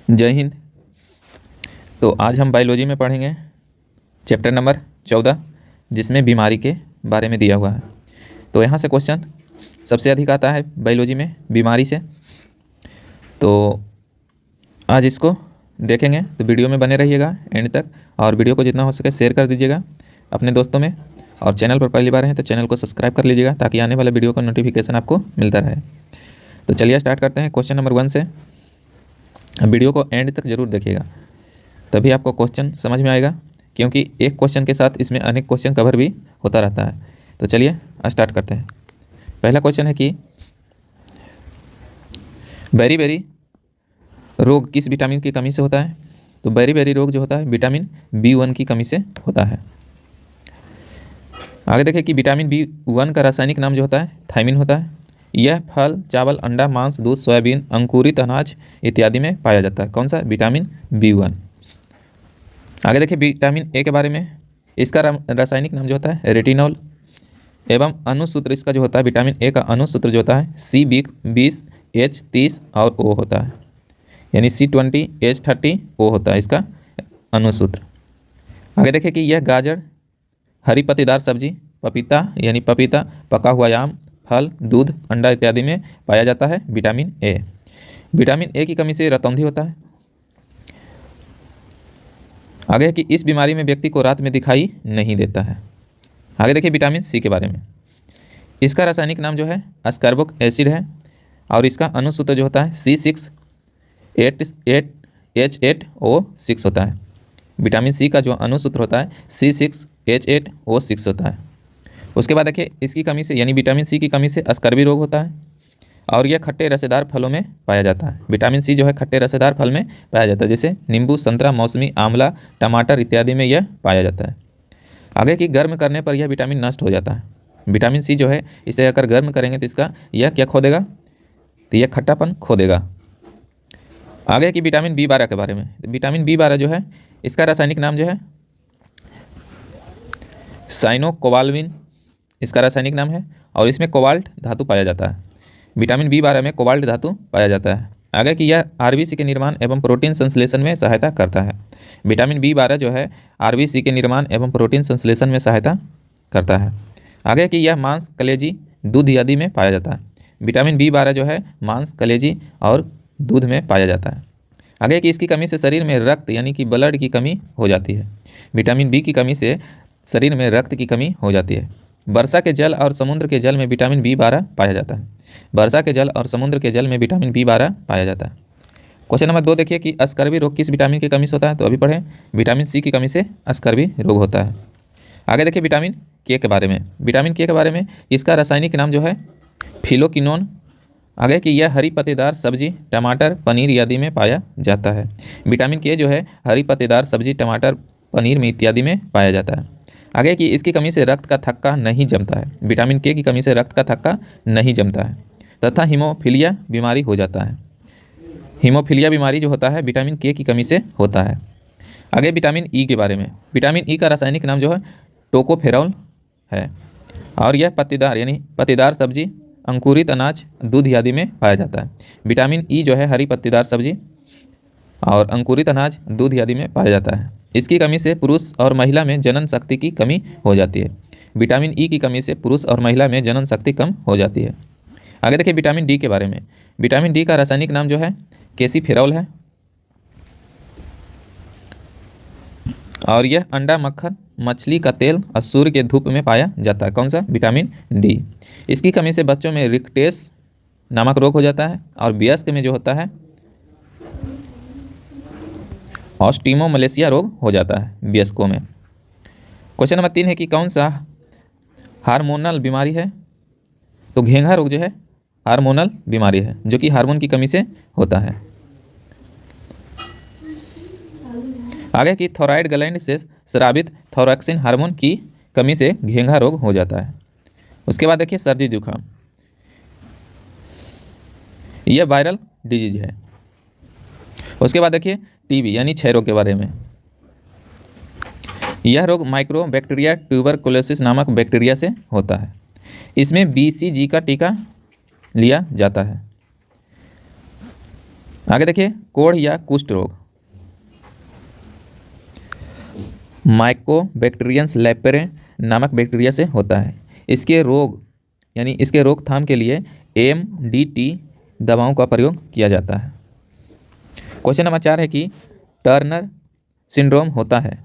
जय हिंद। तो आज हम बायोलॉजी में पढ़ेंगे चैप्टर नंबर 14, जिसमें बीमारी के बारे में दिया हुआ है। तो यहाँ से क्वेश्चन सबसे अधिक आता है बायोलॉजी में बीमारी से। तो आज इसको देखेंगे, तो वीडियो में बने रहिएगा एंड तक, और वीडियो को जितना हो सके शेयर कर दीजिएगा अपने दोस्तों में, और चैनल पर पहली बार हैं तो चैनल को सब्सक्राइब कर लीजिएगा ताकि आने वाले वीडियो का नोटिफिकेशन आपको मिलता रहे। तो चलिए स्टार्ट करते हैं क्वेश्चन नंबर 1 से। वीडियो को एंड तक ज़रूर देखिएगा, तभी आपको क्वेश्चन समझ में आएगा, क्योंकि एक क्वेश्चन के साथ इसमें अनेक क्वेश्चन कवर भी होता रहता है। तो चलिए स्टार्ट करते हैं। पहला क्वेश्चन है कि बेरी रोग किस विटामिन की कमी से होता है? तो बेरी रोग जो होता है विटामिन B1 की कमी से होता है। आगे देखें कि विटामिन B1 का रासायनिक नाम जो होता है थायमिन होता है। यह फल, चावल, अंडा, मांस, दूध, सोयाबीन, अंकुरित अनाज इत्यादि में पाया जाता है। कौन सा? Vitamin B1। आगे देखिए विटामिन ए के बारे में। इसका रासायनिक नाम जो होता है रेटिनॉल, एवं अनुसूत्र इसका जो होता है विटामिन ए का अनुसूत्र जो होता है C20, H30 और O होता है, यानी C20, H30, O होता है इसका अनुसूत्र। आगे देखें कि यह गाजर, हरी पत्तेदार सब्जी, पपीता यानी पपीता, पका हुआ आम, फल, दूध, अंडा इत्यादि में पाया जाता है विटामिन ए। विटामिन ए की कमी से रतौंधी होता है। आगे है कि इस बीमारी में व्यक्ति को रात में दिखाई नहीं देता है। आगे देखिए विटामिन सी के बारे में। इसका रासायनिक नाम जो है अस्कॉर्बिक एसिड है, और इसका अनुसूत्र जो होता है C6H8O6 होता है। विटामिन सी का जो अनुसूत्र होता है C6H8O6 होता है। उसके बाद देखिए इसकी कमी से यानी विटामिन सी की कमी से अस्कर्वी रोग होता है, और यह खट्टे रसेदार फलों में पाया जाता है। विटामिन सी जो है खट्टे रसेदार फल में पाया जाता है, जैसे नींबू, संतरा, मौसमी, आंवला, टमाटर इत्यादि में यह पाया जाता है। आगे की गर्म करने पर यह विटामिन नष्ट हो जाता है। विटामिन सी जो है इसे अगर गर्म करेंगे तो इसका यह क्या खो देगा? तो यह खट्टापन खो देगा। आगे की विटामिन B12 के बारे में। विटामिन B12 जो है इसका रासायनिक नाम जो है साइनोकोबाल्मिन इसका रासायनिक नाम है, और इसमें कोबाल्ट धातु पाया जाता है। विटामिन B12 में कोबाल्ट धातु पाया जाता है। आगे कि यह आरबीसी के निर्माण एवं प्रोटीन संश्लेषण में सहायता करता है। विटामिन B12 जो है आरबीसी के निर्माण एवं प्रोटीन संश्लेषण में सहायता करता है। आगे कि यह मांस, कलेजी, दूध आदि में पाया जाता है। विटामिन B12 जो है मांस, कलेजी और दूध में पाया जाता है। आगे कि इसकी कमी से शरीर में रक्त यानी कि ब्लड की कमी हो जाती है। विटामिन बी की कमी से शरीर में रक्त की कमी हो जाती है। वर्षा के जल और समुद्र के जल में विटामिन B12 पाया जाता है। वर्षा के जल और समुद्र के जल में विटामिन B12 पाया जाता है। क्वेश्चन नंबर 2 देखिए कि अस्कर्वी रोग किस विटामिन की कमी से होता है? तो अभी पढ़ें, विटामिन सी की कमी से अस्कर्वी रोग होता है। आगे देखिए विटामिन के बारे में। विटामिन के बारे में इसका रासायनिक नाम जो है फिलोक्विनोन। आगे कि यह हरी पत्तेदार सब्जी, टमाटर, पनीर आदि में पाया जाता है। विटामिन के जो है हरी पत्तेदार सब्जी, टमाटर, पनीर में इत्यादि में पाया जाता है। आगे कि इसकी कमी से रक्त का थक्का नहीं जमता है। विटामिन के की कमी से रक्त का थक्का नहीं जमता है, तथा हीमोफीलिया बीमारी हो जाता है। हीमोफीलिया बीमारी जो होता है विटामिन के की कमी से होता है। आगे विटामिन ई के बारे में। विटामिन ई का रासायनिक नाम जो है टोकोफेरॉल है, और यह पत्तेदार यानी पत्तेदार सब्जी, अंकुरित अनाज, दूध आदि में पाया जाता है। विटामिन ई जो है हरी पत्तेदार सब्जी और अंकुरित अनाज, दूध आदि में पाया जाता है। इसकी कमी से पुरुष और महिला में जनन शक्ति की कमी हो जाती है। विटामिन ई की कमी से पुरुष और महिला में जनन शक्ति कम हो जाती है। आगे देखिए विटामिन डी के बारे में। विटामिन डी का रासायनिक नाम जो है कैल्सिफेरॉल है, और यह अंडा, मक्खन, मछली का तेल और सूर्य के धूप में पाया जाता है। कौन सा? Vitamin D. इसकी कमी से बच्चों में रिकटेस नामक रोग हो जाता है, और वयस्क में जो होता है ऑस्टियोमलेशिया रोग हो जाता है वयस्कों में। क्वेश्चन नंबर 3 है कि कौन सा हार्मोनल बीमारी है? तो घेंघा रोग जो है हार्मोनल बीमारी है, जो कि हार्मोन की कमी से होता है। आगे की थायराइड ग्लैंड से स्रावित थायरोक्सिन हार्मोन की कमी से घेंघा रोग हो जाता है। उसके बाद देखिए सर्दी जुकाम, यह वायरल डिजीज है। उसके बाद देखिए टीबी यानी क्षय रोग के बारे में। यह रोग माइक्रोबैक्टीरिया ट्यूबरकुलोसिस नामक बैक्टीरिया से होता है। इसमें BCG का टीका लिया जाता है। आगे देखिए कोढ़ या कुष्ठ रोग, माइकोबैक्टीरियंस लेपेरे नामक बैक्टीरिया से होता है। इसके रोग यानी इसके रोकथाम के लिए MDT दवाओं का प्रयोग किया जाता है। क्वेश्चन नंबर 4 है कि टर्नर सिंड्रोम होता है।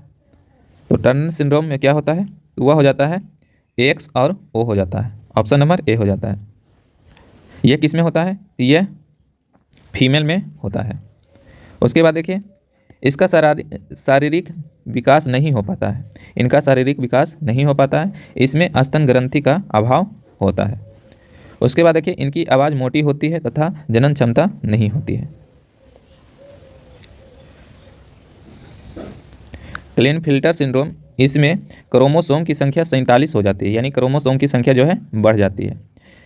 तो टर्नर सिंड्रोम में क्या होता है? वह हो जाता है X और O हो जाता है। ऑप्शन नंबर A हो जाता है। यह किस में होता है? यह फीमेल में होता है। उसके बाद देखिए इसका शारीरिक विकास नहीं हो पाता है। इनका शारीरिक विकास नहीं हो पाता है। इसमें स्तन ग्रंथि का अभाव होता है। उसके बाद देखिए इनकी आवाज़ मोटी होती है तथा जनन क्षमता नहीं होती है। क्लेनफिल्टर सिंड्रोम, इसमें क्रोमोसोम की संख्या 47 हो जाती है, यानी क्रोमोसोम की संख्या जो है बढ़ जाती है।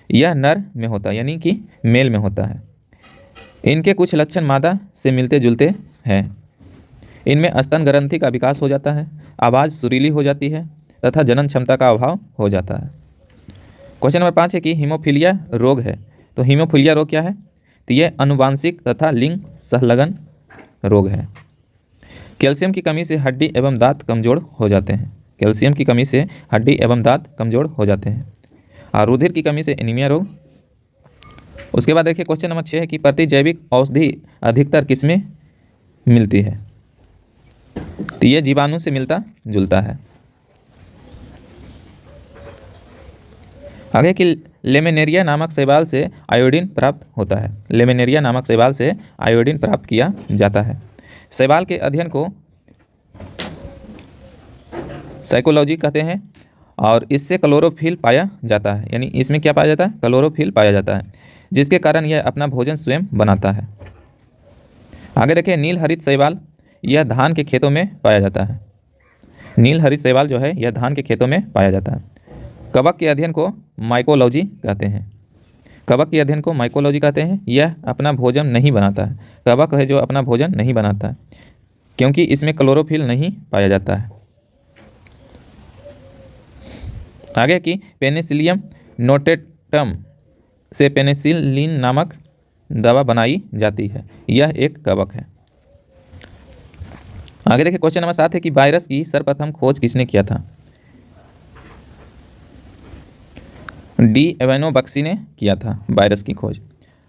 यह नर में होता है यानी कि मेल में होता है। इनके कुछ लक्षण मादा से मिलते जुलते हैं। इनमें स्तन ग्रंथि का विकास हो जाता है, आवाज़ सुरीली हो जाती है तथा जनन क्षमता का अभाव हो जाता है। क्वेश्चन नंबर 5 है कि हीमोफीलिया रोग है। तो हीमोफीलिया रोग क्या है? तो यह अनुवांशिक तथा लिंग संलग्न रोग है। कैल्शियम की कमी से हड्डी एवं दांत कमजोर हो जाते हैं। कैल्शियम की कमी से हड्डी एवं दांत कमजोर हो जाते हैं। और रुधिर की कमी से एनीमिया रोग। उसके बाद देखिए क्वेश्चन नंबर 6 है कि प्रतिजैविक औषधि अधिकतर किसमें मिलती है? तो यह जीवाणु से मिलता जुलता है। आगे कि लेमिनेरिया नामक शैवाल से आयोडीन प्राप्त होता है। लेमिनेरिया नामक शैवाल से आयोडीन प्राप्त किया जाता है। शैवाल के अध्ययन को साइकोलॉजी कहते हैं और इससे क्लोरोफिल पाया जाता है, यानी इसमें क्या पाया जाता है? क्लोरोफिल पाया जाता है, जिसके कारण यह अपना भोजन स्वयं बनाता है। आगे देखिए नील हरित शैवाल, यह धान के खेतों में पाया जाता है। नील हरित शैवाल जो है यह धान के खेतों में पाया जाता है। कवक के अध्ययन को माइकोलॉजी कहते हैं। कवक के अध्ययन को माइकोलॉजी कहते हैं। यह अपना भोजन नहीं बनाता है। कवक है जो अपना भोजन नहीं बनाता है क्योंकि इसमें क्लोरोफिल नहीं पाया जाता है। आगे की पेनिसिलियम नोटेटम से पेनिसिलिन नामक दवा बनाई जाती है। यह एक कवक है। आगे देखिए क्वेश्चन नंबर 7 है कि वायरस की सर्वप्रथम खोज किसने किया था? डी एवेनोबक्सी ने किया था वायरस की खोज।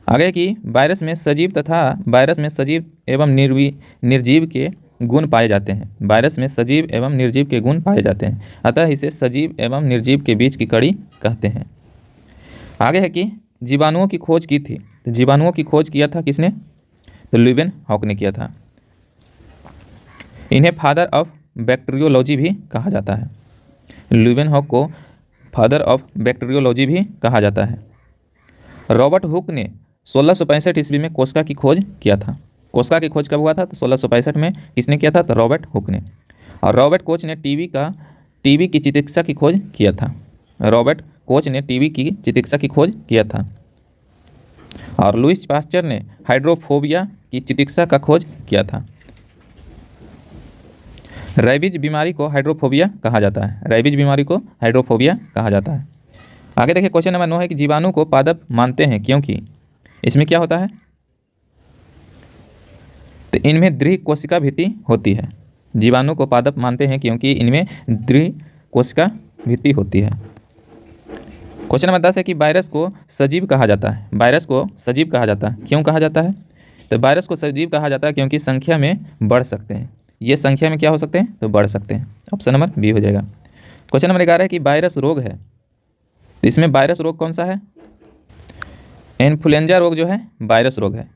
आगे की वायरस में सजीव एवं निर्जीव के गुण पाए जाते हैं। वायरस में सजीव एवं निर्जीव के गुण पाए जाते हैं, अतः इसे सजीव एवं निर्जीव के बीच की कड़ी कहते हैं। आगे है कि जीवाणुओं की खोज की थी। तो जीवाणुओं की खोज किया था किसने? तो ल्यूवेनहॉक ने किया था। इन्हें फादर ऑफ बैक्टीरियोलॉजी भी कहा जाता है। ल्यूवेनहॉक को फादर ऑफ बैक्टीरियोलॉजी भी कहा जाता है। रॉबर्ट हुक ने 1665 ईस्वी में कोशिका की खोज किया था। कोशिका की खोज कब हुआ था? तो 1665 में किसने किया था? तो रॉबर्ट हुक ने। और रॉबर्ट कोच ने टीबी की चिकित्सा की खोज किया था। रॉबर्ट कोच ने टीबी की चिकित्सा की खोज किया था। और लुईस पास्चर ने हाइड्रोफोबिया की चिकित्सा का खोज किया था। रेबीज बीमारी को हाइड्रोफोबिया कहा जाता है। रेबीज बीमारी को हाइड्रोफोबिया कहा जाता है। आगे देखिए क्वेश्चन नंबर 9 है कि जीवाणु को पादप मानते हैं क्योंकि इसमें क्या होता है? तो इनमें दृढ़ कोशिका भित्ति होती है। जीवाणु को पादप मानते हैं क्योंकि इनमें दृढ़ कोशिका भित्ति होती है। क्वेश्चन नंबर 10 है कि वायरस को सजीव कहा जाता है। वायरस को सजीव कहा जाता है, क्यों कहा जाता है? तो वायरस को सजीव कहा जाता है क्योंकि संख्या में बढ़ सकते हैं। ये संख्या में क्या हो सकते हैं? तो बढ़ सकते हैं। ऑप्शन नंबर बी हो जाएगा। क्वेश्चन नंबर 11 है कि वायरस रोग है। तो इसमें वायरस रोग कौन सा है? इन्फ्लुएंजा रोग जो है वायरस रोग है,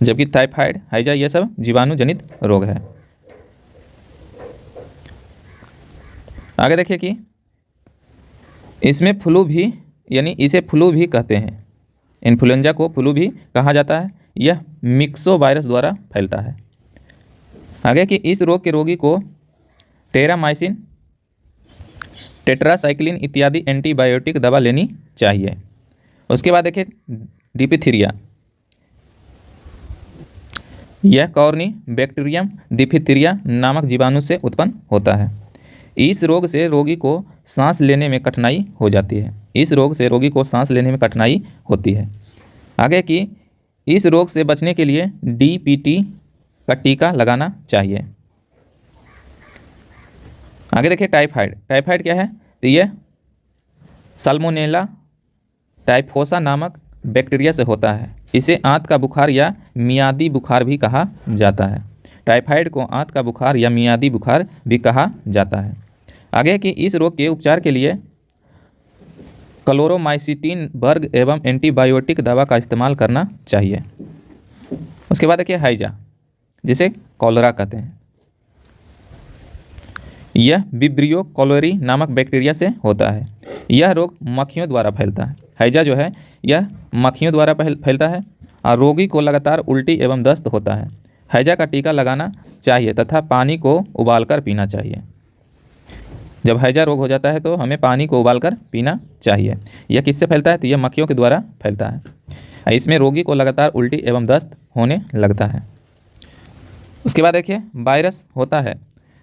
जबकि टाइफाइड, हैजा ये सब जीवाणु जनित रोग है। आगे देखिए कि इसमें फ्लू भी, यानी इसे फ्लू भी कहते हैं। इन्फ्लुएंजा को फ्लू भी कहा जाता है। यह मिक्सो वायरस द्वारा फैलता है। आगे कि इस रोग के रोगी को टेरामाइसिन, टेट्रासाइक्लिन इत्यादि एंटीबायोटिक दवा लेनी चाहिए। उसके बाद देखिए डिप्थीरिया, यह कॉर्नी बैक्टीरियम डिप्थीरिया नामक जीवाणु से उत्पन्न होता है। इस रोग से रोगी को सांस लेने में कठिनाई हो जाती है। इस रोग से रोगी को सांस लेने में कठिनाई होती है। आगे कि इस रोग से बचने के लिए DPT का टीका लगाना चाहिए। आगे देखिए टाइफाइड। टाइफाइड क्या है? तो ये साल्मोनेला टाइफोसा नामक बैक्टीरिया से होता है। इसे आंत का बुखार या मियादी बुखार भी कहा जाता है। टाइफाइड को आंत का बुखार या मियादी बुखार भी कहा जाता है। आगे है कि इस रोग के उपचार के लिए क्लोरोमाइसिटिन वर्ग एवं एंटीबायोटिक दवा का इस्तेमाल करना चाहिए। उसके बाद देखिए हैजा, जिसे कॉलरा कहते हैं। यह विब्रियो कॉलोरी नामक बैक्टीरिया से होता है। यह रोग मक्खियों द्वारा फैलता है। हैजा जो है यह मक्खियों द्वारा फैलता है और रोगी को लगातार उल्टी एवं दस्त होता है। हैजा का टीका लगाना चाहिए तथा पानी को उबालकर पीना चाहिए। जब हैजा रोग हो जाता है तो हमें पानी को उबालकर पीना चाहिए। यह किससे फैलता है? तो यह मक्खियों के द्वारा फैलता है। इसमें रोगी को लगातार उल्टी एवं दस्त होने लगता है। उसके बाद देखिए वायरस होता है।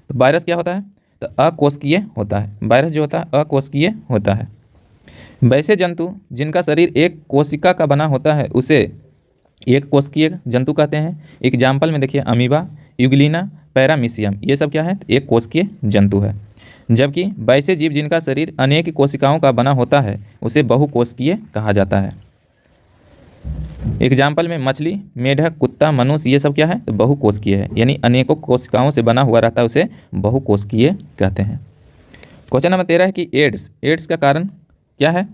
तो वायरस क्या होता है? तो अकोशिकीय होता है। वायरस जो होता है अकोशिकीय होता है। वैसे जंतु जिनका शरीर एक कोशिका का बना होता है उसे एक कोशिकीय जंतु कहते हैं। एग्जाम्पल में देखिए अमीबा, यूग्लिना, पैरामीशियम, ये सब क्या है? एक कोशिकीय जंतु है। जबकि वैसे जीव जिनका शरीर अनेक कोशिकाओं का बना होता है उसे बहुकोशिकीय कहा जाता है। एग्जाम्पल में मछली, मेढक, कुत्ता, मनुष्य, ये सब क्या है? तो बहुकोशिकीय है, यानी अनेकों कोशिकाओं से बना हुआ रहता है, उसे बहुकोशिकीय कहते हैं। क्वेश्चन नंबर 13 है कि एड्स का कारण क्या है?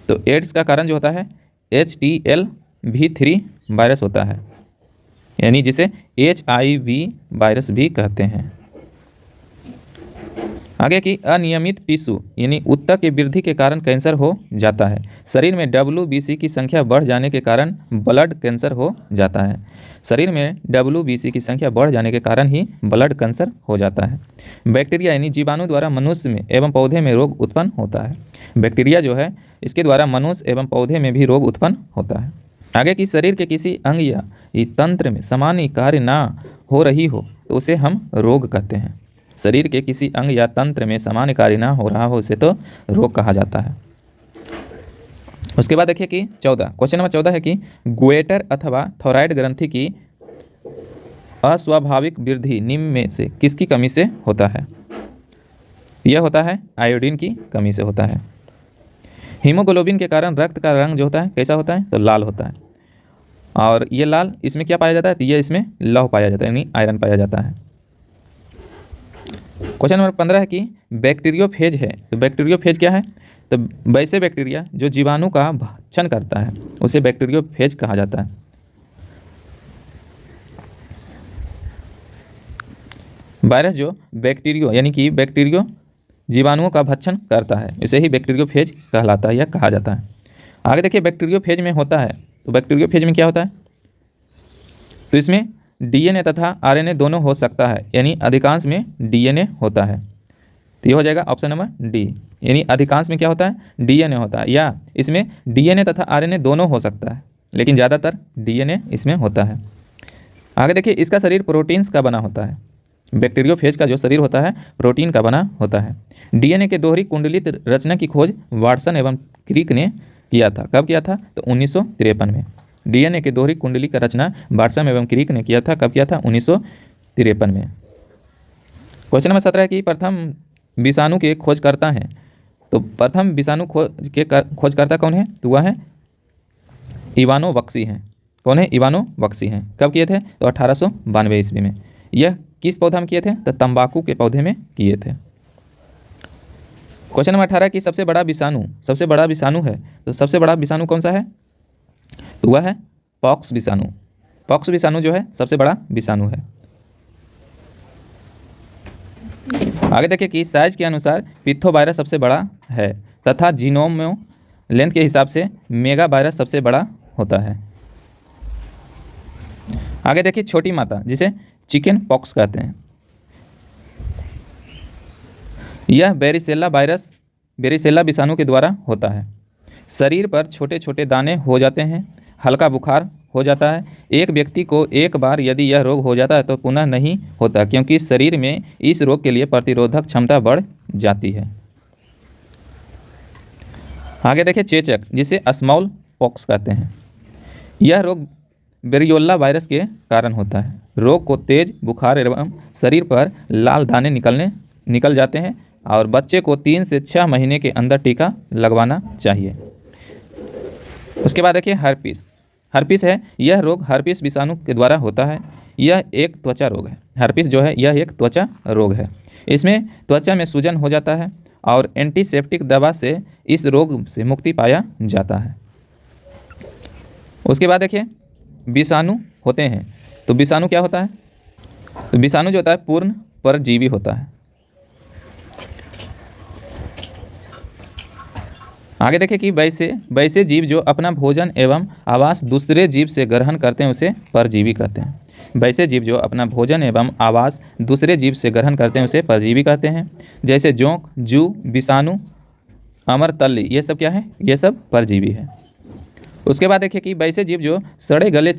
तो एड्स का कारण जो होता है HTLV3 वायरस होता है, यानी जिसे HIV वायरस भी कहते हैं। आगे की अनियमित टिश्यू यानी ऊतक की वृद्धि के कारण कैंसर हो जाता है। शरीर में WBC की संख्या बढ़ जाने के कारण ब्लड कैंसर हो जाता है। शरीर में WBC की संख्या बढ़ जाने के कारण ही ब्लड कैंसर हो जाता है। बैक्टीरिया यानी जीवाणु द्वारा मनुष्य में एवं पौधे में रोग उत्पन्न होता है। बैक्टीरिया जो है इसके द्वारा मनुष्य एवं पौधे में भी रोग उत्पन्न होता है। आगे की शरीर के किसी अंग या तंत्र में सामान्य कार्य ना हो रही हो तो उसे हम रोग कहते हैं। शरीर के किसी अंग या तंत्र में सामान्य कार्य ना हो रहा हो उसे तो रोग कहा जाता है। उसके बाद देखिए कि 14, क्वेश्चन नंबर 14 है कि ग्वेटर अथवा थायराइड ग्रंथि की अस्वाभाविक वृद्धि निम्न में से किसकी कमी से होता है? यह होता है आयोडीन की कमी से होता है। हीमोग्लोबिन के कारण रक्त का रंग जो होता है कैसा होता है? तो लाल होता है। और ये लाल इसमें क्या पाया जाता है? तो ये इसमें लौह पाया जाता है, यानी आयरन पाया जाता है। क्वेश्चन नंबर 15 है कि बैक्टीरियोफेज है। तो बैक्टीरियोफेज क्या है? तो वैसे बैक्टीरिया जो जीवाणु का भक्षण करता है उसे बैक्टीरियोफेज कहा जाता है। वायरस जो बैक्टीरियो यानी कि बैक्टीरियो जीवाणुओं का भक्षण करता है इसे ही बैक्टीरियोफेज कहलाता है या कहा जाता है। आगे देखिए बैक्टीरियोफेज में होता है। तो बैक्टीरियोफेज में क्या होता है? तो इसमें DNA तथा RNA दोनों हो सकता है, यानी अधिकांश में DNA होता है। तो ये हो जाएगा ऑप्शन नंबर डी, यानी अधिकांश में क्या होता है? DNA होता है, या इसमें DNA तथा RNA दोनों हो सकता है लेकिन ज़्यादातर DNA इसमें होता है। आगे देखिए इसका शरीर प्रोटीन्स का बना होता है। बैक्टीरियोफेज का जो शरीर होता है प्रोटीन का बना होता है। DNA के दोहरी कुंडलित रचना की खोज वाटसन एवं क्रिक ने किया था। कब किया था? तो 1953 में। DNA के दोहरी कुंडली का रचना वाटसन एवं क्रिक ने किया था। कब किया था? 1953 में। क्वेश्चन नंबर 17 है कि प्रथम विषाणु के खोजकर्ता हैं। तो प्रथम विषाणु खोजकर्ता कौन है? तो वह है इवानोवस्की हैं। कौन है? इवानोवस्की हैं। कब किए थे? तो 1892 ईस्वी में। यह किस पौधा में किए थे? तो तंबाकू के पौधे में किए थे। क्वेश्चन नंबर 18 की सबसे बड़ा विषाणु है। तो सबसे बड़ा विषाणु कौन सा है? तो वह है पॉक्स विषाणु। पॉक्स विषाणु जो है सबसे बड़ा विषाणु है। आगे देखिए कि साइज के अनुसार पिथोवायरस सबसे बड़ा है तथा जीनोम में लेंथ के हिसाब से मेगा वायरस सबसे बड़ा होता है। आगे देखिए छोटी माता जिसे चिकन पॉक्स कहते हैं। यह बेरिसेला विषाणु के द्वारा होता है। शरीर पर छोटे छोटे दाने हो जाते हैं, हल्का बुखार हो जाता है। एक व्यक्ति को एक बार यदि यह रोग हो जाता है तो पुनः नहीं होता, क्योंकि शरीर में इस रोग के लिए प्रतिरोधक क्षमता बढ़ जाती है। आगे देखिए चेचक जिसे स्मॉल पॉक्स कहते हैं। यह रोग वेरियोला वायरस के कारण होता है। रोग को तेज बुखार एवं शरीर पर लाल दाने निकल जाते हैं और बच्चे को 3 से 6 महीने के अंदर टीका लगवाना चाहिए। उसके बाद देखिए हर्पीस। हर्पीस है, यह रोग हर्पीस विषाणु के द्वारा होता है। यह एक त्वचा रोग है। हर्पीस जो है यह एक त्वचा रोग है। इसमें त्वचा में सूजन हो जाता है और एंटीसेप्टिक दवा से इस रोग से मुक्ति पाया जाता है। उसके बाद देखिए विषाणु होते हैं। तो विषाणु क्या होता है? तो विषाणु जो होता है पूर्ण परजीवी होता है। आगे देखें कि वैसे जीव जो अपना भोजन एवं आवास दूसरे जीव से ग्रहण करते हैं उसे परजीवी कहते हैं। वैसे जीव जो अपना भोजन एवं आवास दूसरे जीव से ग्रहण करते हैं उसे परजीवी कहते हैं। जैसे जोंक, जू, विषाणु, अमरतल्ली, ये सब क्या है? ये सब परजीवी है। उसके बाद देखिए कि वैसे जीव जो सड़े गले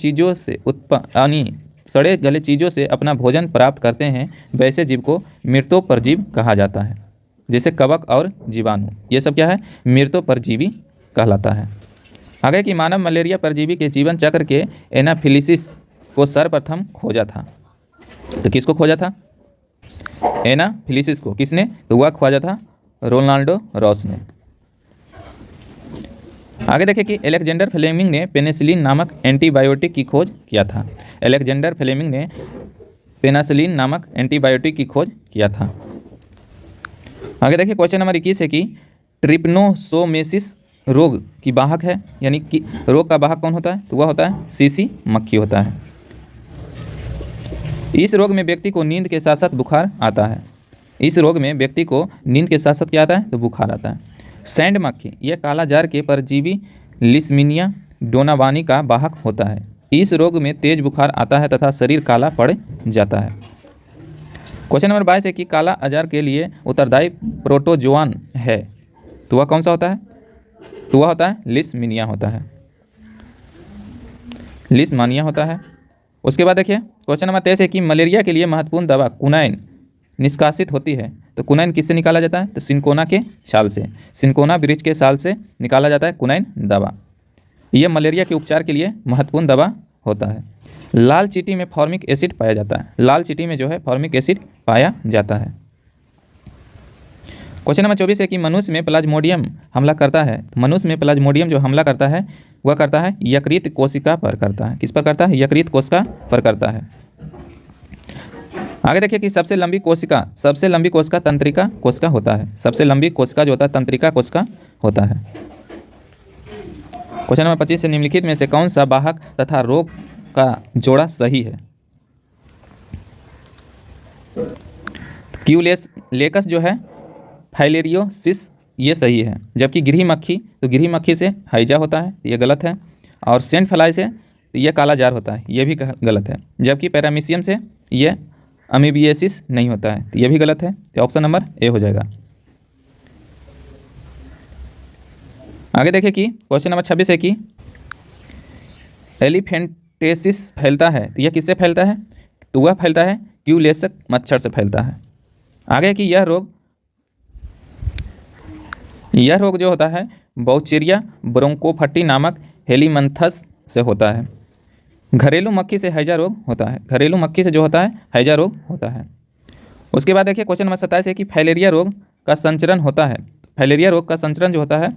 चीज़ों से अपना भोजन प्राप्त करते हैं वैसे जीव को मृतोपरजीव कहा जाता है। जैसे कवक और जीवाणु, ये सब क्या है? मृतोपरजीवी कहलाता है। आगे कि मानव मलेरिया परजीवी के जीवन चक्र के एनाफिलिसिस को सर्वप्रथम खोजा था। तो किसको खोजा था? एनाफिलिसिस को। किसने? तो वह खोजा था रोनाल्डो रॉस ने। आगे देखें कि अलेक्जेंडर फ्लेमिंग ने पेनिसिलिन नामक एंटीबायोटिक की खोज किया था। अलेक्जेंडर फ्लेमिंग ने पेनिसिलिन नामक एंटीबायोटिक की खोज किया था। आगे देखिए क्वेश्चन नंबर 21 है कि ट्रिपनोसोमेसिस रोग की वाहक है, यानी कि रोग का वाहक कौन होता है? तो वह होता है सीसी मक्खी होता है। इस रोग में व्यक्ति को नींद के साथ साथ बुखार आता है। इस रोग में व्यक्ति को नींद के साथ साथ क्या आता है? तो बुखार आता है। सैंड मक्खी, यह कालाजार के परजीवी लिस्मिनिया डोनावानी का वाहक होता है। इस रोग में तेज बुखार आता है तथा शरीर काला पड़ जाता है। क्वेश्चन नंबर 22 है कि काला आजार के लिए उत्तरदायी प्रोटोजोआन है, तो वह कौन सा होता है? तो वह होता है लिस्मिनिया होता है। लिस्मानिया होता है। उसके बाद देखिए क्वेश्चन नंबर 23 है कि मलेरिया के लिए महत्वपूर्ण दवा कुनाइन निष्कासित होती है। तो कुनाइन किससे निकाला जाता है? तो सिनकोना के छाल से, सिनकोना वृक्ष के छाल से निकाला जाता है कुनाइन दवा। यह मलेरिया के उपचार के लिए महत्वपूर्ण दवा होता है। लाल चींटी में फॉर्मिक एसिड पाया जाता है। लाल चींटी में जो है फॉर्मिक एसिड पाया जाता है। क्वेश्चन नंबर 24 है कि मनुष्य में प्लाज्मोडियम हमला करता है। मनुष्य में प्लाज्मोडियम जो हमला करता है वह करता है यकृत कोशिका पर करता है। किस पर करता है? यकृत कोशिका पर करता है। आगे देखिए कि सबसे लंबी कोशिका तंत्रिका कोशिका होता है। सबसे लंबी कोशिका जो होता है तंत्रिका कोशिका होता है। क्वेश्चन नंबर 25 से निम्नलिखित में से कौन सा वाहक तथा रोग का जोड़ा सही है? क्यूलेक्स जो है फाइलेरियोसिस, ये सही है। जबकि गिरही मक्खी से हैजा होता है, ये गलत है। और सेंट फ्लाई से तो ये काला जार होता है, ये भी गलत है। जबकि पैरामीशियम से ये अमीबियासिस नहीं होता है, तो ये भी गलत है। तो ऑप्शन नंबर ए हो जाएगा। आगे देखिए कि क्वेश्चन नंबर 26 है कि एलिफेंटेसिस फैलता है, तो यह किससे फैलता है? तो वह फैलता है क्यूलेक्स मच्छर से फैलता है। आगे कि यह रोग जो होता है बाउचेरिया ब्रोंकोफटी नामक हेलीमंथस से होता है। घरेलू मक्खी से हैजा रोग होता है। घरेलू मक्खी से जो होता है हैजा रोग होता है। उसके बाद देखिए क्वेश्चन नंबर 27 है कि फाइलेरिया रोग का संचरण होता है। फाइलेरिया रोग का संचरण जो होता है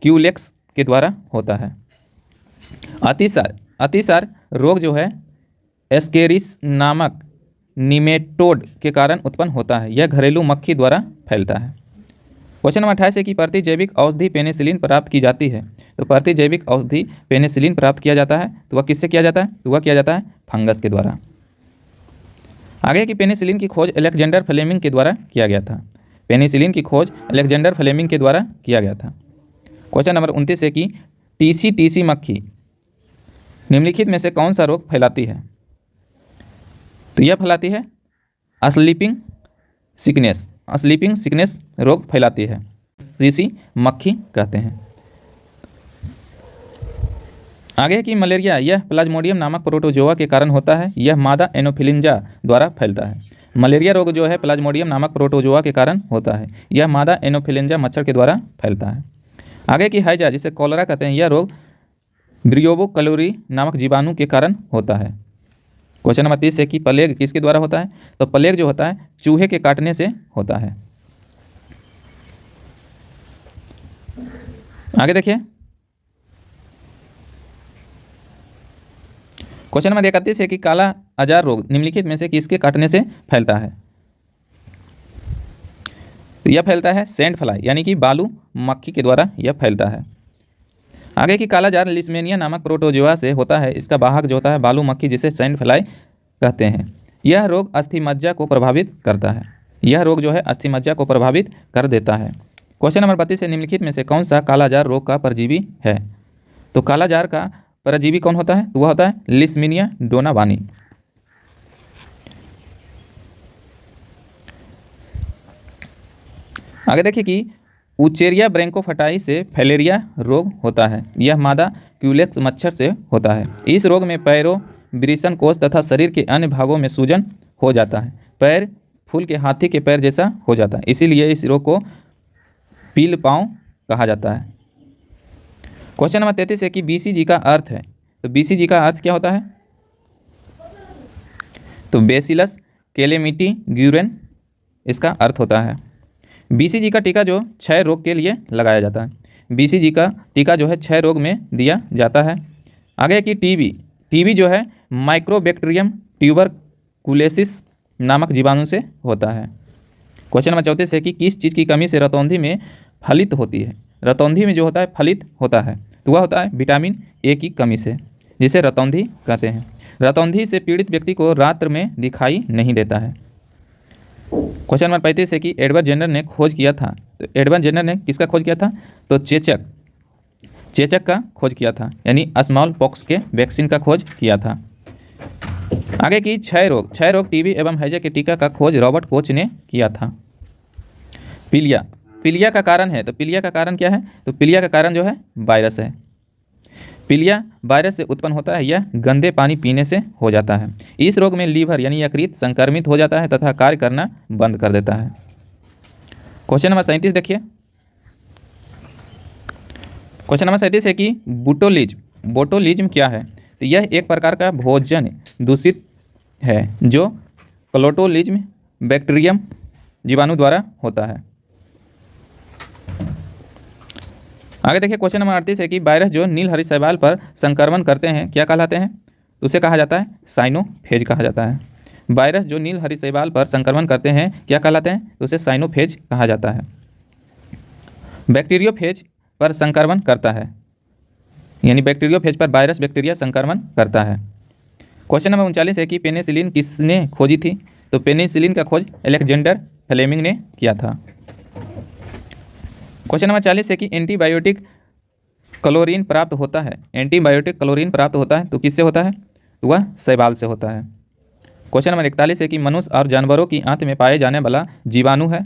क्यूलेक्स के द्वारा होता है। अतिसार रोग जो है एस्केरिस नामक निमेटोड के कारण उत्पन्न होता है। यह घरेलू मक्खी द्वारा फैलता है। क्वेश्चन नंबर 28 है कि प्रतिजैविक औषधि पेनिसिलिन प्राप्त की जाती है। तो प्रतिजैविक औषधि पेनिसिलिन प्राप्त किया जाता है, तो वह किससे किया जाता है? तो वह किया जाता है फंगस के द्वारा। आगे की पेनिसिलिन की खोज अलेक्जेंडर फ्लेमिंग के द्वारा किया गया था। पेनिसिलिन की खोज अलेक्जेंडर फ्लेमिंग के द्वारा किया गया था। क्वेश्चन नंबर 29 है कि टीसी मक्खी निम्नलिखित में से कौन सा रोग फैलाती है? तो यह फैलाती है स्लीपिंग सिकनेस रोग फैलाती है। सीसी मक्खी कहते हैं। आगे की मलेरिया यह प्लाज्मोडियम नामक प्रोटोजोआ के कारण होता है। यह मादा एनोफिलिंजा द्वारा फैलता है। मलेरिया रोग जो है प्लाज्मोडियम नामक प्रोटोजोआ के कारण होता है। यह मादा एनोफिलिंजा मच्छर के द्वारा फैलता है। आगे की हैजा जिसे कॉलरा कहते हैं, यह रोग ब्रियोवो कैलोरी नामक जीवाणु के कारण होता है। क्वेश्चन नंबर 30 है कि प्लेग किसके द्वारा होता है? तो प्लेग जो होता है चूहे के काटने से होता है। आगे देखिए क्वेश्चन नंबर 31 है कि काला अजार रोग निम्नलिखित में से किसके काटने से फैलता है? तो यह फैलता है सैंड फ्लाई यानी कि बालू मक्खी के द्वारा यह फैलता है। आगे की काला जार लिस्मेनिया नामक प्रोटोजोआ से होता है। इसका वाहक जो होता है बालू मक्खी जिसे सैंड फ्लाई कहते हैं। यह रोग अस्थिमज्जा को प्रभावित करता है। यह रोग जो है अस्थिमज्जा को प्रभावित कर देता है। क्वेश्चन नंबर 32 है निम्नलिखित में से कौन सा कालाजार रोग का परजीवी है? तो कालाजार का परजीवी कौन होता है? तो वह होता है लिस्मीनिया डोनावानी। आगे देखिए कि उचेरिया ब्रैंकोफटाई से फैलेरिया रोग होता है। यह मादा क्यूलेक्स मच्छर से होता है। इस रोग में पैरों, वृषण कोष तथा शरीर के अन्य भागों में सूजन हो जाता है। पैर फूल के हाथी के पैर जैसा हो जाता है, इसीलिए इस रोग को पील पाँव कहा जाता है। क्वेश्चन नंबर 33 है कि बीसीजी का अर्थ है। तो बीसीजी का अर्थ क्या होता है? तो बेसिलस कैलेमिटी ग्यूरेन इसका अर्थ होता है। बीसीजी का टीका जो क्षय रोग के लिए लगाया जाता है। बीसीजी का टीका जो है क्षय रोग में दिया जाता है। आगे कि टीबी जो है माइक्रोबैक्टीरियम ट्यूबरकुलोसिस नामक जीवाणु से होता है। क्वेश्चन नंबर 34 है कि किस चीज़ की कमी से रतौंधी में फलित होती है? रतौंधी में जो होता है फलित होता है तो वह होता है विटामिन ए की कमी से, जिसे रतौंधी कहते हैं। रतौंधी से पीड़ित व्यक्ति को रात्र में दिखाई नहीं देता है। क्वेश्चन नंबर 35 है कि एडवर्ड जेनर ने खोज किया था। तो एडवर्ड जेनर ने किसका खोज किया था? तो चेचक का खोज किया था, यानी स्मॉल पॉक्स के वैक्सीन का खोज किया था। आगे की क्षय रोग टीबी एवं हैजा के टीका का खोज रॉबर्ट कोच ने किया था। पीलिया का कारण है। तो पीलिया का कारण क्या है? तो पीलिया का कारण जो है वायरस है। पीलिया वायरस से उत्पन्न होता है। यह गंदे पानी पीने से हो जाता है। इस रोग में लीवर यानी यकृत संक्रमित हो जाता है तथा कार्य करना बंद कर देता है। क्वेश्चन नंबर 37 देखिए। क्वेश्चन नंबर 37 है कि बोटुलिज्म क्या है? तो यह एक प्रकार का भोजन दूषित है जो क्लोटोलिज्म बैक्टीरियम जीवाणु द्वारा होता है। आगे देखिए क्वेश्चन नंबर 38 है कि वायरस जो नील हरित शैवाल पर संक्रमण करते हैं क्या कहलाते हैं? तो उसे कहा जाता है साइनोफेज कहा जाता है। वायरस जो नील हरित शैवाल पर संक्रमण करते हैं क्या कहलाते हैं? तो उसे साइनोफेज कहा जाता है। बैक्टीरियोफेज पर संक्रमण करता है, यानी बैक्टीरियोफेज पर वायरस बैक्टीरिया संक्रमण करता है। क्वेश्चन नंबर 39 है कि पेनिसिलिन किसने खोजी थी? तो पेनिसिलिन का खोज अलेक्जेंडर फ्लेमिंग ने किया था। क्वेश्चन नंबर 40 है कि एंटीबायोटिक क्लोरीन प्राप्त होता है। एंटीबायोटिक क्लोरीन प्राप्त होता है तो किससे होता है? तो वह शैवाल से होता है। क्वेश्चन नंबर 41 है कि मनुष्य और जानवरों की आंत में पाए जाने वाला जीवाणु है।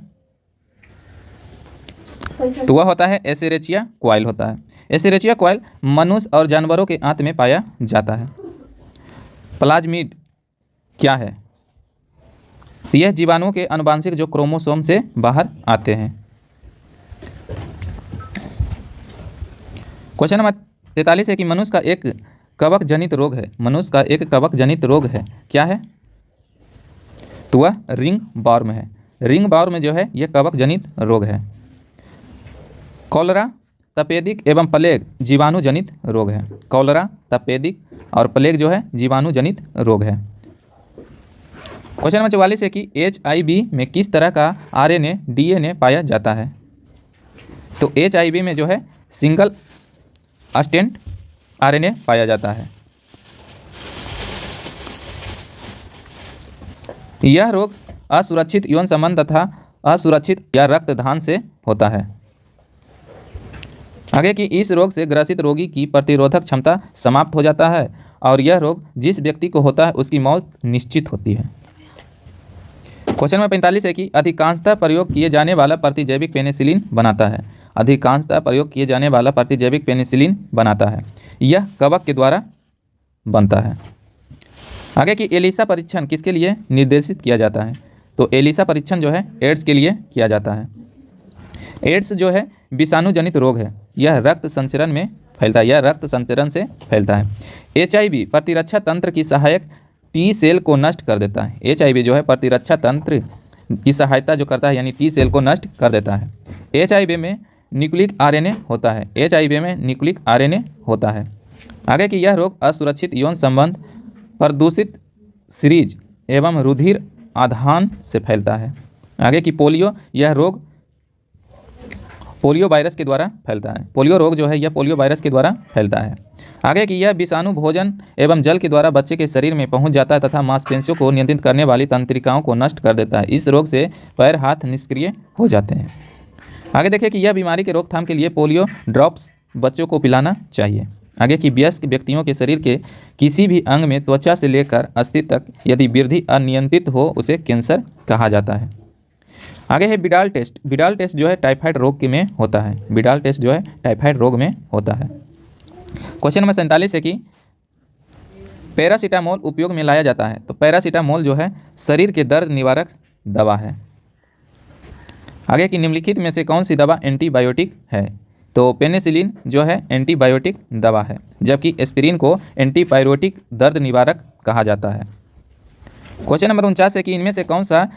तो वह होता है एसेरेचिया क्वाइल होता है। एसेरेचिया क्वाइल मनुष्य और जानवरों के आंत में पाया जाता है। प्लाज्मिड क्या है? यह जीवाणुओं के आनुवंशिक जो क्रोमोसोम से बाहर आते हैं। क्वेश्चन नंबर 43 है कि मनुष्य का एक कवक जनित रोग है। मनुष्य का एक कवक जनित रोग है, क्या है? तो वह रिंग वर्म है। रिंग वर्म जो है यह कवक जनित रोग है। कॉलरा, तपेदिक एवं प्लेग जीवाणु जनित रोग है। कॉलरा, तपेदिक और प्लेग जो है जीवाणु जनित रोग है। क्वेश्चन नंबर 44 है कि HIV में किस तरह का RNA DNA पाया जाता है? तो HIV में जो है सिंगल स्ट्रैंड RNA पाया जाता है। यह रोग असुरक्षित यौन संबंध तथा असुरक्षित या रक्तदान से होता है। आगे कि इस रोग से ग्रसित रोगी की प्रतिरोधक क्षमता समाप्त हो जाता है और यह रोग जिस व्यक्ति को होता है उसकी मौत निश्चित होती है। क्वेश्चन नंबर 45 है कि अधिकांशतः प्रयोग किए जाने वाला प्रतिजैविक पेनिसिलिन बनाता है। अधिकांशतः प्रयोग किए जाने वाला प्रतिजैविक पेनिसिलिन बनाता है। यह कवक के द्वारा बनता है। आगे कि एलिसा परीक्षण किसके लिए निर्देशित किया जाता है? तो एलिसा परीक्षण जो है एड्स के लिए किया जाता है। एड्स जो है विषाणु जनित रोग है। यह रक्त संचरण में फैलता है, यह रक्त संचरण से फैलता है। HIV प्रतिरक्षा तंत्र की सहायक टी सेल को नष्ट कर देता है। HIV जो है प्रतिरक्षा तंत्र की सहायता जो करता है, यानी टी सेल को नष्ट कर देता है। HIV में न्यूक्लिक RNA होता है। HIV में न्यूक्लिक RNA होता है। आगे कि यह रोग असुरक्षित यौन संबंध, प्रदूषित सीरीज एवं रुधिर आधान से फैलता है। आगे कि पोलियो, यह रोग पोलियो वायरस के द्वारा फैलता है। पोलियो रोग जो है यह पोलियो वायरस के द्वारा फैलता है। आगे कि यह विषाणु भोजन एवं जल के द्वारा बच्चे के शरीर में पहुंच जाता है तथा मांसपेशियों को नियंत्रित करने वाली तंत्रिकाओं को नष्ट कर देता है। इस रोग से पैर हाथ निष्क्रिय हो जाते हैं। आगे देखिए कि यह बीमारी के रोकथाम के लिए पोलियो ड्रॉप्स बच्चों को पिलाना चाहिए। आगे कि वयस्क व्यक्तियों के शरीर के किसी भी अंग में त्वचा से लेकर अस्थि तक यदि वृद्धि अनियंत्रित हो उसे कैंसर कहा जाता है। आगे है बिडाल टेस्ट। बिडाल टेस्ट जो है टाइफाइड रोग में होता है। बिडाल टेस्ट जो है टाइफाइड रोग में होता है। क्वेश्चन नंबर 47 है कि पैरासीटामोल उपयोग में लाया जाता है। तो पैरासीटामोल जो है शरीर के दर्द निवारक दवा है। आगे की निम्नलिखित में से कौन सी दवा एंटीबायोटिक है? तो पेनिसिलिन जो है एंटीबायोटिक दवा है, जबकि एस्पिरिन को एंटीपायरोटिक दर्द निवारक कहा जाता है। क्वेश्चन नंबर 49 है कि इनमें से कौन सा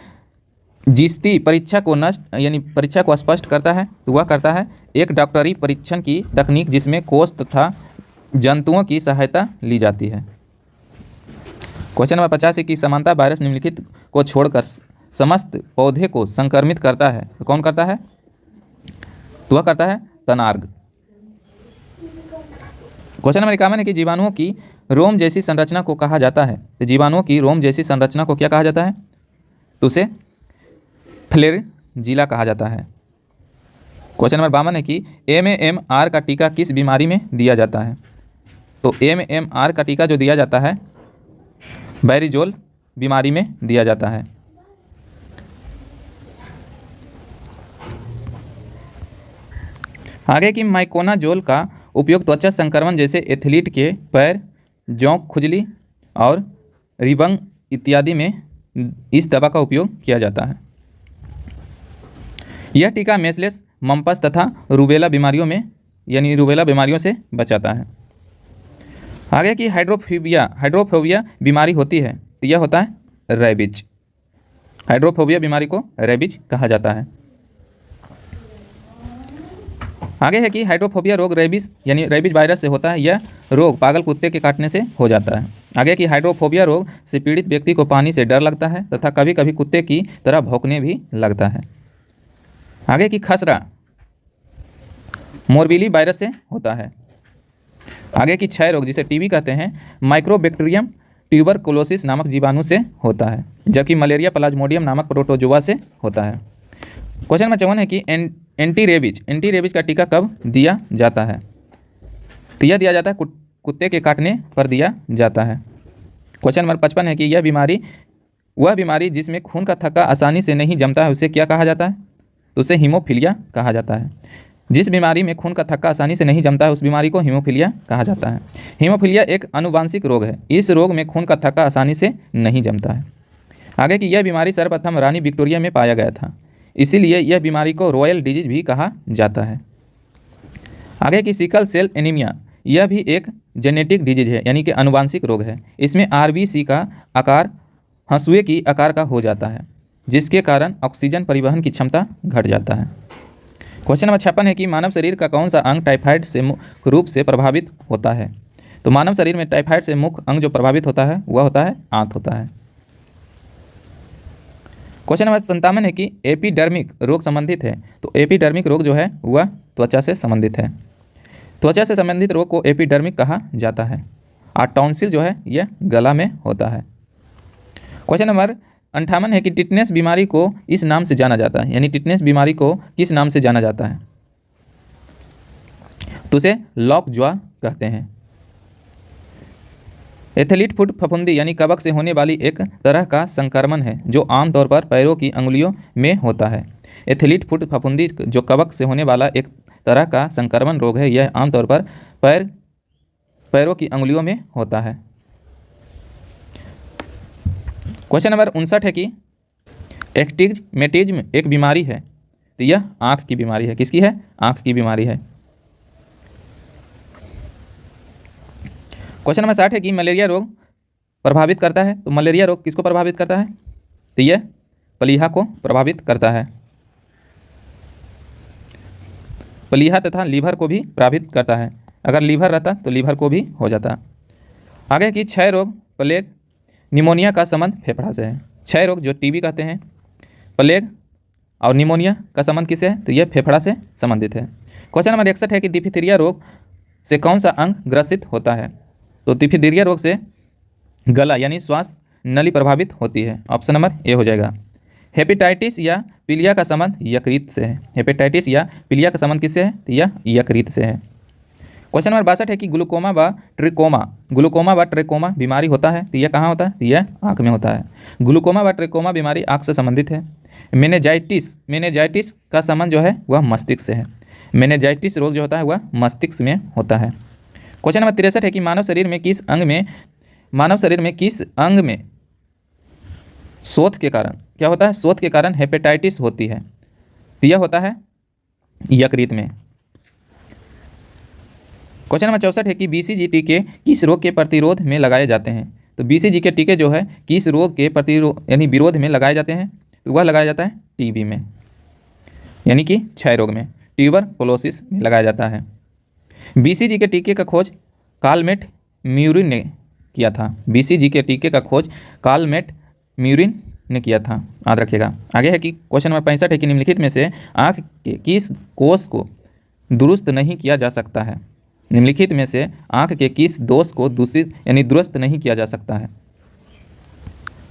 जिस्ती परीक्षा को नष्ट यानी परीक्षा को स्पष्ट करता है? तो वह करता है एक डॉक्टरी परीक्षण की तकनीक जिसमें कोष तथा जंतुओं की सहायता ली जाती है। क्वेश्चन नंबर 50 है कि समानता वायरस निम्नलिखित को छोड़कर समस्त पौधे को संक्रमित करता है। तो कौन करता है? तो वह करता है तनार्ग। क्वेश्चन नंबर 51 है कि जीवाणुओं की रोम जैसी संरचना को कहा जाता है। तो जीवाणुओं की रोम जैसी संरचना को क्या कहा जाता है? तो उसे फ्लैजिला कहा जाता है। क्वेश्चन नंबर 52 है कि MMR का टीका किस बीमारी में दिया जाता है? तो MMR का टीका जो दिया जाता है बैरिजोल बीमारी में दिया जाता है। आगे की माइकोनाजोल का उपयोग त्वचा संक्रमण जैसे एथलीट के पैर, जोंक खुजली और रिबन इत्यादि में इस दवा का उपयोग किया जाता है। यह टीका मेसलेस, मम्पस तथा रूबेला बीमारियों में यानी रूबेला बीमारियों से बचाता है। आगे की हाइड्रोफोबिया बीमारी होती है। तो यह होता है रेबीज। हाइड्रोफोबिया बीमारी को रेबीज कहा जाता है। आगे है कि हाइड्रोफोबिया रोग रेबीज यानी रेबीज वायरस से होता है। यह रोग पागल कुत्ते के काटने से हो जाता है। आगे की हाइड्रोफोबिया रोग से पीड़ित व्यक्ति को पानी से डर लगता है तथा कभी कभी कुत्ते की तरह भौंकने भी लगता है। आगे की खसरा मोरबीली वायरस से होता है। आगे की क्षय रोग जिसे टीबी कहते हैं माइक्रोबैक्टीरियम ट्यूबरकुलोसिस नामक जीवाणु से होता है, जबकि मलेरिया प्लाज्मोडियम नामक प्रोटोजोआ से होता है। क्वेश्चन नंबर 54 है कि एंटी रेबीज का टीका कब दिया जाता है? तो यह दिया जाता है कुत्ते के काटने पर दिया जाता है। क्वेश्चन नंबर 55 है कि यह वह बीमारी जिसमें खून का थक्का आसानी से नहीं जमता है उसे क्या कहा जाता है? तो उसे हीमोफीलिया कहा जाता है। जिस बीमारी में खून का थक्का आसानी से नहीं जमता है उस बीमारी को हीमोफीलिया कहा जाता है। हीमोफीलिया एक आनुवांशिक रोग है। इस रोग में खून का थक्का आसानी से नहीं जमता है। आगे की यह बीमारी सर्वप्रथम रानी विक्टोरिया में पाया गया था, इसीलिए यह बीमारी को रॉयल डिजीज भी कहा जाता है। आगे की सिकल सेल एनीमिया, यह भी एक जेनेटिक डिजीज है यानी कि आनुवांशिक रोग है। इसमें RBC का आकार हंसुए की आकार का हो जाता है, जिसके कारण ऑक्सीजन परिवहन की क्षमता घट जाता है। क्वेश्चन नंबर 56 है कि मानव शरीर का कौन सा अंग टाइफाइड से मुख्य रूप से प्रभावित होता है? तो मानव शरीर में टाइफाइड से मुख्य अंग जो प्रभावित होता है वह होता है आंत होता है। क्वेश्चन नंबर 57 है कि एपिडर्मिक रोग संबंधित है। तो एपिडर्मिक रोग जो है वह त्वचा से संबंधित है। त्वचा से संबंधित रोग को एपिडर्मिक कहा जाता है। और टॉन्सिल जो है यह गला में होता है। क्वेश्चन नंबर 58 है कि टिटनेस बीमारी को इस नाम से जाना जाता है, यानी टिटनेस बीमारी को किस नाम से जाना जाता है? तो उसे लॉकजॉ कहते हैं। एथलीट फुट फफूंदी यानी कवक से होने वाली एक तरह का संक्रमण है जो आमतौर पर पैरों की अंगुलियों में होता है। एथलीट फुट फफूंदी जो कवक से होने वाला एक तरह का संक्रमण रोग है, यह आमतौर पर पैरों की अंगुलियों में होता है। क्वेश्चन नंबर 59 है कि एस्टिग्मेटिज्म एक बीमारी है। तो यह आँख की बीमारी है। किसकी है? आँख की बीमारी है। क्वेश्चन नंबर 60 है कि मलेरिया रोग प्रभावित करता है। तो मलेरिया रोग किसको प्रभावित करता है? तो यह प्लीहा को प्रभावित करता है। प्लीहा तथा लीवर को भी प्रभावित करता है। अगर लीवर रहता तो लीवर को भी हो जाता। आगे की क्षय रोग, प्लेग, निमोनिया का संबंध फेफड़ा से है। क्षय रोग जो टीबी कहते हैं, प्लेग और निमोनिया का संबंध किससे है? तो यह फेफड़ा से संबंधित है। क्वेश्चन नंबर 61 है कि डिफथिरिया रोग से कौन सा अंग ग्रसित होता है? तो डिफथिरिया रोग से गला यानी श्वास नली प्रभावित होती है। ऑप्शन नंबर ए हो जाएगा। हेपेटाइटिस या पीलिया का संबंध यकृत से है। हेपेटाइटिस या पीलिया का संबंध किससे है? तो यह यकृत से है। क्वेश्चन नंबर 62 है कि ग्लूकोमा व ट्रेकोमा बीमारी होता है। तो यह कहाँ होता है? तो यह आँख में होता है। ग्लूकोमा व ट्रेकोमा बीमारी आँख से संबंधित है। मेनेजाइटिस का संबंध जो है वह मस्तिष्क से है। मेनेजाइटिस रोग जो होता है वह मस्तिष्क में होता है। क्वेश्चन नंबर 63 है कि मानव शरीर में किस अंग में शोथ के कारण क्या होता है? शोथ के कारण हेपेटाइटिस होती है। तो यह होता है यकृत में। क्वेश्चन नंबर 64 है कि बीसीजी टीके किस रोग के प्रतिरोध में लगाए जाते हैं? तो बीसीजी के टीके जो है किस रोग के प्रतिरोध यानी विरोध में लगाए जाते हैं? तो वह लगाया जाता है टीबी में, यानी कि क्षय रोग में, ट्यूबरकुलोसिस में लगाया जाता है। बीसीजी के टीके का खोज कार्लमेट म्यूरिन ने किया था। बीसीजी के टीके का खोज कार्लमेट म्यूरिन ने किया था, याद रखिएगा। आगे है कि क्वेश्चन नंबर 65 है कि निम्नलिखित में से आँख के किस कोष को दुरुस्त नहीं किया जा सकता है? निम्नलिखित में से आँख के किस दोष को दूषित यानी दुरुस्त नहीं किया जा सकता है?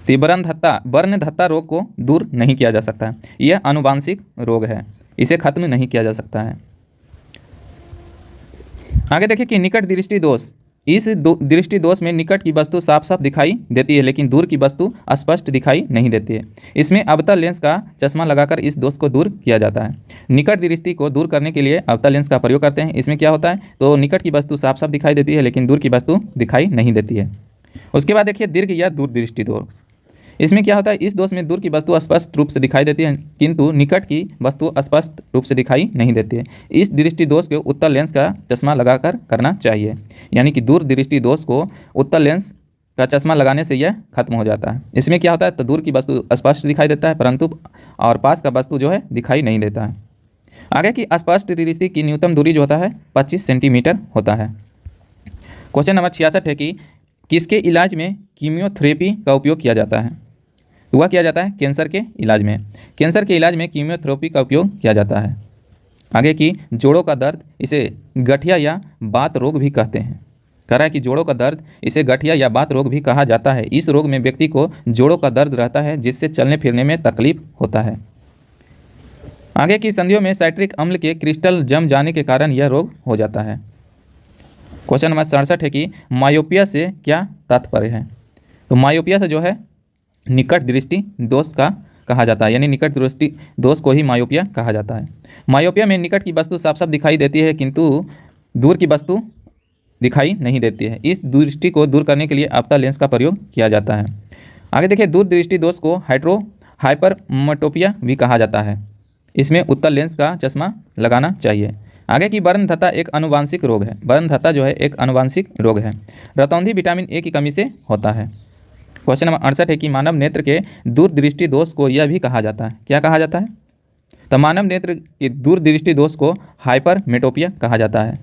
तो वर्णधत्ता रोग को दूर नहीं किया जा सकता है। यह आनुवांशिक रोग है, इसे खत्म नहीं किया जा सकता है। आगे देखिए कि निकट दृष्टि दोष। इस दृष्टि दोष में निकट की वस्तु साफ साफ दिखाई देती है लेकिन दूर की वस्तु स्पष्ट दिखाई नहीं देती है। इसमें अवतल लेंस का चश्मा लगाकर इस दोष को दूर किया जाता है। निकट दृष्टि को दूर करने के लिए अवतल लेंस का प्रयोग करते हैं। इसमें क्या होता है? तो निकट की वस्तु साफ साफ दिखाई देती है लेकिन दूर की वस्तु दिखाई नहीं देती है। उसके बाद देखिए दीर्घ या दूरदृष्टि दोष। इसमें क्या होता है? इस दोष में दूर की वस्तु स्पष्ट रूप से दिखाई देती है किंतु निकट की वस्तु स्पष्ट रूप से दिखाई नहीं देती है। इस दृष्टि दोष को उत्तल लेंस का चश्मा लगाकर करना चाहिए, यानी कि दूर दृष्टि दोष को उत्तल लेंस का चश्मा लगाने से यह खत्म हो जाता है। इसमें क्या होता है? तो दूर की वस्तु स्पष्ट दिखाई देता है परंतु और पास का वस्तु जो है दिखाई नहीं देता है। आगे की स्पष्ट दृष्टि की न्यूनतम दूरी जो होता है 25 सेंटीमीटर होता है। क्वेश्चन नंबर 66 है कि किसके इलाज में कीमियोथेरेपी का उपयोग किया जाता है? तो वह किया जाता है कैंसर के इलाज में। कैंसर के इलाज में कीमियोथेरेपी का उपयोग किया जाता है। आगे की जोड़ों का दर्द, इसे गठिया या बात रोग भी कहते हैं। कह रहा है कि जोड़ों का दर्द, इसे गठिया या बात रोग भी कहा जाता है। इस रोग में व्यक्ति को जोड़ों का दर्द रहता है जिससे चलने फिरने में तकलीफ होता है। आगे की संधियों में साइट्रिक अम्ल के क्रिस्टल जम जाने के कारण यह रोग हो जाता है। क्वेश्चन नंबर 67 है कि मायोपिया से क्या तात्पर्य है? तो मायोपिया से जो है निकट दृष्टि दोष का कहा जाता है, यानी निकट दृष्टि दोष को ही मायोपिया कहा जाता है। मायोपिया में निकट की वस्तु साफ साफ दिखाई देती है किंतु दूर की वस्तु दिखाई नहीं देती है। इस दृष्टि को दूर करने के लिए अवतल लेंस का प्रयोग किया जाता है। आगे देखिए दूर दृष्टि दोष को हाइपरमेट्रोपिया भी कहा जाता है। इसमें उत्तल लेंस का चश्मा लगाना चाहिए। आगे की वर्णधत्ता एक आनुवांशिक रोग है। वर्णधत्ता जो है एक आनुवांशिक रोग है। रतौंधी विटामिन ए की कमी से होता है। क्वेश्चन नंबर 68 है कि मानव नेत्र के दूरदृष्टि दोष को यह भी कहा जाता है। क्या कहा जाता है? तो मानव नेत्र के दूरदृष्टि दोष को हाइपरमेट्रोपिया कहा जाता है।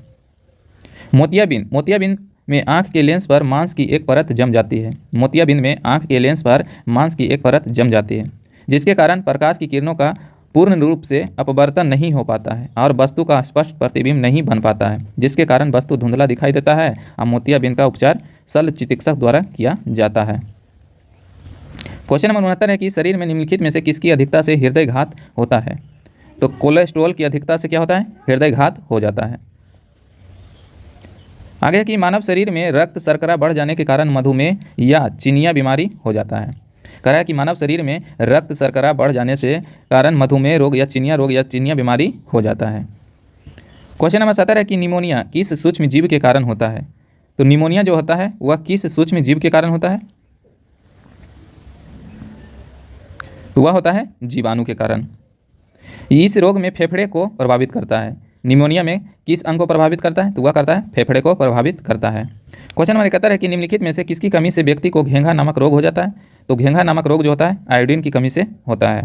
मोतियाबिंद में आंख के लेंस पर मांस की एक परत जम जाती है। मोतियाबिंद में आंख के लेंस पर मांस की एक परत जम जाती है जिसके कारण प्रकाश की किरणों का पूर्ण रूप से अपवर्तन नहीं हो पाता है और वस्तु का स्पष्ट प्रतिबिंब नहीं बन पाता है, जिसके कारण वस्तु धुंधला दिखाई देता है और मोतियाबिंद का उपचार शल्य चिकित्सक द्वारा किया जाता है। क्वेश्चन नंबर 69 है कि शरीर में निम्नलिखित में से किसकी अधिकता से हृदय घात होता है? तो कोलेस्ट्रॉल की अधिकता से क्या होता है? हृदय घात हो जाता है। आगे कि मानव शरीर में रक्त शर्करा बढ़ जाने के कारण मधुमेह या चिनिया बीमारी हो जाता है। कह रहा है कि मानव शरीर में रक्त शर्करा बढ़ जाने से कारण मधुमेह रोग या चिनिया बीमारी हो जाता है। क्वेश्चन नंबर 70 है कि निमोनिया किस सूक्ष्म जीव के कारण होता है? तो निमोनिया जो होता है वह किस सूक्ष्म जीव के कारण होता है? तो वह होता है जीवाणु के कारण। इस रोग में फेफड़े को प्रभावित करता है। निमोनिया में किस अंग को प्रभावित करता है? तो वह करता है फेफड़े को प्रभावित करता है। क्वेश्चन नंबर 71 है कि निम्नलिखित में से किसकी कमी से व्यक्ति को घेंघा नामक रोग हो जाता है? तो घेंघा नामक रोग जो होता है आयोडीन की कमी से होता है।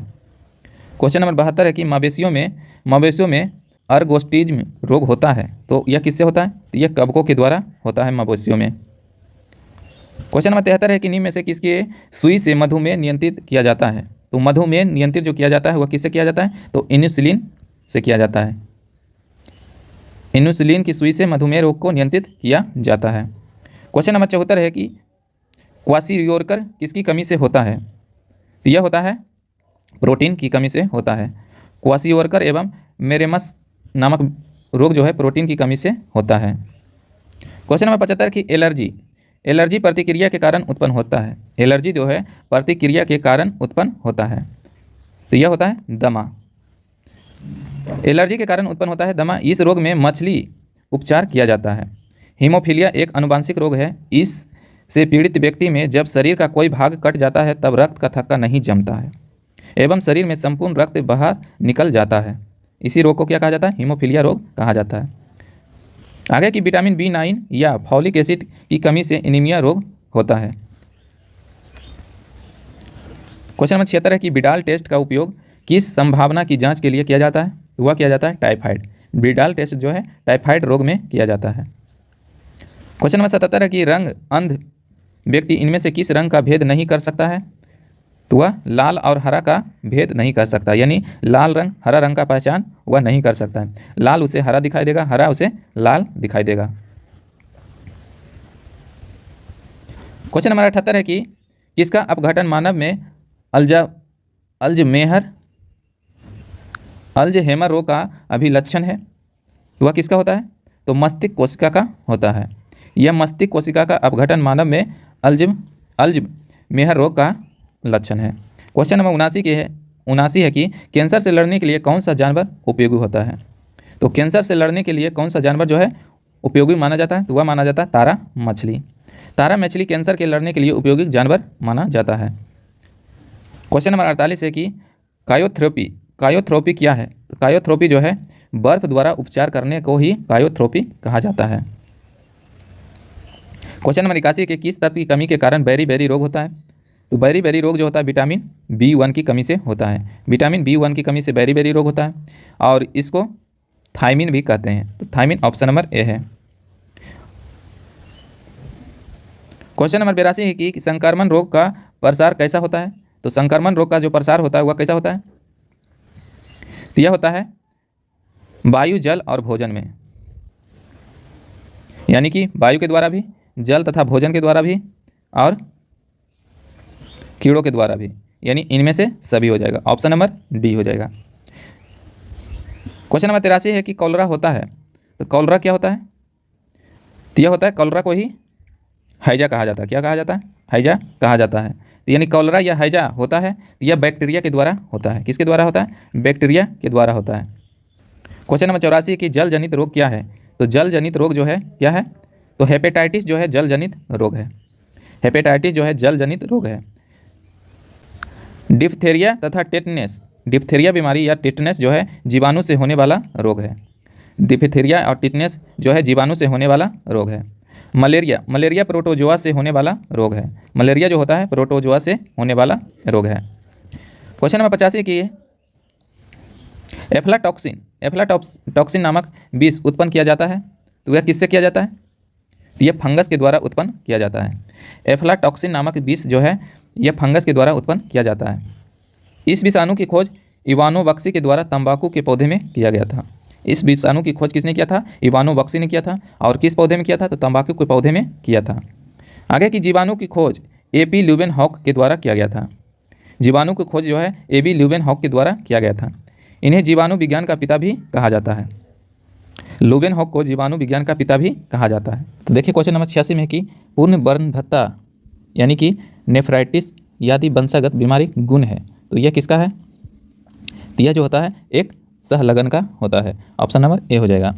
क्वेश्चन नंबर 72 है कि मवेशियों में अर्गोस्टिज्म रोग होता है, तो यह किससे होता है? तो यह कवकों के द्वारा होता है मवेशियों में। क्वेश्चन नंबर 73 है कि निम्न में से किसके सुई से मधुमेह नियंत्रित किया जाता है? तो मधुमेह नियंत्रित जो किया जाता है वह किससे किया जाता है? तो इंसुलिन से किया जाता है। इंसुलिन की सुई से मधुमेह रोग को नियंत्रित किया जाता है। क्वेश्चन नंबर 74 है कि क्वाशियोरकर किसकी कमी से होता है? तो यह होता है प्रोटीन की कमी से होता है। क्वाशियोरकर एवं मेरेमस नामक रोग जो है प्रोटीन की कमी से होता है। क्वेश्चन नंबर 75 की एलर्जी प्रतिक्रिया के कारण उत्पन्न होता है। एलर्जी जो है प्रतिक्रिया के कारण उत्पन्न होता है, तो यह होता है दमा। एलर्जी के कारण उत्पन्न होता है दमा। इस रोग में मछली उपचार किया जाता है। हीमोफीलिया एक आनुवंशिक रोग है। इस से पीड़ित व्यक्ति में जब शरीर का कोई भाग कट जाता है तब रक्त का थक्का नहीं जमता है एवं शरीर में संपूर्ण रक्त बाहर निकल जाता है। इसी रोग को क्या कहा जाता है? हीमोफीलिया रोग कहा जाता है। आगे की विटामिन B9 या फॉलिक एसिड की कमी से एनीमिया रोग होता है। क्वेश्चन नंबर 76 है कि बिडाल टेस्ट का उपयोग किस संभावना की जांच के लिए किया जाता है? वह किया जाता है टाइफाइड। बिडाल टेस्ट जो है टाइफाइड रोग में किया जाता है। क्वेश्चन नंबर 77 है कि रंग अंध व्यक्ति इनमें से किस रंग का भेद नहीं कर सकता है? तो वह लाल और हरा का भेद नहीं कर सकता, यानी लाल रंग हरा रंग का पहचान वह नहीं कर सकता है। लाल उसे हरा दिखाई देगा, हरा उसे लाल दिखाई देगा। क्वेश्चन नंबर 78 है कि किसका अपघटन मानव में अल्ज़हेमर रोग का अभिलक्षण है? तो वह किसका होता है? तो मस्तिष्क कोशिका का होता है। यह मस्तिष्क कोशिका का अपघटन मानव में अल्ज़मेहर रोग का लक्षण है। क्वेश्चन नंबर 79 है कि कैंसर से लड़ने के लिए कौन सा जानवर उपयोगी होता है? तो कैंसर से लड़ने के लिए कौन सा जानवर जो है उपयोगी माना जाता है? तो वह माना जाता है तारा मछली। तारा मछली कैंसर के लड़ने के लिए उपयोगी जानवर माना जाता है। क्वेश्चन नंबर 48 है कि कायोथेरेपी क्या है? तो कायोथेरेपी जो है बर्फ द्वारा उपचार करने को ही कायोथेरेपी कहा जाता है। क्वेश्चन नंबर 81 के किस तत्व की कमी के कारण बेरी रोग होता है? तो बेरी रोग जो होता है विटामिन B1 की कमी से होता है। विटामिन B1 की कमी से बेरी रोग होता है और इसको थायमिन भी कहते हैं। तो थायमिन ऑप्शन नंबर ए है। क्वेश्चन नंबर 82 है कि संक्रमण रोग का प्रसार कैसा होता है? तो संक्रमण रोग का जो प्रसार होता है वह कैसा होता है? तो यह होता है वायु, जल और भोजन में, यानी कि वायु के द्वारा भी, जल तथा भोजन के द्वारा भी और कीड़ों के द्वारा भी, यानी इनमें से सभी हो जाएगा। ऑप्शन नंबर डी हो जाएगा। क्वेश्चन नंबर 83 है कि कॉलरा होता है। तो कॉलरा क्या होता है? तो यह होता है कॉलरा को ही हैजा कहा जाता है। क्या कहा जाता है? हैजा कहा जाता है। तो यानी कॉलरा या हैजा होता है यह बैक्टीरिया के द्वारा होता है। किसके द्वारा होता है? बैक्टीरिया के द्वारा होता है। क्वेश्चन नंबर 84 कि जल जनित रोग क्या है? तो जल जनित रोग जो है क्या है? तो हेपेटाइटिस जो है जल जनित रोग है। हेपेटाइटिस जो है जल जनित रोग है। डिप्थेरिया तथा टेटनेस, डिप्थेरिया बीमारी या टेटनेस जो है जीवाणु से होने वाला रोग है। डिप्थेरिया और टेटनेस जो है जीवाणु से होने वाला रोग है। मलेरिया प्रोटोजोआ से होने वाला रोग है। मलेरिया जो होता है प्रोटोजोआ से होने वाला रोग है। क्वेश्चन नंबर 85 की एफ्लाटॉक्सिन नामक विष उत्पन्न किया जाता है। तो यह किससे किया जाता है? तो यह फंगस के द्वारा उत्पन्न किया जाता है। एफ्लाटॉक्सिन नामक विष जो है यह फंगस के द्वारा उत्पन्न किया जाता है। इस विषाणु की खोज इवानोवस्की के द्वारा तंबाकू के पौधे में किया गया था। इस विषाणु की खोज किसने किया था? इवानोवस्की ने किया था। और किस पौधे में किया था? तो तंबाकू के पौधे में किया था। आगे की जीवाणु की खोज A.P. ल्यूवेनहॉक के द्वारा किया गया था। जीवाणु की खोज जो है A.P. ल्यूवेनहॉक के द्वारा किया गया था। इन्हें जीवाणु विज्ञान का पिता भी कहा जाता है। ल्यूवेनहॉक को जीवाणु विज्ञान का पिता भी कहा जाता है। तो देखिए क्वेश्चन नंबर 86 में कि पूर्ण वर्णवृद्धता यानी कि नेफ्राइटिस यादि वंशागत बीमारी गुण है। तो यह किसका है? तो यह जो होता है एक सहलगन का होता है। ऑप्शन नंबर ए हो जाएगा।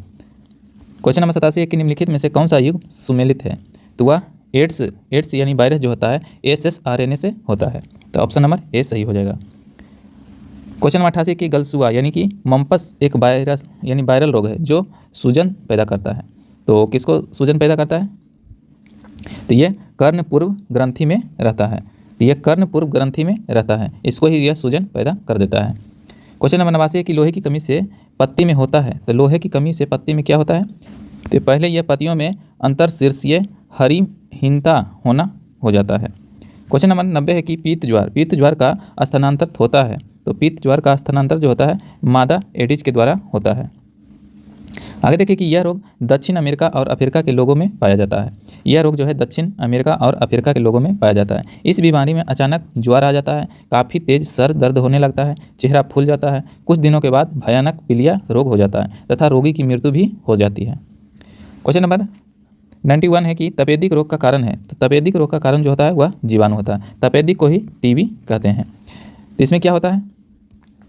क्वेश्चन नंबर 87 है कि निम्नलिखित में से कौन सा युग सुमेलित है? तो वह एड्स यानी वायरस जो होता है SSRNA से होता है। तो ऑप्शन नंबर ए सही हो जाएगा। क्वेश्चन नंबर 88 की गलसुआ यानी कि मम्पस एक वायरस यानी वायरल रोग है जो सूजन पैदा करता है। तो किसको सूजन पैदा करता है? तो यह कर्ण पूर्व ग्रंथि में रहता है। तो यह कर्ण पूर्व ग्रंथि में रहता है, इसको ही यह सूजन पैदा कर देता है। क्वेश्चन नंबर 89 है कि लोहे की कमी से पत्ती में होता है। तो लोहे की कमी से पत्ती में क्या होता है? तो पहले यह पत्तियों में अंतरशीर्षीय हरिहीनता होना हो जाता है। क्वेश्चन नंबर 90 है कि पीत ज्वार का स्थानांतर होता है। तो पीत ज्वार का स्थानांतर जो होता है मादा एडिज के द्वारा होता है। आगे देखिए कि यह रोग दक्षिण अमेरिका और अफ्रीका के लोगों में पाया जाता है। यह रोग जो है दक्षिण अमेरिका और अफ्रीका के लोगों में पाया जाता है। इस बीमारी में अचानक ज्वार आ जाता है, काफ़ी तेज सर दर्द होने लगता है, चेहरा फूल जाता है, कुछ दिनों के बाद भयानक पीलिया रोग हो जाता है तथा रोगी की मृत्यु भी हो जाती है। क्वेश्चन नंबर 91 है कि तपेदिक रोग का कारण है। तो तपेदिक रोग का कारण जो होता है वह जीवाणु होता है। तपेदिक को ही टीबी कहते हैं। तो इसमें क्या होता है?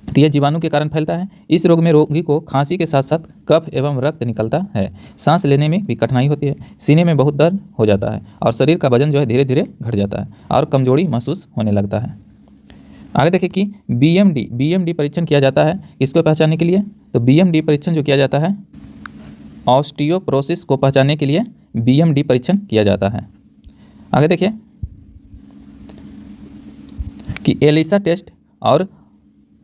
तो यह जीवाणु के कारण फैलता है। इस रोग में रोगी को खांसी के साथ साथ कफ एवं रक्त निकलता है, सांस लेने में भी कठिनाई होती है, सीने में बहुत दर्द हो जाता है और शरीर का वजन जो है धीरे धीरे घट जाता है और कमजोरी महसूस होने लगता है। आगे देखें कि बीएमडी परीक्षण किया जाता है इसको पहचानने के लिए। तो बीएमडी परीक्षण जो किया जाता है ऑस्टियोपोरोसिस को पहचानने के लिए बीएमडी परीक्षण किया जाता है। आगे देखिए कि एलिसा टेस्ट और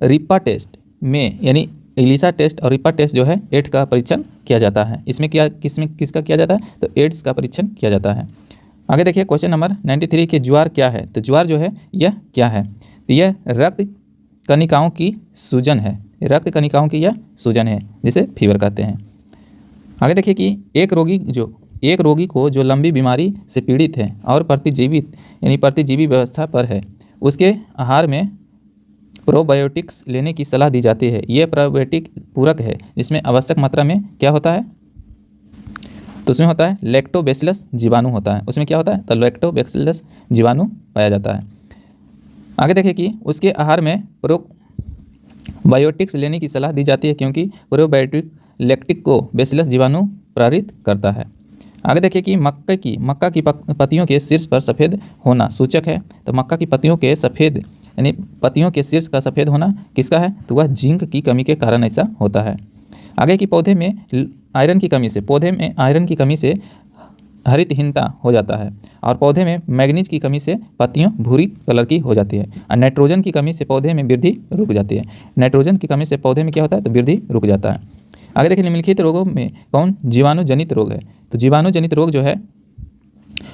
रिपा टेस्ट में, यानी एलिसा टेस्ट और रिपा टेस्ट जो है एड्स का परीक्षण किया जाता है। इसमें किसका किया जाता है? तो एड्स का परीक्षण किया जाता है। आगे देखिए क्वेश्चन नंबर 93 के ज्वार क्या है। तो ज्वार जो है यह क्या है? तो यह रक्त कणिकाओं की सूजन है। रक्त कणिकाओं की यह सूजन है जिसे फीवर कहते हैं। आगे देखिए कि एक रोगी को जो लंबी बीमारी से पीड़ित है और प्रतिजीवी व्यवस्था पर है, उसके आहार में प्रोबायोटिक्स लेने की सलाह दी जाती है। यह प्रोबायोटिक पूरक है जिसमें आवश्यक मात्रा में क्या होता है? तो उसमें होता है लैक्टोबैसिलस जीवाणु होता है। उसमें क्या होता है? तो लैक्टोबैसिलस जीवाणु पाया जाता है। आगे देखिए कि उसके आहार में प्रोबायोटिक्स लेने की सलाह दी जाती है क्योंकि प्रोबायोटिक लैक्टिक को बैसिलस जीवाणु प्रेरित करता है। आगे देखिए कि मक्का की पत्तियों के शीर्ष पर सफ़ेद होना सूचक है। तो मक्का की पत्तियों के सफ़ेद यानी पत्तियों के शीर्ष का सफ़ेद होना किसका है? तो वह जिंक की कमी के कारण ऐसा होता है। आगे कि पौधे में आयरन की कमी से हरितहीनता हो जाता है और पौधे में मैग्नीज की कमी से पत्तियां भूरी कलर की हो जाती है और नाइट्रोजन की कमी से पौधे में वृद्धि रुक जाती है। नाइट्रोजन की कमी से पौधे में क्या होता है? तो वृद्धि रुक जाता है। आगे देखिए निम्नलिखित रोगों में कौन जीवाणु जनित रोग है? तो जीवाणु जनित रोग जो है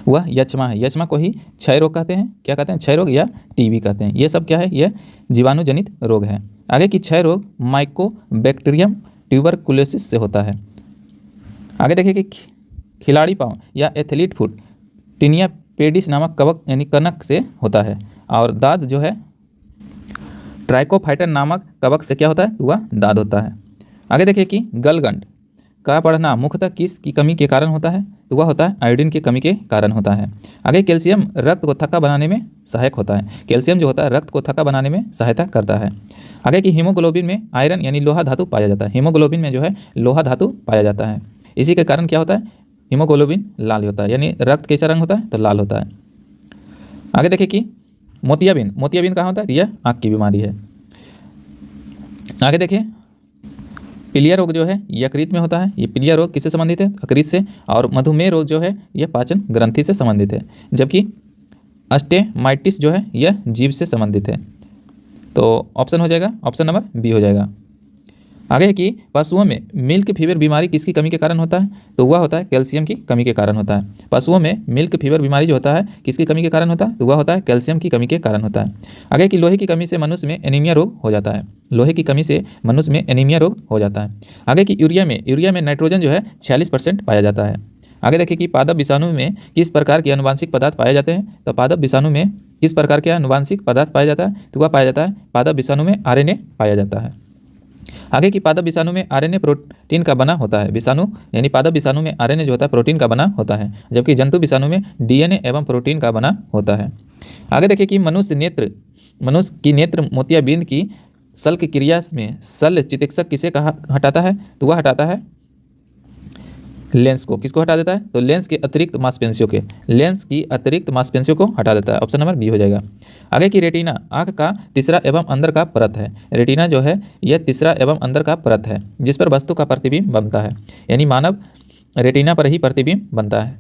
वह यक्ष्मा है। यक्ष्मा को ही क्षय रोग कहते हैं। क्या कहते हैं? क्षय रोग या टीबी कहते हैं। ये सब क्या है? यह जीवाणु जनित रोग है। आगे की क्षय रोग माइकोबैक्टीरियम ट्यूबरकुलोसिस से होता है। आगे देखिए कि खिलाड़ी पाँव या एथलीट फुट टिनिया पेडिस नामक कवक यानी कनक से होता है और दाद जो है ट्राइकोफाइटन नामक कवक से क्या होता है? वह दाद होता है। आगे देखिए कि गलगंड का बढ़ना मुख्यतः किस की कमी के कारण होता है? तो वह होता है आयोडीन की कमी के कारण होता है। आगे कैल्शियम रक्त को थक्का बनाने में सहायक होता है। कैल्शियम जो होता है रक्त को थक्का बनाने में सहायता करता है। आगे कि हीमोग्लोबिन में आयरन यानी लोहा धातु पाया जाता है। हीमोग्लोबिन में जो है लोहा धातु पाया जाता है। इसी के कारण क्या होता है? हीमोग्लोबिन लाल होता है, यानी रक्त कैसा रंग होता है? तो लाल होता है। आगे देखिए कि मोतियाबिंद कहाँ होता है? यह आँख की बीमारी है। आगे देखिए पीलिया रोग जो है यकृत में होता है। ये पीलिया रोग किससे संबंधित है? यकृत से। और मधुमेह रोग जो है यह पाचन ग्रंथि से संबंधित है, जबकि अस्टेमाइटिस जो है यह जीभ से संबंधित है। तो ऑप्शन हो जाएगा, ऑप्शन नंबर बी हो जाएगा। आगे है कि पशुओं में मिल्क फीवर बीमारी किसकी कमी के कारण होता है? तो वह होता है कैल्शियम की कमी के कारण होता है। पशुओं में मिल्क फीवर बीमारी जो होता है किसकी कमी के कारण होता है? तो वह होता है कैल्शियम की कमी के कारण होता है। आगे कि लोहे की कमी से मनुष्य में एनीमिया रोग हो जाता है। लोहे की कमी से मनुष्य में एनीमिया रोग हो जाता है। आगे कि यूरिया में नाइट्रोजन जो है 46% पाया जाता है। आगे देखिए कि पादप विषाणु में किस प्रकार के आनुवांशिक पदार्थ पाए जाते हैं? तो पादप विषाणु में किस प्रकार के आनुवांशिक पदार्थ पाया जाता है? तो वह पाया जाता है पादप विषाणु में आरएनए पाया जाता है। आगे की पादप विषाणु में आरएनए प्रोटीन का बना होता है। विषाणु यानी पादप विषाणु में आरएनए जो होता है प्रोटीन का बना होता है, जबकि जंतु विषाणु में डीएनए एवं प्रोटीन का बना होता है। आगे देखिए कि मनुष्य की नेत्र मोतियाबिंद की शल्य क्रिया में शल्य चिकित्सक किसे हटाता है? तो वह हटाता है लेंस को। किसको हटा देता है? तो लेंस की अतिरिक्त मांसपेशियों को हटा देता है। ऑप्शन नंबर बी हो जाएगा। आगे की रेटिना आँख का तीसरा एवं अंदर का परत है। रेटिना जो है यह तीसरा एवं अंदर का परत है जिस पर वस्तु का प्रतिबिंब बनता है, यानी मानव रेटिना पर ही प्रतिबिंब बनता है।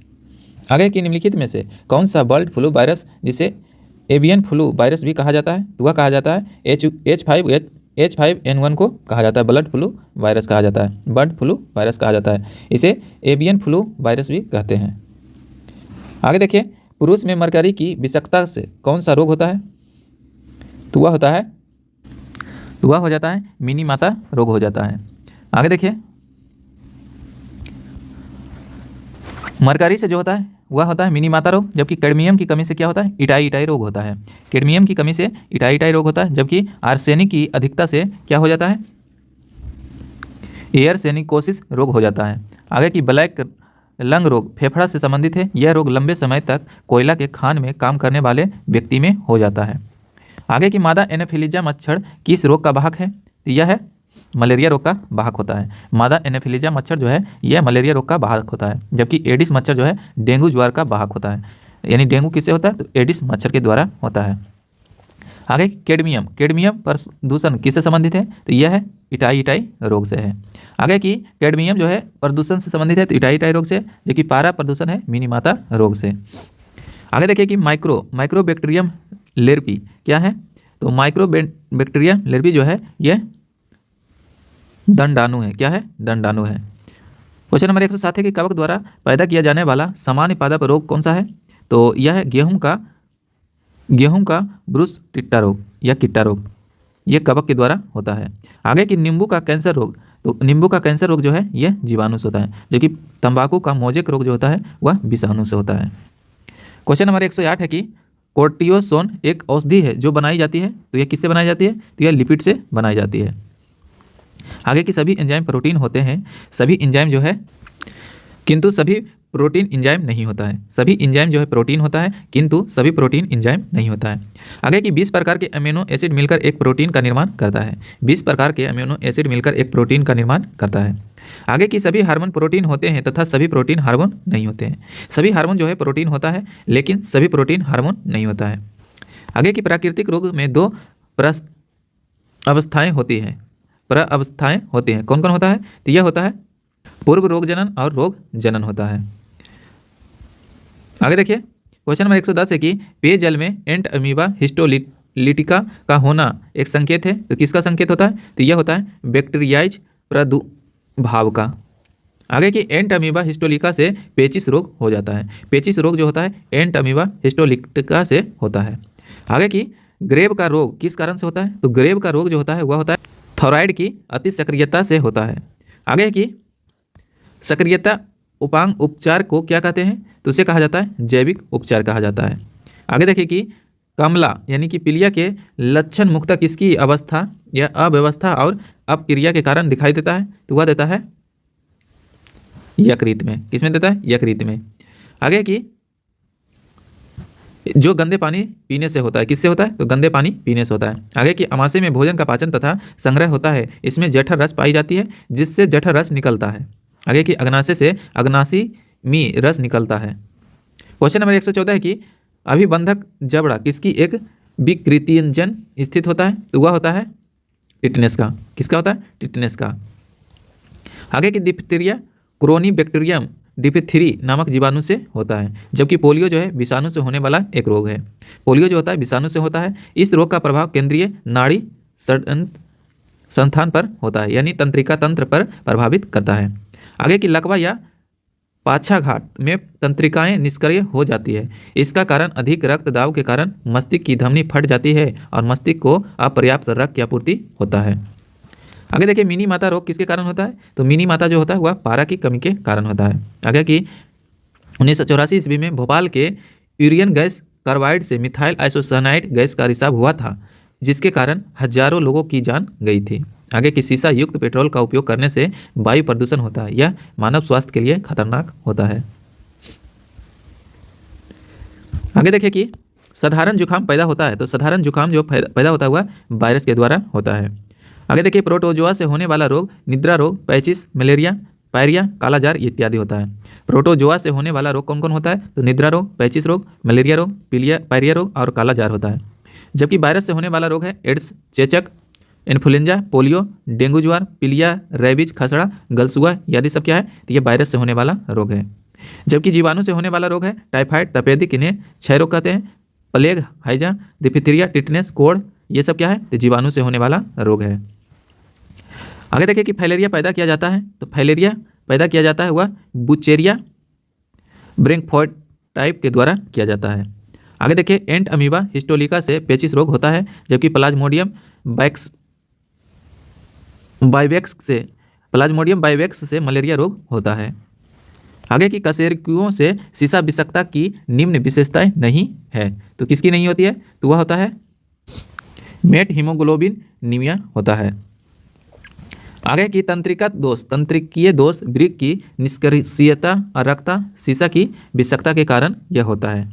आगे की निम्नलिखित में से कौन सा बर्ड फ्लू वायरस, जिसे एवियन फ्लू वायरस भी कहा जाता है, तो वह कहा जाता है H5N1 को कहा जाता है बर्ड फ्लू वायरस कहा जाता है, बर्ड फ्लू वायरस कहा जाता है, इसे एवियन फ्लू वायरस भी कहते हैं। आगे देखिए, पुरुष में मरकरी की विषाक्तता से कौन सा रोग होता है, तो वह हो जाता है मिनी माता रोग हो जाता है। आगे देखिए, मरकरी से जो होता है वह होता है मिनी माता रोग, जबकि कैडमियम की कमी से क्या होता है, इटाई रोग होता है। कैडमियम की कमी से इटाई रोग होता है, जबकि आर्सेनिक की अधिकता से क्या हो जाता है, एयरसेनिकोसिस रोग हो जाता है। आगे की ब्लैक लंग रोग फेफड़ा से संबंधित है। यह रोग लंबे समय तक कोयला के खान में काम करने वाले व्यक्ति में हो जाता है। आगे की मादा एनाफिलीजा मच्छर किस रोग का वाहक है, तो यह है मलेरिया रोग का वाहक होता है। मादा एनाफिलीजा मच्छर जो है यह मलेरिया रोग का वाहक होता है, जबकि एडिस मच्छर जो है डेंगू ज्वर का वाहक होता है। यानी डेंगू किससे होता है, तो एडिस मच्छर के द्वारा होता है। आगे कैडमियम प्रदूषण किससे संबंधित है, तो यह है इटाई रोग से है। आगे की कैडमियम जो है प्रदूषण से संबंधित है, तो इटाई रोग से, जबकि पारा प्रदूषण है मिनीमाता रोग से। आगे देखिए कि माइक्रोबैक्टीरियम लेर्पी क्या है, तो माइक्रोबैक्टीरियम लेर्पी जो है यह दंडाणु है। क्या है, दंडाणु है। क्वेश्चन नंबर 107 है कि कवक द्वारा पैदा किया जाने वाला सामान्य पादप रोग कौन सा है, तो यह है गेहूं का ब्रूस टिट्टा रोग या किट्टा रोग, यह कवक के द्वारा होता है। आगे की नींबू का कैंसर रोग, तो नींबू का कैंसर रोग जो है यह जीवाणु से होता है, जबकि तंबाकू का मोजेक रोग जो होता है वह विषाणु से होता है। क्वेश्चन नंबर 108 है कि कोर्टिसोन एक औषधि है जो बनाई जाती है, तो यह किससे बनाई जाती है, तो यह लिपिड से बनाई जाती है। आगे की सभी एंजाइम प्रोटीन होते हैं, सभी एंजाइम जो है किंतु सभी प्रोटीन एंजाइम नहीं होता है। सभी एंजाइम जो है प्रोटीन होता है, किंतु सभी प्रोटीन एंजाइम नहीं होता है। आगे की 20 प्रकार के अमीनो एसिड मिलकर एक प्रोटीन का निर्माण करता है। 20 प्रकार के अमीनो एसिड मिलकर एक प्रोटीन का निर्माण करता है। आगे की सभी हार्मोन प्रोटीन होते हैं तथा सभी प्रोटीन हार्मोन नहीं होते हैं। सभी हार्मोन जो है प्रोटीन होता है, लेकिन सभी प्रोटीन हार्मोन नहीं होता है। आगे की प्राकृतिक रोग में 2 अवस्थाएं होती हैं, प्रअवस्थाएं होती हैं। कौन कौन होता है, तो यह होता है पूर्व रोग जनन और रोग जनन होता है। आगे देखिए, क्वेश्चन नंबर 110 है कि पेयजल में एंट अमीबा हिस्टोलिटिका का होना एक संकेत है, तो किसका संकेत होता है, तो यह होता है बैक्टीरियाइज प्रादुर्भाव का। आगे की एंट अमीबा हिस्टोलिका से पेचिस रोग हो जाता है। पेचिस रोग जो होता है एंट अमीबा हिस्टोलिटिका से होता है। आगे की ग्रेव का रोग किस कारण से होता है, तो ग्रेव का रोग जो होता है वह होता है थायराइड की अति सक्रियता से होता है। आगे की सक्रियता उपांग उपचार को क्या कहते हैं, तो उसे कहा जाता है जैविक उपचार कहा जाता है। आगे देखिए कि कमला यानी कि पीलिया के लक्षण मुख्यतः किसकी अवस्था या अव्यवस्था और अपक्रिया के कारण दिखाई देता है, तो वह देता है यकृत में। किसमें देता है, यकृत में। आगे की जो गंदे पानी पीने से होता है, किससे होता है, तो गंदे पानी पीने से होता है। आगे की अमाशय में भोजन का पाचन तथा संग्रह होता है, इसमें जठर रस पाई जाती है जिससे जठर रस निकलता है। आगे की अग्नाशय से अग्नाशी में रस निकलता है। क्वेश्चन नंबर 114 है कि अभिबंधक जबड़ा किसकी एक विकृतियंजन स्थित होता है, तो वह होता है टिटनेस का। किसका होता है, टिटनेस का। आगे की डिप्थीरिया क्रोनीबैक्टीरियम डिप्थीरी नामक जीवाणु से होता है, जबकि पोलियो जो है विषाणु से होने वाला एक रोग है। पोलियो जो होता है विषाणु से होता है। इस रोग का प्रभाव केंद्रीय नाड़ी संस्थान पर होता है, यानी तंत्रिका तंत्र पर प्रभावित करता है। आगे की लकवा या पाछाघाट में तंत्रिकाएं निष्क्रिय हो जाती है। इसका कारण अधिक रक्त दाब के कारण मस्तिष्क की धमनी फट जाती है और मस्तिष्क को अपर्याप्त रक्त की आपूर्ति होता है। आगे देखिए मिनी माता रोग किसके कारण होता है, तो मिनी माता जो होता है वह पारा की कमी के कारण होता है। आगे की 1984 ईस्वी में भोपाल के यूरियन गैस कार्बाइड से मिथाइल आइसोसाइनाइड गैस का रिसाव हुआ था, जिसके कारण हजारों लोगों की जान गई थी। आगे की सीसा युक्त पेट्रोल का उपयोग करने से वायु प्रदूषण होता है, यह मानव स्वास्थ्य के लिए खतरनाक होता है। आगे देखिए कि साधारण जुकाम पैदा होता है, तो साधारण जुकाम जो पैदा होता हुआ वायरस के द्वारा होता है। आगे देखिए प्रोटोजोआ से होने वाला रोग निद्रा रोग, पैचिस, मलेरिया, पायरिया, कालाजार इत्यादि होता है। प्रोटोजोआ से होने वाला रोग कौन कौन होता है, तो निद्रा रोग, पैचिस रोग, मलेरिया रोग, पायरिया रोग और कालाजार होता है। जबकि वायरस से होने वाला रोग है एड्स, चेचक, इन्फ्लुएंजा, पोलियो, डेंगू ज्वर, पीलिया, रेबीज, खसड़ा, गलसुआ आदि सब क्या है, तो ये वायरस से होने वाला रोग है। जबकि जीवाणु से होने वाला रोग है टाइफाइड, तपेदिक, इन्हें क्षय रोग कहते हैं। प्लेग, हैजा, डिप्थीरिया, टिटनेस, कोढ़, ये सब क्या है, तो जीवाणु से होने वाला रोग है। आगे देखिए कि फाइलेरिया पैदा किया जाता है, तो फाइलेरिया पैदा किया जाता है वह बुचेरिया ब्रिंकफोर्ड टाइप के द्वारा किया जाता है। आगे देखिए एंट अमीबा हिस्टोलिका से पेचिस रोग होता है, जबकि प्लाज्मोडियम बाइवेक्स से मलेरिया रोग होता है। आगे की कशेरुकियों से सीसा विषाक्तता की निम्न विशेषताएं नहीं है, तो किसकी नहीं होती है, तो वह होता है मेट हीमोग्लोबिन नीमिया होता है। आगे की तंत्रिकीय दोष वृक्क की निष्क्रियता, अरक्ता, सीसा की विषाक्तता के कारण यह होता है।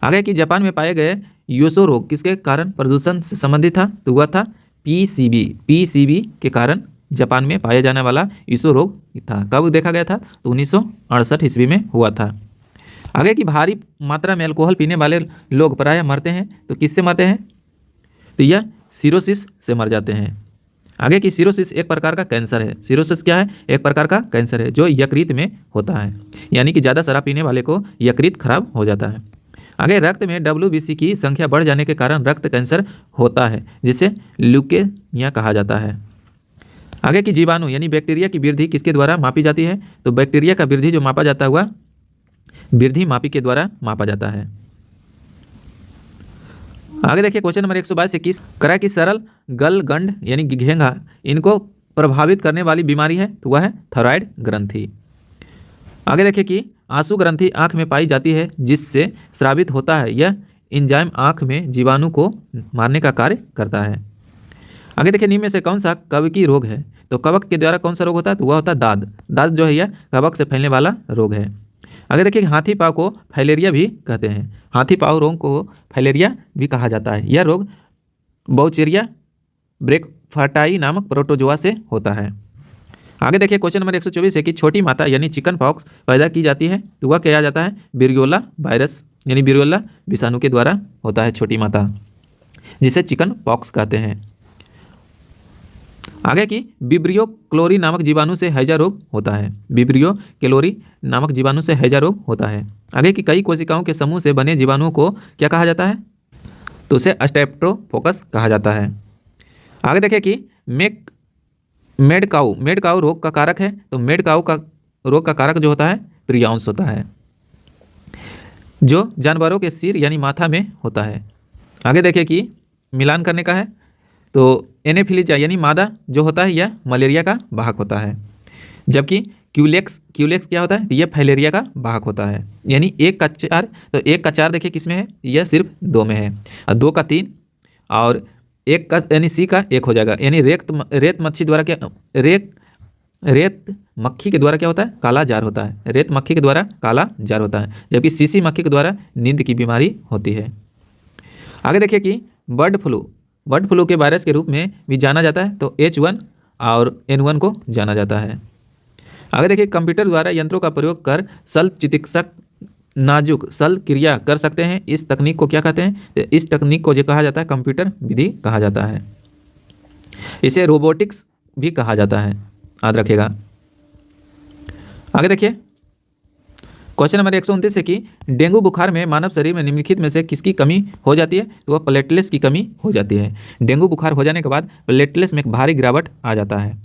आगे की जापान में पाए गए योसो रोग किसके कारण प्रदूषण से संबंधित था, तो वह था पीसीबी के कारण जापान में पाया जाने वाला ईसो रोग था। कब देखा गया था, तो 1968 ईस्वी में हुआ था। आगे की भारी मात्रा में अल्कोहल पीने वाले लोग प्रायः मरते हैं, तो किससे मरते हैं, तो यह सिरोसिस से मर जाते हैं। आगे की सिरोसिस एक प्रकार का कैंसर है। सिरोसिस क्या है, एक प्रकार का कैंसर है जो यकृत में होता है, यानी कि ज़्यादा शराब पीने वाले को यकृत खराब हो जाता है। आगे रक्त में WBC की संख्या बढ़ जाने के कारण रक्त कैंसर होता है, जिसे ल्यूकेमिया कहा जाता है। आगे की जीवाणु यानी बैक्टीरिया की वृद्धि किसके द्वारा मापी जाती है, तो बैक्टीरिया का वृद्धि जो मापा जाता हुआ वृद्धि मापी के द्वारा मापा जाता है। आगे देखिए क्वेश्चन नंबर 122 करा कि सरल गलगंड यानी घेंघा इनको प्रभावित करने वाली बीमारी है, तो वह है थायराइड ग्रंथि। आगे देखिए कि आंसू ग्रंथि आंख में पाई जाती है जिससे स्रावित होता है, यह एंजाइम आंख में जीवाणु को मारने का कार्य करता है। आगे देखिए निम्न में से कौन सा कवकी रोग है, तो कवक के द्वारा कौन सा रोग होता है, तो वह होता है दाद जो है यह कवक से फैलने वाला रोग है। आगे देखिए हाथी पाँव को फाइलेरिया भी कहते हैं, हाथी पाँव रोग को फाइलेरिया भी कहा जाता है। यह रोग बाउचेरिया ब्रैकफार्टाई नामक प्रोटोजोआ से होता है। आगे देखिए क्वेश्चन नंबर 124 है कि छोटी माता यानी चिकन पॉक्स पैदा की जाती है, तो वह किया जाता है विरियोला वायरस यानी विरियोला विषाणु के द्वारा होता है छोटी माता, जिसे चिकन पॉक्स कहते हैं। आगे की विब्रियो क्लोरी नामक जीवाणु से हैजा रोग होता है, विब्रियो क्लोरी नामक जीवाणु से हैजा रोग होता है। आगे की कई कोशिकाओं के समूह से बने जीवाणुओं को क्या कहा जाता है, तो उसे स्ट्रेप्टोकोकस कहा जाता है। आगे देखिए कि मेड काऊ रोग का कारक है, तो मेड काऊ का रोग का कारक जो होता है प्रियांस होता है, जो जानवरों के सिर यानी माथा में होता है। आगे देखिए कि मिलान करने का है, तो एनेफिलीजा यानी मादा जो होता है यह मलेरिया का वाहक होता है, जबकि क्यूलेक्स क्या होता है, यह फाइलेरिया का वाहक होता है। यानी 1 का 4, तो 1 का 4 देखिए किस में है, यह सिर्फ 2 में है, और 2 का 3 और 1 का यानी C का 1 हो जाएगा। यानी रेत मच्छी द्वारा क्या रेत मक्खी के द्वारा क्या होता है, काला जार होता है, रेत मक्खी के द्वारा काला जार होता है, जबकि सीसी मक्खी के द्वारा नींद की बीमारी होती है। आगे देखिए कि बर्ड फ्लू के वायरस के रूप में भी जाना जाता है, तो H1 और N1 को जाना जाता है। आगे देखिए कंप्यूटर द्वारा यंत्रों का प्रयोग कर शल्य चिकित्सक नाजुक शल्य क्रिया कर सकते हैं, इस तकनीक को क्या कहते हैं, तो इस तकनीक को जो कहा जाता है कंप्यूटर विधि कहा जाता है, इसे रोबोटिक्स भी कहा जाता है, याद रखिएगा। आगे देखिए क्वेश्चन नंबर 129 है कि डेंगू बुखार में मानव शरीर में निम्नलिखित में से किसकी कमी हो जाती है, तो वह प्लेटलेट्स की कमी हो जाती है। डेंगू बुखार हो जाने के बाद प्लेटलेट्स में एक भारी गिरावट आ जाता है।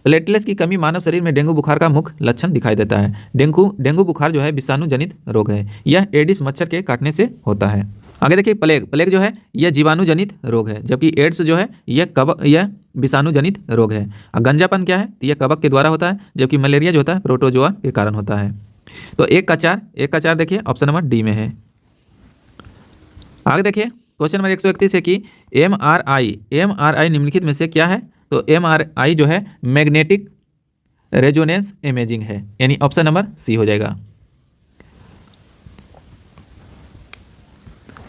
प्लेटलेट्स की कमी मानव शरीर में डेंगू बुखार का मुख्य लक्षण दिखाई देता है। डेंगू बुखार जो है विषाणु जनित रोग है, यह एडिस मच्छर के काटने से होता है। आगे देखिए प्लेग जो है यह जीवाणु जनित रोग है, जबकि एड्स जो है यह विषाणु जनित रोग है। और गंजापन क्या है, तो यह कवक के द्वारा होता है, जबकि मलेरिया जो होता है प्रोटोजोआ के कारण होता है। तो 1 का 4 देखिए ऑप्शन नंबर डी में है। आगे देखिए क्वेश्चन नंबर 131 है कि MRI निम्नलिखित में से क्या है, तो MRI जो है मैग्नेटिक रेजोनेंस इमेजिंग है, यानी ऑप्शन नंबर सी हो जाएगा।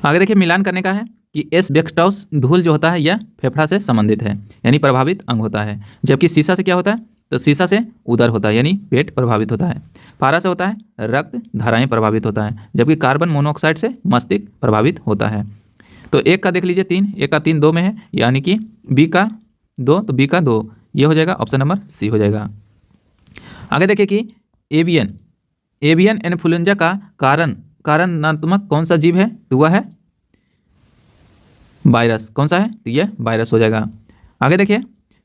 आगे देखिए मिलान करने का है कि एस्बेस्टोस धूल जो होता है यह फेफड़ा से संबंधित है, यानी प्रभावित अंग होता है, जबकि शीशा से क्या होता है, तो शीशा से उदर होता है, यानी पेट प्रभावित होता है। पारा से होता है रक्त धाराएं प्रभावित होता है, जबकि कार्बन मोनोऑक्साइड से मस्तिष्क प्रभावित होता है। तो 1 का देख लीजिए 3, 1 का 3 2 में है, यानी कि बी का 2, तो बी का 2 ये हो जाएगा, ऑप्शन नंबर सी हो जाएगा। आगे देखिए कि एवियन इन्फ्लुएंजा का कारणात्मक कौन सा जीव है? तो वह है वायरस। कौन सा है? तो यह वायरस हो जाएगा। आगे देखिए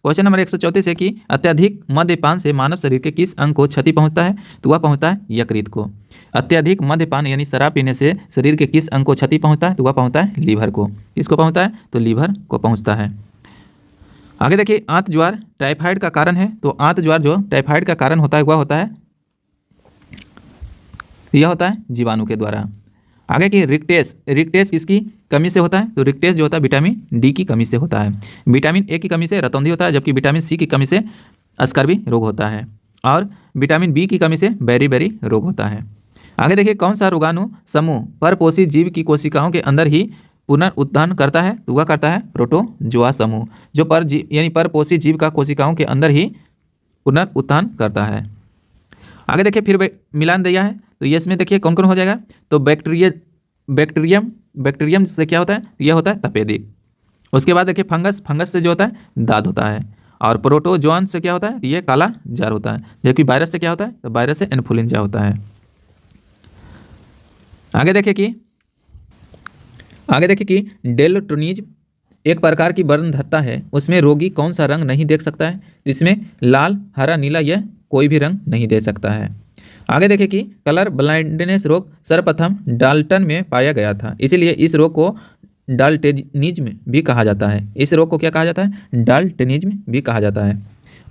क्वेश्चन नंबर 134 है कि अत्यधिक मद्यपान से मानव शरीर के किस अंग को क्षति पहुंचता है? तो वह पहुंचता है यकृत को। अत्यधिक मद्यपान यानी शराब पीने से शरीर के किस अंग को क्षति पहुंचता है? तो वह पहुंचता है लीवर को। किसको पहुंचता है? तो लीवर को पहुंचता है। आगे देखिए आंत ज्वार टाइफाइड का कारण है। तो आंत ज्वार जो टाइफाइड का कारण होता है वह होता है, यह होता है जीवाणु के द्वारा। आगे की रिक्टेस किसकी कमी से होता है? तो रिक्टेस जो होता है विटामिन डी की कमी से होता है। विटामिन ए की कमी से रतौंधी होता है, जबकि विटामिन सी की कमी से स्कर्वी रोग होता है, और विटामिन बी की कमी से बेरी रोग होता है। आगे देखिए कौन सा रोगाणु समूह परपोषी जीव की कोशिकाओं के अंदर ही पुनरुत्थान करता है? तो वह करता है प्रोटोजोआ समूह, जो यानी परपोषी जीव का कोशिकाओं के अंदर ही पुनरुत्थान करता है। आगे देखिए फिर मिलान दिया है, तो ये इसमें देखिए कौन कौन हो जाएगा? तो बैक्टीरियम से क्या होता है? यह होता है तपेदिक। उसके बाद देखिए फंगस से जो होता है दाद होता है, और प्रोटोजोआन से क्या होता है? ये काला जार होता है। जबकि वायरस से क्या होता है? तो वायरस से इन्फ्लुएंजा होता है। आगे देखिए कि डेल्टोनिज्म एक प्रकार की वर्णधत्ता है, उसमें रोगी कौन सा रंग नहीं देख सकता है? तो इसमें लाल, हरा, नीला, यह कोई भी रंग नहीं दे सकता है। आगे देखिए कि कलर ब्लाइंडनेस रोग सर्वप्रथम डाल्टन में पाया गया था, इसीलिए इस रोग को डाल्टनिज्म भी कहा जाता है। इस रोग को क्या कहा जाता है? डाल्टनिज्म भी कहा जाता है।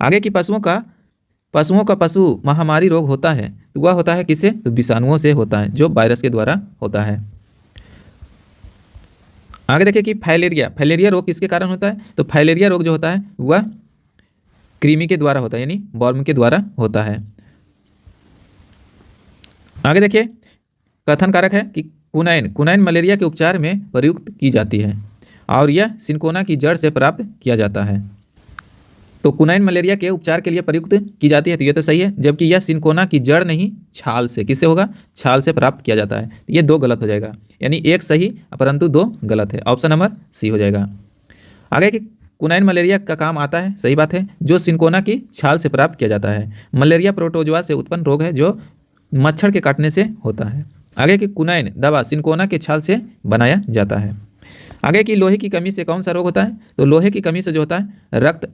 आगे की पशुओं का पशु महामारी रोग होता है, तो वह होता है किससे? तो विषाणुओं से होता है, जो वायरस के द्वारा होता है। आगे देखिए कि फाइलेरिया रोग किसके कारण होता है? तो फाइलेरिया रोग जो होता है वह कृमि के द्वारा होता है, यानी वर्म के द्वारा होता है। आगे देखिए कथन कारक है कि कुनाइन मलेरिया के उपचार में प्रयुक्त की जाती है, और यह सिनकोना की जड़ से प्राप्त किया जाता है। तो कुनाइन मलेरिया के उपचार के लिए प्रयुक्त की जाती है, तो ये तो सही है, जबकि यह सिनकोना की जड़ नहीं छाल से, किससे होगा? छाल से प्राप्त किया जाता है। तो ये दो गलत हो जाएगा, यानी एक सही परंतु दो गलत है। ऑप्शन नंबर सी हो जाएगा। आगे कि कुनाइन मलेरिया का काम आता है, सही बात है, जो सिनकोना की छाल से प्राप्त किया जाता है। मलेरिया प्रोटोजोआ से उत्पन्न रोग है, जो मच्छर के काटने से होता है। आगे की कुनाइन दवा सिनकोना के छाल से बनाया जाता है। आगे की लोहे की कमी से कौन सा रोग होता है? तो लोहे की कमी से जो होता है रक्त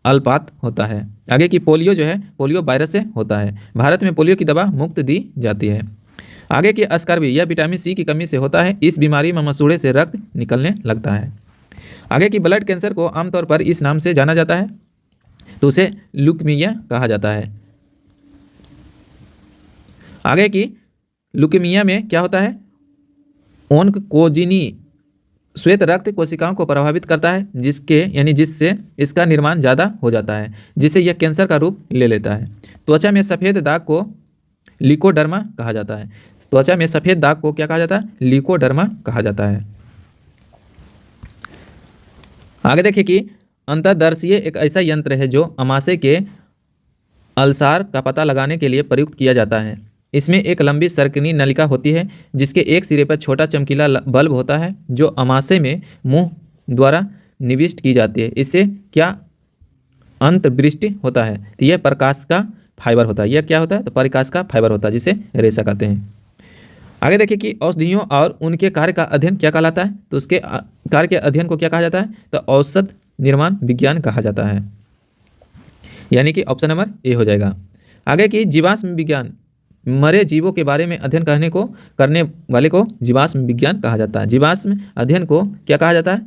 अल्पात होता है। आगे की पोलियो जो है पोलियो वायरस से होता है। भारत में पोलियो की दवा मुफ्त दी जाती है। आगे की स्कर्वी यह विटामिन सी की कमी से होता है। इस बीमारी में मसूड़े से रक्त निकलने लगता है। आगे की ब्लड कैंसर को आमतौर पर इस नाम से जाना जाता है, तो उसे ल्यूकीमिया कहा जाता है। आगे की ल्यूकीमिया में क्या होता है? ओन्कोजिनी श्वेत रक्त कोशिकाओं को प्रभावित करता है, जिससे इसका निर्माण ज़्यादा हो जाता है, जिससे यह कैंसर का रूप ले लेता है। त्वचा में सफ़ेद दाग को लिकोडर्मा कहा जाता है। त्वचा में सफ़ेद दाग को क्या कहा जाता है? लिकोडर्मा कहा जाता है। आगे देखिए कि अंतर्दर्शीय एक ऐसा यंत्र है जो अमाशय के अल्सार का पता लगाने के लिए प्रयुक्त किया जाता है। इसमें एक लंबी सर्कनी नलिका होती है, जिसके एक सिरे पर छोटा चमकीला बल्ब होता है, जो अमाशय में मुंह द्वारा निविष्ट की जाती है। इससे क्या अंतर्दृष्टि होता है? तो यह प्रकाश का फाइबर होता है। यह क्या होता है? तो प्रकाश का फाइबर होता है, जिसे रेशा कहते हैं। आगे देखिए कि औषधियों और उनके कार्य का अध्ययन क्या कहलाता है? तो उसके कार्य के अध्ययन को क्या कहा जाता है? तो औषध निर्माण विज्ञान कहा जाता है, यानी कि ऑप्शन नंबर ए हो जाएगा। आगे की जीवाश्म विज्ञान मरे जीवों के बारे में अध्ययन करने वाले को जीवाश्म विज्ञान कहा जाता है। जीवाश्म अध्ययन को क्या कहा जाता है?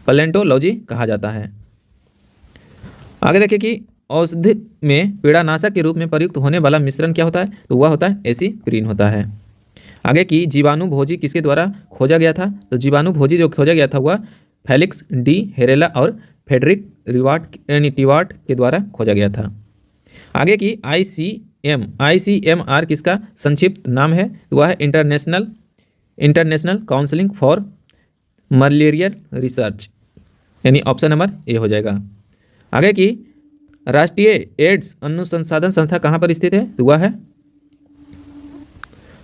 पैलेंटोलॉजी कहा जाता है। आगे देखिए कि औषधि में पीड़ानाशक के रूप में प्रयुक्त होने वाला मिश्रण क्या होता है? तो वह होता है एसिप्रीन होता है। आगे की जीवाणु भोजी किसके द्वारा खोजा गया था? तो जीवाणु भोजी जो खोजा गया था वह फेलिक्स डी हेरेला और फेडरिक टिवार्ट के द्वारा खोजा गया था। आगे की ICMR किसका संक्षिप्त नाम है? तो वह है international counselling for malarial research, यानी ऑप्शन नंबर ए हो जाएगा। आगे की राष्ट्रीय एड्स अनुसंधान संस्था कहाँ पर स्थित है? तो वह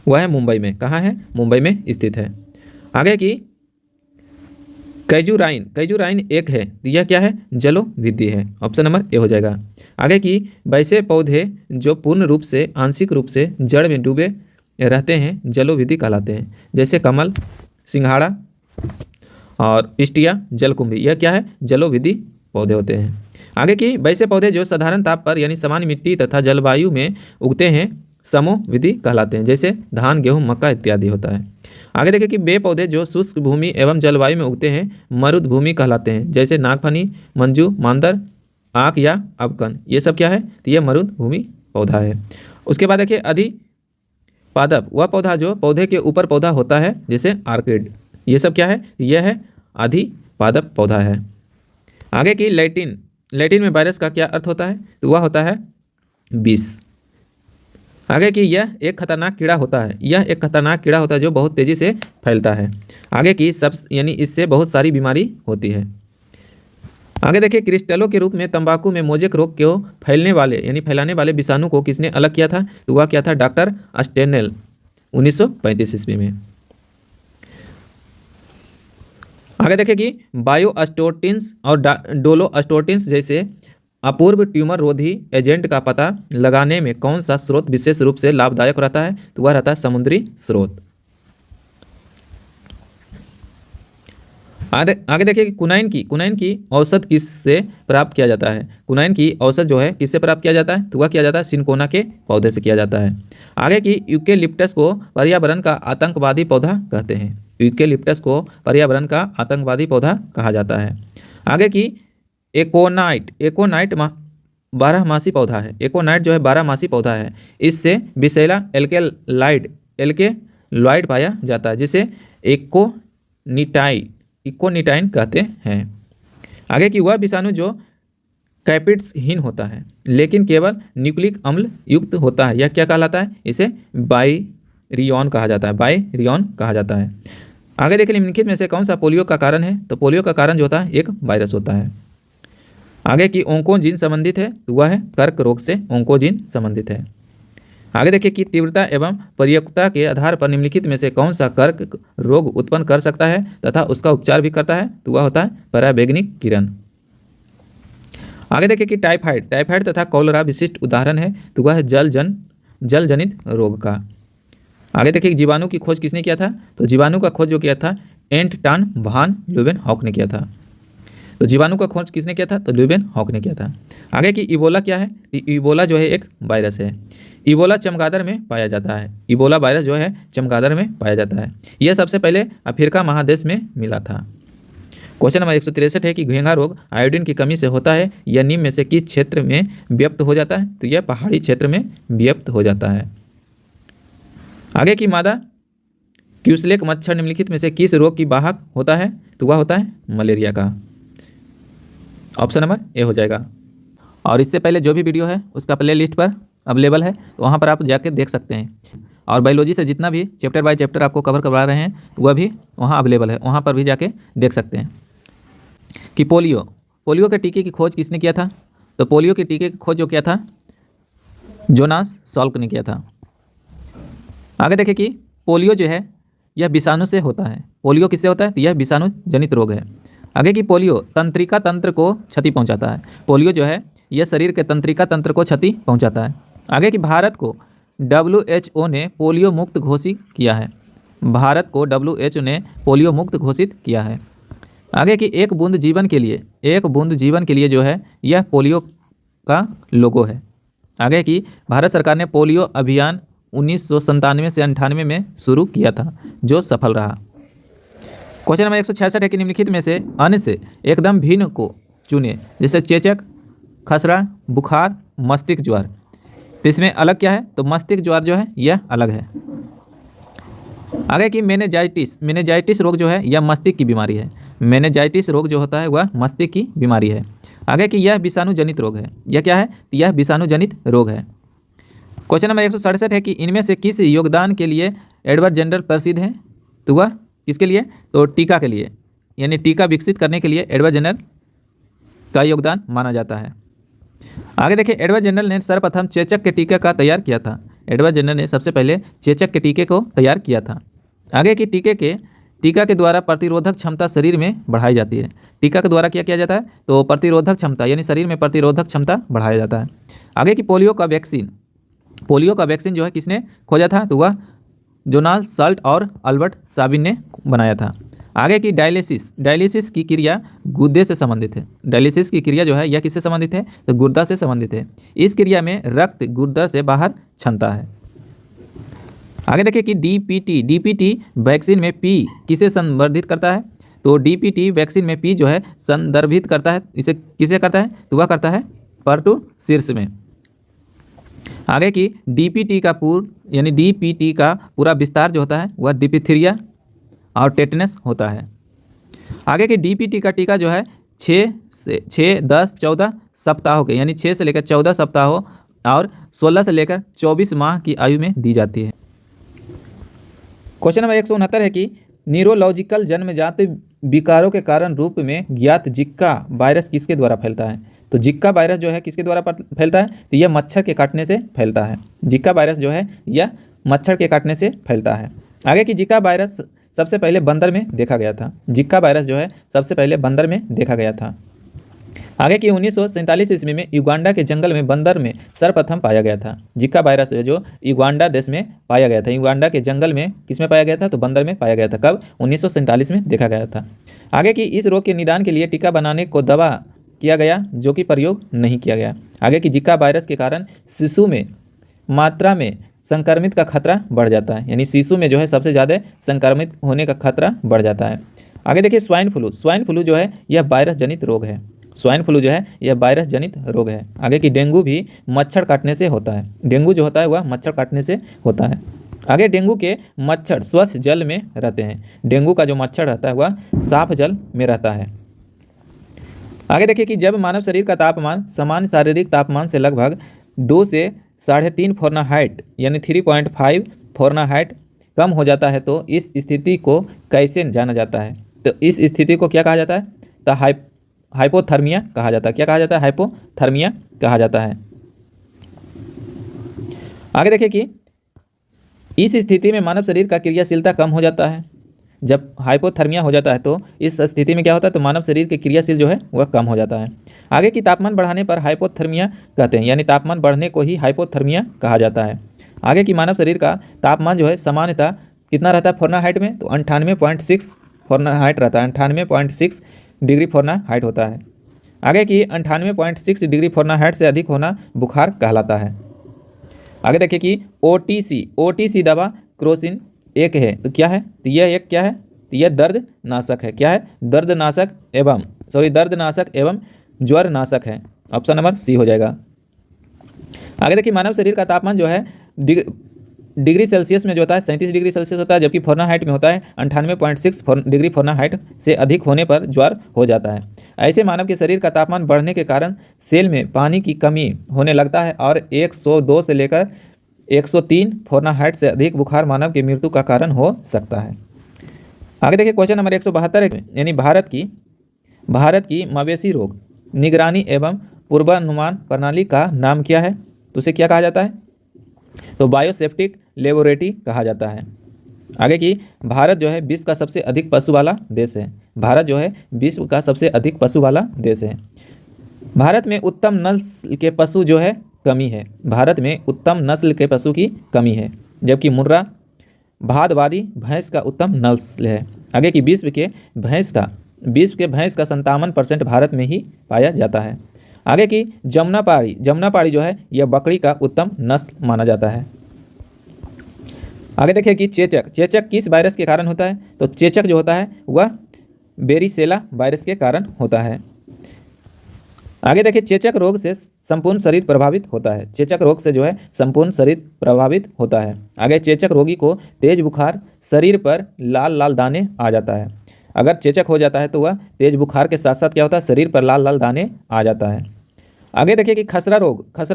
है मुंबई में। कहाँ है? मुंबई में स्थित है। आगे की कैजुराइन एक है, तो यह क्या है? जलोविद्धि है। ऑप्शन नंबर ए हो जाएगा। आगे की वैसे पौधे जो पूर्ण रूप से आंशिक रूप से जड़ में डूबे रहते हैं जलोविद्धि कहलाते हैं, जैसे कमल, सिंघाड़ा और पिस्टिया, जलकुंभी, यह क्या है? जलोविद्धि पौधे होते हैं। आगे की वैसे पौधे जो साधारण ताप पर यानी सामान्य मिट्टी तथा जलवायु में उगते हैं समोविद्धि कहलाते हैं, जैसे धान, गेहूं, मक्का इत्यादि होता है। आगे देखें कि वे पौधे जो शुष्क भूमि एवं जलवायु में उगते हैं मरुभूमि कहलाते हैं, जैसे नागफनी, मंजू, मांदर, आक या अबकन, ये सब क्या है? तो ये मरुभूमि पौधा है। उसके बाद देखिए अधिपादप, वह पौधा जो पौधे के ऊपर पौधा होता है, जैसे आर्किड, ये सब क्या है? यह है अधिपादप पौधा है। आगे की लैटिन में वायरस का क्या अर्थ होता है? तो वह होता है विष। आगे की यह एक खतरनाक कीड़ा होता है, यह एक खतरनाक कीड़ा होता है जो बहुत तेजी से फैलता है। आगे की सब यानी इससे बहुत सारी बीमारी होती है। आगे देखिए क्रिस्टलों के रूप में तंबाकू में मोजेक रोग को फैलाने वाले विषाणु को किसने अलग किया था? तो वह क्या था? डॉक्टर अस्टेनेल 1935 ईस्वी में। आगे देखिए कि बायोस्टोटिन्स और डोलोस्टोटिन्स जैसे अपूर्व ट्यूमर रोधी एजेंट का पता लगाने में कौन सा स्रोत विशेष रूप से लाभदायक रहता है? तो वह रहता है समुद्री स्रोत। आगे देखिए कि कुनाइन की औषध किससे प्राप्त किया जाता है? कुनाइन की औषध जो है किससे प्राप्त किया जाता है? तो वह किया जाता है सिनकोना के पौधे से किया जाता है। आगे की यूकेलिप्टस को पर्यावरण का आतंकवादी पौधा कहते हैं, यूकेलिप्टस को पर्यावरण का आतंकवादी पौधा कहा जाता है। आगे की एकोनाइट 12मासी पौधा है, एकोनाइट जो है 12मासी पौधा है, इससे विषैला एल्केलॉइड पाया जाता है, जिसे इकोनिटाइन कहते हैं। आगे की वह विषाणु जो कैपिड्सहीन होता है लेकिन केवल न्यूक्लिक अम्ल युक्त होता है, यह क्या कहलाता है? इसे बाइरियन कहा जाता है। आगे देखिए निम्नलिखित में से कौन सा पोलियो का कारण है? तो पोलियो का कारण जो होता है एक वायरस होता है। आगे की ओंकोजीन संबंधित है, तो वह है कर्क रोग से ओंकोजीन संबंधित है। आगे देखिए कि तीव्रता एवं परिपक्वता के आधार पर निम्नलिखित में से कौन सा कर्क रोग उत्पन्न कर सकता है तथा उसका उपचार भी करता है? तो वह होता है पराबैंगनिक किरण। आगे देखिए कि टाइफाइड तथा कॉलरा विशिष्ट उदाहरण है, तो वह है जल जनित रोग का। आगे देखिए जीवाणु की खोज किसने किया था? तो जीवाणु का खोज जो किया था एंटन वान ल्यूवेनहॉक ने किया था। तो जीवाणु का खोज किसने किया था? तो ल्यूवेनहॉक ने किया था। आगे की इबोला क्या है? इबोला जो है एक वायरस है, इबोला चमगादड़ में पाया जाता है, इबोला वायरस जो है चमगादड़ में पाया जाता है। यह सबसे पहले अफ्रीका महादेश में मिला था। क्वेश्चन नंबर 163 है कि घेंघा रोग आयोडीन की कमी से होता है, यह निम्न में से किस क्षेत्र में व्याप्त हो जाता है? तो यह पहाड़ी क्षेत्र में व्याप्त हो जाता है। आगे की मादा क्यूसलेक मच्छर निम्नलिखित में से किस रोग की वाहक होता है? तो वह होता है मलेरिया का। ऑप्शन नंबर ए हो जाएगा। और इससे पहले जो भी वीडियो है उसका प्ले लिस्ट पर अवेलेबल है, तो वहाँ पर आप जाकर देख सकते हैं। और बायोलॉजी से जितना भी चैप्टर बाय चैप्टर आपको कवर करवा रहे हैं वह भी वहाँ अवेलेबल है, वहाँ पर भी जाके देख सकते हैं। कि पोलियो के टीके की खोज किसने किया था? तो पोलियो के टीके की खोज जो किया था जोनास सॉल्क ने किया था। आगे देखिए कि पोलियो जो है यह विषाणु से होता है। पोलियो किससे होता है? तो यह विषाणु जनित रोग है। आगे की पोलियो तंत्रिका तंत्र को क्षति पहुंचाता है। पोलियो जो है यह शरीर के तंत्रिका तंत्र को क्षति पहुंचाता है। आगे की भारत को WHO ने पोलियो मुक्त घोषित किया है, भारत को WHO ने पोलियो मुक्त घोषित किया है। आगे की एक बूंद जीवन के लिए जो है यह पोलियो का लोगो है। आगे की भारत सरकार ने पोलियो अभियान 1997 से 98 में शुरू किया था, जो सफल रहा। क्वेश्चन नंबर 166 है कि निम्नलिखित में से अन्य से एकदम भिन्न को चुने, जैसे चेचक, खसरा, बुखार, मस्तिष्क ज्वर। तो इसमें अलग क्या है? तो मस्तिष्क ज्वर जो है यह अलग है। आगे की मेनिंजाइटिस रोग जो है यह मस्तिष्क की बीमारी है। मेनिंजाइटिस रोग जो होता है वह मस्तिष्क की बीमारी है। आगे की यह विषाणु जनित रोग है। यह क्या है? यह विषाणु जनित रोग है। क्वेश्चन नंबर 167 है कि इनमें से किस योगदान के लिए एडवर्ड जेनर प्रसिद्ध है? तो वह किसके लिए? तो टीका के लिए, यानी टीका विकसित करने के लिए एडवर्ड जेनर का योगदान माना जाता है। आगे देखिए एडवर्ड जेनर ने सर्वप्रथम चेचक के टीके का तैयार किया था। एडवर्ड जेनर ने सबसे पहले चेचक के टीके को तैयार किया था। आगे की टीके के टीका के द्वारा प्रतिरोधक क्षमता शरीर में बढ़ाई जाती है। टीका के द्वारा क्या किया जाता है, तो प्रतिरोधक क्षमता यानी शरीर में प्रतिरोधक क्षमता बढ़ाया जाता है। आगे की पोलियो का वैक्सीन जो है किसने खोजा था, तो वह जोनास साल्ट और अल्बर्ट साबिन ने बनाया था। आगे की डायलिसिस की क्रिया गुर्दे से संबंधित है। डायलिसिस की क्रिया जो है यह किससे संबंधित है, तो गुर्दा से संबंधित है। इस क्रिया में रक्त गुर्दा से बाहर छनता है। आगे देखिए कि डीपीटी वैक्सीन में पी किसे संवर्धित करता है, तो डीपीटी वैक्सीन में पी जो है संदर्भित करता है, इसे किसे करता है, तो वह करता है पर्टुसिर्स में। आगे की डीपीटी का पूरा विस्तार जो होता है वह डिप्थीरिया और टेटनस होता है। आगे की डीपीटी का टीका जो है 6, 10, 14 सप्ताहों के यानी 6 से लेकर 14 सप्ताहों और 16 से लेकर 24 माह की आयु में दी जाती है। क्वेश्चन नंबर 169 है कि न्यूरोलॉजिकल जन्मजात विकारों के कारण रूप में ज्ञात जिक्का वायरस किसके द्वारा फैलता है, तो जिक्का वायरस जो है किसके द्वारा फैलता है, तो यह मच्छर के काटने से फैलता है। जिक्का वायरस जो है यह मच्छर के काटने से फैलता है। आगे की जिक्का वायरस सबसे पहले बंदर में देखा गया था। जिक्का वायरस जो है सबसे पहले बंदर में देखा गया था। आगे की 1947 ईस्वी में युगांडा के जंगल में बंदर में सर्वप्रथम पाया गया था। जिक्का वायरस जो युगांडा देश में पाया गया था। युगांडा के जंगल में किसमें पाया गया था, तो बंदर में पाया गया था। कब, 1947 में देखा गया था। आगे की इस रोग के निदान के लिए टीका बनाने को दवा किया गया जो कि प्रयोग नहीं किया गया। आगे की जिक्का वायरस के कारण शिशु में मात्रा में संक्रमित का खतरा बढ़ जाता है, यानी शिशु में जो है सबसे ज़्यादा संक्रमित होने का खतरा बढ़ जाता है। आगे देखिए स्वाइन फ्लू जो है यह वायरस जनित रोग है। स्वाइन फ्लू जो है यह वायरस जनित रोग है। आगे की डेंगू भी मच्छर काटने से होता है। डेंगू जो होता है वह मच्छर काटने से होता है। आगे डेंगू के मच्छर स्वच्छ जल में रहते हैं। डेंगू का जो मच्छर रहता है वह साफ जल में रहता है। आगे देखिए कि जब मानव शरीर का तापमान सामान्य शारीरिक तापमान से लगभग 2 से 3.5 फ़ारेनहाइट यानी 3.5 फ़ारेनहाइट कम हो जाता है तो इस स्थिति को कैसे जाना जाता है, तो इस स्थिति को क्या कहा जाता है, तो हाइपोथर्मिया कहा जाता है। क्या कहा जाता है, हाइपोथर्मिया कहा जाता है। आगे देखिए कि इस स्थिति में मानव शरीर का क्रियाशीलता कम हो जाता है। जब हाइपोथर्मिया हो जाता है तो इस स्थिति में क्या होता है, तो मानव शरीर के क्रियाशील जो है वह कम हो जाता है। आगे की तापमान बढ़ाने पर हाइपोथर्मिया कहते हैं, यानी तापमान बढ़ने को ही हाइपोथर्मिया कहा जाता है। आगे की मानव शरीर का तापमान जो है सामान्यतः कितना रहता है फ़ारेनहाइट में, तो 98.6 फ़ारेनहाइट रहता है। 98.6 डिग्री फ़ारेनहाइट होता है। आगे की 98.6 डिग्री फ़ारेनहाइट से अधिक होना बुखार कहलाता है। आगे देखिए कि ओटीसी दवा क्रोसिन एक है, तो क्या है, तो यह एक क्या है, तो यह दर्दनाशक है। क्या है, दर्दनाशक एवं ज्वरनाशक है। ऑप्शन नंबर सी हो जाएगा। आगे देखिए मानव शरीर का तापमान जो है डिग्री सेल्सियस में जो होता है 37 डिग्री सेल्सियस होता है, जबकि फ़ारेनहाइट में होता है 98.6 डिग्री फ़ारेनहाइट से अधिक होने पर ज्वर हो जाता है। ऐसे मानव के शरीर का तापमान बढ़ने के कारण सेल में पानी की कमी होने लगता है और 102 से लेकर 103 फ़ारेनहाइट से अधिक बुखार मानव की मृत्यु का कारण हो सकता है। आगे देखिए क्वेश्चन नंबर 172 यानी भारत की मवेशी रोग निगरानी एवं पूर्वानुमान प्रणाली का नाम क्या है, तो उसे क्या कहा जाता है, तो बायोसेफ्टिक लेबोरेटरी कहा जाता है। आगे की भारत जो है विश्व का सबसे अधिक पशु वाला देश है। भारत जो है विश्व का सबसे अधिक पशु वाला देश है। भारत में उत्तम नस्ल के पशु जो है कमी है। भारत में उत्तम नस्ल के पशु की कमी है, जबकि मुर्रा भादवादी भैंस का उत्तम नस्ल है। आगे की विश्व के भैंस का 57% भारत में ही पाया जाता है। आगे की जमुनापाड़ी जो है यह बकरी का उत्तम नस्ल माना जाता है। आगे देखिए कि चेचक किस वायरस के कारण होता है, तो चेचक जो होता है वह बेरिसेला वायरस के कारण होता है। आगे देखिए चेचक रोग से संपूर्ण शरीर प्रभावित होता है। चेचक रोग से जो है संपूर्ण शरीर प्रभावित होता है। आगे चेचक रोगी को तेज बुखार, शरीर पर लाल लाल दाने आ जाता है। अगर चेचक हो जाता है तो वह तेज बुखार के साथ साथ क्या होता है, शरीर पर लाल लाल दाने आ जाता है। आगे देखिए कि खसरा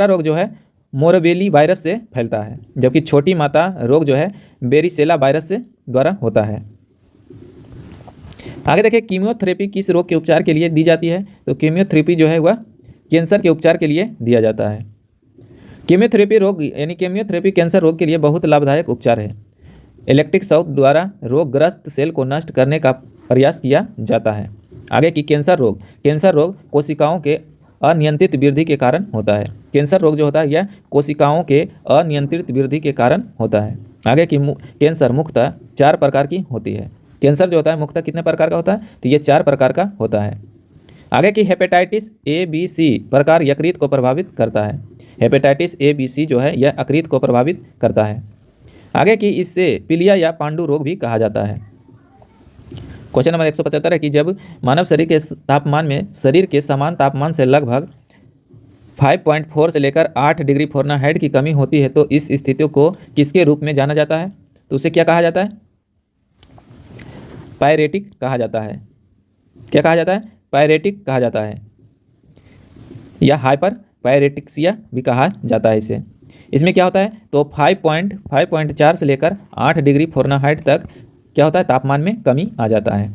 रोग जो है मोरबेली वायरस से फैलता है, जबकि छोटी माता रोग जो है बेरिसेला वायरस से द्वारा होता है। आगे देखिए कीमोथेरेपी किस रोग के उपचार के लिए दी जाती है, तो कीमोथेरेपी जो है वह कैंसर के उपचार के लिए दिया जाता है। कीमोथेरेपी कैंसर रोग के लिए बहुत लाभदायक उपचार है। इलेक्ट्रिक शॉक द्वारा रोगग्रस्त सेल को नष्ट करने का प्रयास किया जाता है। आगे की कैंसर रोग। कैंसर रोग कोशिकाओं के अनियंत्रित वृद्धि के कारण होता है। कैंसर रोग जो होता है यह कोशिकाओं के अनियंत्रित वृद्धि के कारण होता है। आगे की कैंसर मुख्यतः 4 प्रकार की होती है। कैंसर जो होता है मुख्यतः कितने प्रकार का होता है, तो ये 4 प्रकार का होता है। आगे की हेपेटाइटिस ए बी सी प्रकार यकृत को प्रभावित करता है। हेपेटाइटिस ए बी सी जो है यह यकृत को प्रभावित करता है। आगे की इससे पीलिया या पांडु रोग भी कहा जाता है। क्वेश्चन नंबर 175 है कि जब मानव शरीर के तापमान में शरीर के समान तापमान से लगभग 5.4 से लेकर 8 डिग्री फ़ारेनहाइट की कमी होती है तो इस स्थिति को किसके रूप में जाना जाता है, तो उसे क्या कहा जाता है, पायरेटिक कहा जाता है। क्या कहा जाता है, पायरेटिक कहा जाता है या हाइपर पायरेटिक्सिया भी कहा जाता है इसे। इसमें क्या होता है, तो 5.4 से लेकर 8 डिग्री फ़ारेनहाइट तक क्या होता है, तापमान में कमी आ जाता है।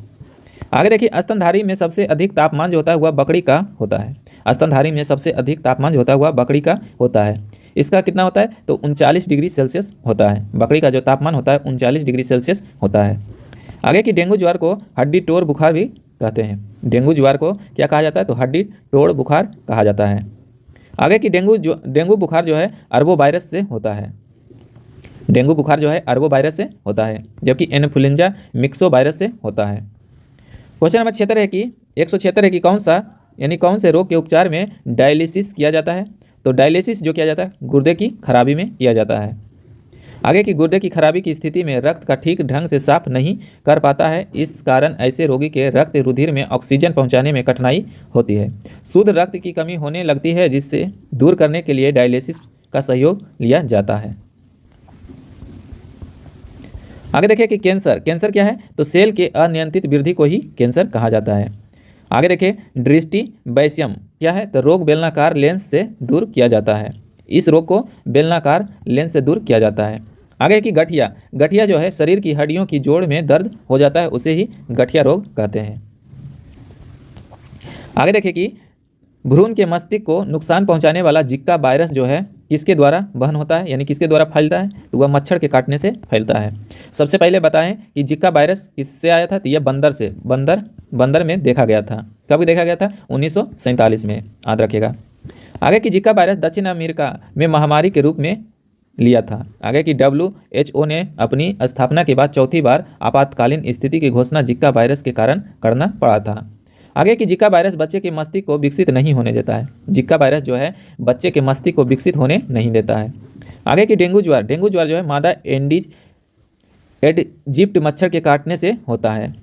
आगे देखिए, स्तनधारी में सबसे अधिक तापमान जो होता है वह बकरी का होता है। स्तनधारी में सबसे अधिक तापमान जो होता है वह बकरी का होता है। इसका कितना होता है, तो 39 डिग्री सेल्सियस होता है। बकरी का जो तापमान होता है 39 डिग्री सेल्सियस होता है। आगे की डेंगू ज्वर को हड्डी तोड़ बुखार भी कहते हैं। डेंगू ज्वर को क्या कहा जाता है, तो हड्डी तोड़ बुखार कहा जाता है। आगे की डेंगू बुखार जो है अरबो वायरस से होता है। डेंगू बुखार जो है अरबो वायरस से होता है, जबकि इन्फ्लुएंजा मिक्सो वायरस से होता है। क्वेश्चन नंबर 76 है कि 176 है कि कौन से रोग के उपचार में डायलिसिस किया जाता है, तो डायलिसिस जो किया जाता है गुर्दे की खराबी में किया जाता है। आगे की गुर्दे की खराबी की स्थिति में रक्त का ठीक ढंग से साफ नहीं कर पाता है, इस कारण ऐसे रोगी के रक्त रुधिर में ऑक्सीजन पहुंचाने में कठिनाई होती है। शुद्ध रक्त की कमी होने लगती है, जिससे दूर करने के लिए डायलिसिस का सहयोग लिया जाता है। आगे देखिए कि कैंसर क्या है, तो सेल के अनियंत्रित वृद्धि को ही कैंसर कहा जाता है। आगे देखिए, दृष्टि वैषम्य क्या है, तो रोग बेलनाकार लेंस से दूर किया जाता है। इस रोग को बेलनाकार लेंस से दूर किया जाता है। आगे की गठिया जो है शरीर की हड्डियों की जोड़ में दर्द हो जाता है, उसे ही गठिया रोग कहते हैं। आगे देखिए कि भ्रूण के मस्तिष्क को नुकसान पहुंचाने वाला जिक्का वायरस जो है किसके द्वारा वहन होता है, यानी किसके द्वारा फैलता है, तो वह मच्छर के काटने से फैलता है। सबसे पहले बताएं कि जिक्का वायरस किससे आया था, तो यह बंदर से बंदर में देखा गया था। कब देखा गया था, 1947 में, याद रखिएगा। आगे की जिक्का वायरस दक्षिण अमेरिका में महामारी के रूप में लिया था। आगे की WHO ने अपनी स्थापना के बाद चौथी बार आपातकालीन स्थिति की घोषणा जिक्का वायरस के कारण करना पड़ा था। आगे की जिक्का वायरस बच्चे के मस्तिष्क को विकसित नहीं होने देता है। जिक्का वायरस जो है बच्चे के मस्तिष्क को विकसित होने नहीं देता है। आगे की डेंगू ज्वर जो है मादा एडिज इजिप्ट मच्छर के काटने से होता है।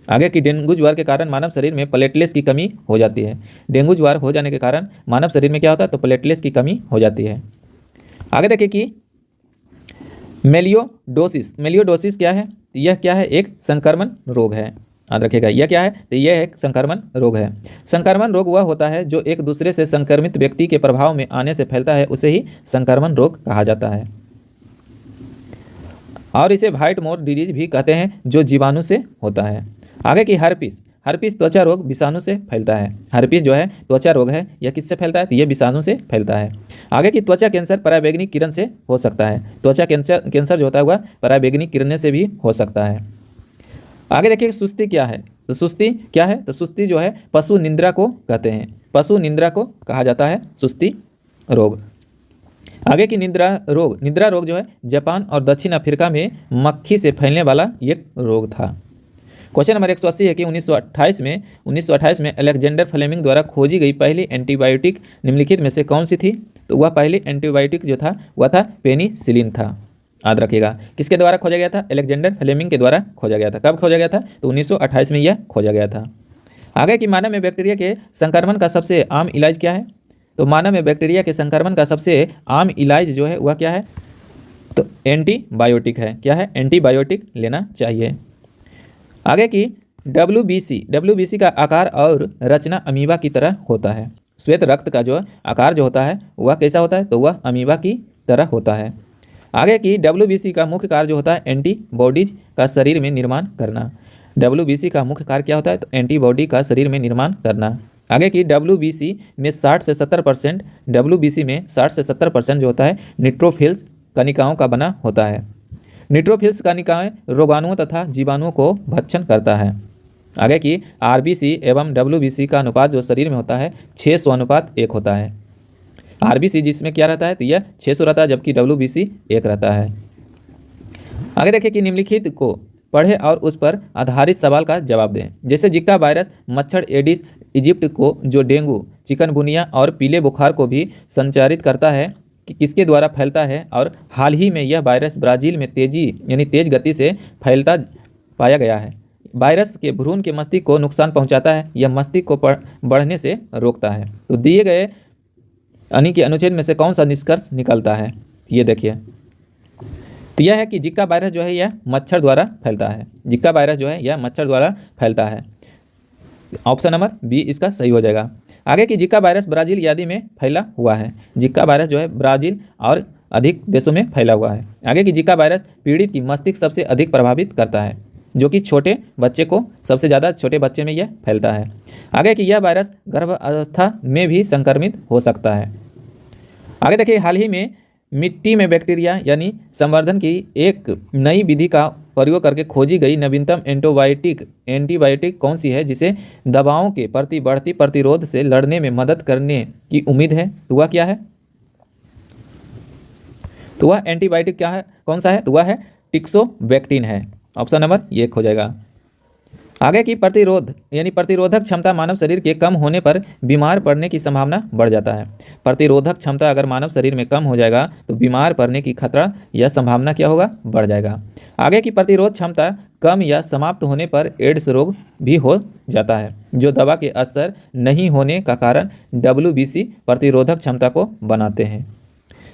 आगे की डेंगू ज्वर के कारण मानव शरीर में प्लेटलेट्स की कमी हो जाती है। डेंगू ज्वर हो जाने के कारण मानव शरीर में क्या होता है, तो प्लेटलेट्स की कमी हो जाती है। आगे देखिए कि मेलियोडोसिस क्या है, तो यह क्या है, एक संक्रमण रोग है। याद रखिएगा, यह क्या है, तो यह एक संक्रमण रोग है। संक्रमण रोग वह होता है जो एक दूसरे से संक्रमित व्यक्ति के प्रभाव में आने से फैलता है, उसे ही संक्रमण रोग कहा जाता है। और इसे व्हाइट मोर डिजीज भी कहते हैं, जो जीवाणु से होता है। आगे की हर्पिस त्वचा रोग विषाणु से फैलता है। हर्पिस जो है त्वचा रोग है, यह किससे फैलता है, तो यह विषाणु से फैलता है। आगे की त्वचा कैंसर पराबैंगनी किरण से हो सकता है। त्वचा कैंसर जो होता है वह पराबैंगनी किरण से भी हो सकता है। आगे देखिए सुस्ती क्या है, तो सुस्ती क्या है, तो सुस्ती जो है पशु निंद्रा को कहते हैं। पशु निंद्रा को कहा जाता है सुस्ती रोग। आगे की निद्रा रोग जो है जापान और दक्षिण अफ्रीका में मक्खी से फैलने वाला एक रोग था। क्वेश्चन नंबर 180 है कि 1928 में अलेक्जेंडर फ्लेमिंग द्वारा खोजी गई पहली एंटीबायोटिक निम्नलिखित में से कौन सी थी, तो वह पहली एंटीबायोटिक जो था वह था पेनिसिलिन था। याद रखिएगा, किसके द्वारा खोजा गया था, अलेक्जेंडर फ्लेमिंग के द्वारा खोजा गया था। कब खोजा गया था, तो 1928 में यह खोजा गया था। आगे की मानव में बैक्टीरिया के संक्रमण का सबसे आम इलाज क्या है, तो मानव में बैक्टीरिया के संक्रमण का सबसे आम इलाज जो है वह क्या है, तो एंटीबायोटिक है। क्या है, एंटीबायोटिक लेना चाहिए। आगे की WBC का आकार और रचना अमीबा की तरह होता है। श्वेत रक्त का जो आकार जो होता है वह कैसा होता है, तो वह अमीबा की तरह होता है। आगे की WBC का मुख्य कार्य जो होता है एंटीबॉडीज का शरीर में निर्माण करना। WBC का मुख्य कार्य क्या होता है, तो एंटीबॉडी का शरीर में निर्माण करना। आगे की WBC में 60 से 70% जो होता है न्यूट्रोफिल्स कणिकाओं का बना होता है। न्यूट्रोफिल्स का निकाय रोगाणुओं तथा जीवाणुओं को भक्षण करता है। आगे की आरबीसी एवं डब्ल्यूबीसी का अनुपात जो शरीर में होता है 600:1 होता है। आरबीसी जिसमें क्या रहता है तो यह 600 रहता है, जबकि डब्ल्यूबीसी 1 रहता है। आगे देखिए कि निम्नलिखित को पढ़े और उस पर आधारित सवाल का जवाब दें। जैसे जिका वायरस मच्छर एडिस इजिप्ट को जो डेंगू, चिकनगुनिया और पीले बुखार को भी संचारित करता है कि किसके द्वारा फैलता है, और हाल ही में यह वायरस ब्राज़ील में तेज गति से फैलता पाया गया है। वायरस के भ्रूण के मस्तिष्क को नुकसान पहुंचाता है, यह मस्तिष्क को बढ़ने से रोकता है। तो दिए गए यानी कि अनुच्छेद में से कौन सा निष्कर्ष निकलता है, ये देखिए। तो यह है कि जिका वायरस जो है यह मच्छर द्वारा फैलता है। जिका वायरस जो है यह मच्छर द्वारा फैलता है। ऑप्शन नंबर बी इसका सही हो जाएगा। आगे की जिका वायरस ब्राज़ील आदि में फैला हुआ है। जिका वायरस जो है ब्राज़ील और अधिक देशों में फैला हुआ है। आगे की जिका वायरस पीड़ित की मस्तिष्क सबसे अधिक प्रभावित करता है, जो कि छोटे बच्चे को सबसे ज़्यादा छोटे बच्चे में यह फैलता है। आगे की यह वायरस गर्भावस्था में भी संक्रमित हो सकता है। आगे देखिए, हाल ही में मिट्टी में बैक्टीरिया यानी संवर्धन की एक नई विधि का प्रयोग करके खोजी गई नवीनतम एंटीबायोटिक कौन सी है, जिसे दवाओं के प्रति बढ़ती प्रतिरोध से लड़ने में मदद करने की उम्मीद है? तो वह क्या है? तो वह एंटीबायोटिक क्या है, कौन सा है? तो वह है टिक्सोवैक्टीन है। ऑप्शन नंबर ये हो जाएगा। आगे की प्रतिरोधक क्षमता मानव शरीर के कम होने पर बीमार पड़ने की संभावना बढ़ जाता है। प्रतिरोधक क्षमता अगर मानव शरीर में कम हो जाएगा तो बीमार पड़ने की खतरा या संभावना क्या होगा? बढ़ जाएगा। आगे की प्रतिरोध क्षमता कम या समाप्त होने पर एड्स रोग भी हो जाता है, जो दवा के असर नहीं होने का कारण WBC प्रतिरोधक क्षमता को बनाते हैं।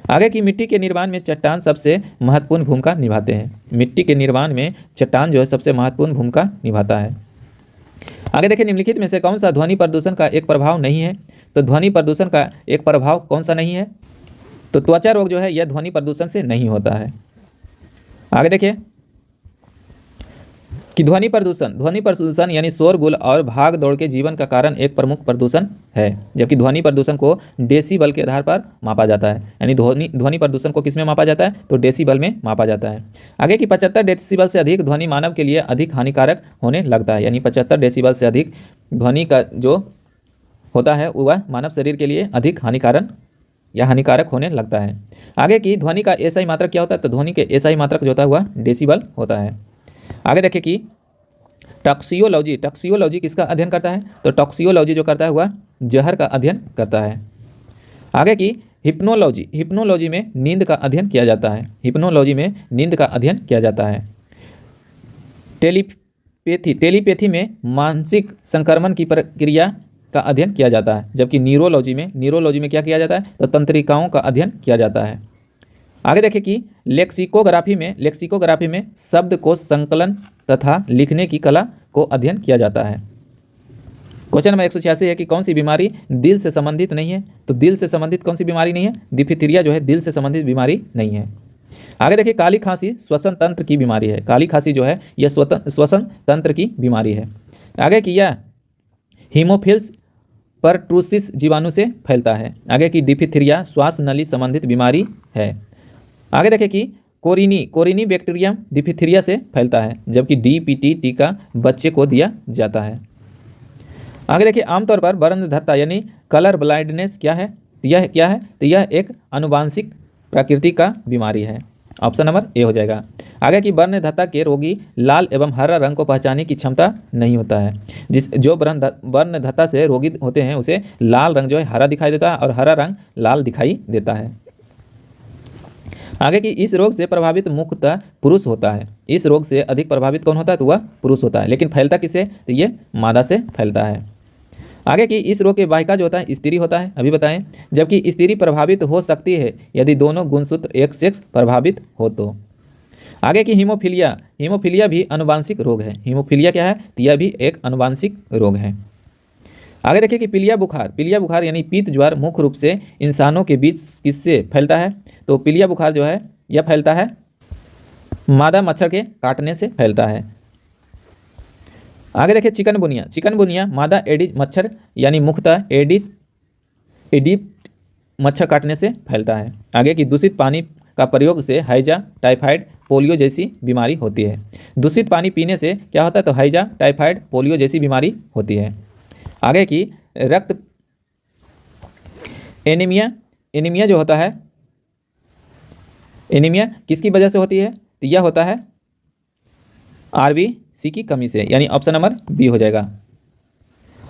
आगे की मिट्टी के निर्माण में चट्टान सबसे महत्वपूर्ण भूमिका निभाते हैं। मिट्टी के निर्माण में चट्टान जो है सबसे महत्वपूर्ण भूमिका निभाता है। आगे देखिए, निम्नलिखित में से कौन सा ध्वनि प्रदूषण का एक प्रभाव नहीं है? तो ध्वनि प्रदूषण का एक प्रभाव कौन सा नहीं है? तो त्वचा रोग जो है यह ध्वनि प्रदूषण से नहीं होता है। आगे देखिए कि ध्वनि प्रदूषण यानी शोरगुल और भाग दौड़ के जीवन का कारण एक प्रमुख प्रदूषण है, जबकि ध्वनि प्रदूषण को डेसीबल के आधार पर मापा जाता है। यानी ध्वनि प्रदूषण को किस में मापा जाता है? तो डेसीबल में मापा जाता है। आगे की 75 डेसीबल से अधिक ध्वनि मानव के लिए अधिक हानिकारक होने लगता है। यानी 75 डेसीबल से अधिक ध्वनि का जो होता है वह मानव शरीर के लिए अधिक हानिकारक होने लगता है। आगे की ध्वनि का एसआई मात्रक क्या होता है? तो ध्वनि के एसआई मात्रक जो होता है वह डेसीबल होता है। आगे देखिए कि टॉक्सियोलॉजी किसका अध्ययन करता है? तो टॉक्सियोलॉजी जो करता है वह जहर का अध्ययन करता है। आगे की हिप्नोलॉजी में नींद का अध्ययन किया जाता है। टेलीपैथी में मानसिक संक्रमण की प्रक्रिया का अध्ययन किया जाता है, जबकि न्यूरोलॉजी में क्या किया जाता है? तो तंत्रिकाओं का अध्ययन किया जाता है। आगे देखिए कि लेक्सिकोग्राफी में शब्द को संकलन तथा लिखने की कला को अध्ययन किया जाता है। क्वेश्चन नंबर 186 है कि कौन सी बीमारी दिल से संबंधित नहीं है? तो दिल से संबंधित कौन सी बीमारी नहीं है? डिप्थीरिया जो है दिल से संबंधित बीमारी नहीं है। आगे देखिए, काली खांसी श्वसन तंत्र की बीमारी है। काली खांसी जो है यह श्वसन तंत्र की बीमारी है। आगे की यह हीमोफिल्स परट्रूसिस जीवाणु से फैलता है। आगे की डिप्थीरिया श्वास नली संबंधित बीमारी है। आगे देखिए कि कोरिनी बैक्टीरियम डिप्थीरिया से फैलता है, जबकि DPT टीका बच्चे को दिया जाता है। आगे देखिए, आमतौर पर वर्णधत्ता यानी कलर ब्लाइंडनेस क्या है? यह क्या है? तो यह एक आनुवांशिक प्रकृति का बीमारी है। ऑप्शन नंबर ए हो जाएगा। आगे की वर्णधत्ता के रोगी लाल एवं हरा रंग को पहचानने की क्षमता नहीं होता है। जो वर्णधत्ता से रोगी होते हैं उसे लाल रंग जो है हरा दिखाई देता है और हरा रंग लाल दिखाई देता है। आगे की इस रोग से प्रभावित मुख्यतः पुरुष होता है। इस रोग से अधिक प्रभावित कौन होता है? तो वह पुरुष होता है, लेकिन फैलता किससे? तो ये मादा से फैलता है। आगे की इस रोग के वाहिका जो होता है स्त्री होता है, अभी बताएं, जबकि स्त्री प्रभावित हो सकती है यदि दोनों गुणसूत्र एक सेक्स प्रभावित हो तो। आगे की हीमोफीलिया भी आनुवांशिक रोग है। हीमोफीलिया क्या है? तो यह भी एक आनुवांशिक रोग है। आगे देखिए कि पीलिया बुखार यानी पीत ज्वर मुख्य रूप से इंसानों के बीच किससे फैलता है? तो पीलिया बुखार जो है यह फैलता है मादा मच्छर के काटने से फैलता है। आगे देखिए चिकनगुनिया मादा एडिस मच्छर यानी मुख्यतः एडिस मच्छर काटने से फैलता है। आगे की दूषित पानी का प्रयोग से हैजा, टाइफाइड, पोलियो जैसी बीमारी होती है। दूषित पानी पीने से क्या होता है? तो हैजा, टाइफाइड, पोलियो जैसी बीमारी होती है। आगे की रक्त एनीमिया। एनीमिया जो होता है, एनीमिया किसकी वजह से होती है? तो यह होता है आरबीसी की कमी से, यानी ऑप्शन नंबर बी हो जाएगा।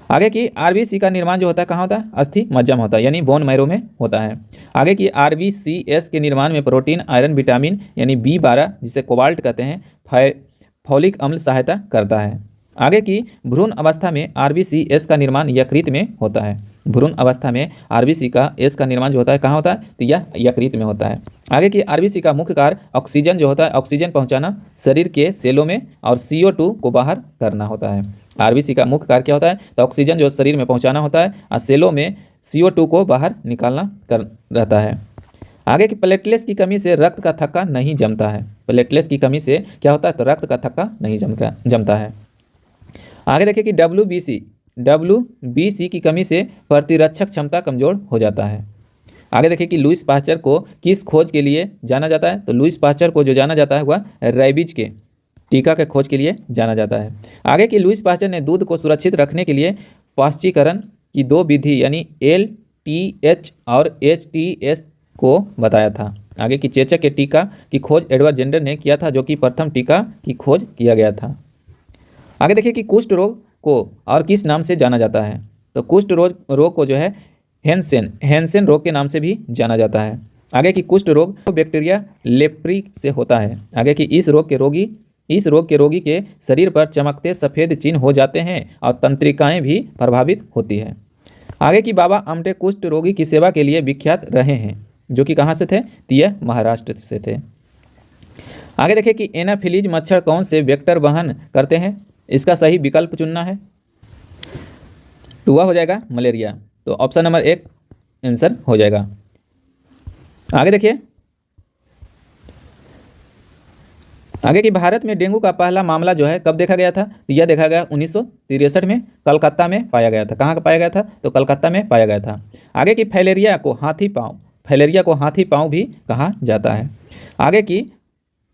आगे की आरबीसी का निर्माण जो होता है कहाँ होता है? अस्थि मज्जा में होता है, यानी बोन मैरो में होता है। आगे की आरबीसीएस के निर्माण में प्रोटीन, आयरन, विटामिन यानी B12 जिसे कोबाल्ट कहते हैं, फॉलिक अम्ल सहायता करता है। आगे की भ्रूण अवस्था में आरबीसीएस का निर्माण यकृत में होता है। भ्रूण अवस्था में आरबीसी का एस का निर्माण जो होता है कहाँ होता है? तो यह यकृत में होता है। आगे की आरबीसी का मुख्य कार्य ऑक्सीजन जो होता है, ऑक्सीजन पहुंचाना शरीर के सेलों में और CO2 को बाहर करना होता है। आरबीसी का मुख्य कार्य क्या होता है? तो ऑक्सीजन जो शरीर में पहुंचाना होता है और सेलों में CO2 को बाहर निकालना रहता है। आगे की प्लेटलेट्स की कमी से रक्त का थक्का नहीं जमता है। प्लेटलेट्स की कमी से क्या होता है? तो रक्त का थक्का नहीं जमता है। आगे देखिए कि WBC की कमी से प्रतिरक्षक क्षमता कमजोर हो जाता है। आगे देखिए कि लुईस पास्चर को किस खोज के लिए जाना जाता है? तो लुईस पास्चर को जो जाना जाता है वह रेबीज के टीका के खोज के लिए जाना जाता है। आगे की लुईस पास्चर ने दूध को सुरक्षित रखने के लिए पाश्चीकरण की 2 विधि यानी LTH और HTS को बताया था। आगे की चेचक के टीका की खोज एडवर्ड जेंडर ने किया था, जो कि प्रथम टीका की खोज किया गया था। आगे देखिए कि कुष्ठ रोग को और किस नाम से जाना जाता है? तो कुष्ठ रोग को जो है हैंसेन रोग के नाम से भी जाना जाता है। आगे की कुष्ठ रोग बैक्टीरिया लेप्री से होता है। आगे की इस रोग के रोगी के शरीर पर चमकते सफ़ेद चिन्ह हो जाते हैं और तंत्रिकाएं भी प्रभावित होती है। आगे की बाबा आमटे कुष्ठ रोगी की सेवा के लिए विख्यात रहे हैं, जो कि कहाँ से थे? तो यह महाराष्ट्र से थे। आगे देखिए कि एनाफिलीज मच्छर कौन से वेक्टर वहन करते हैं? इसका सही विकल्प चुनना है, तो वह हो जाएगा मलेरिया। तो ऑप्शन नंबर 1 आंसर हो जाएगा। आगे देखिए, आगे कि भारत में डेंगू का पहला मामला जो है कब देखा गया था? तो यह देखा गया 1963 में कलकत्ता में पाया गया था। कहाँ पाया गया था? तो कलकत्ता में पाया गया था। आगे की फैलेरिया को हाथी पाँव भी कहा जाता है। आगे की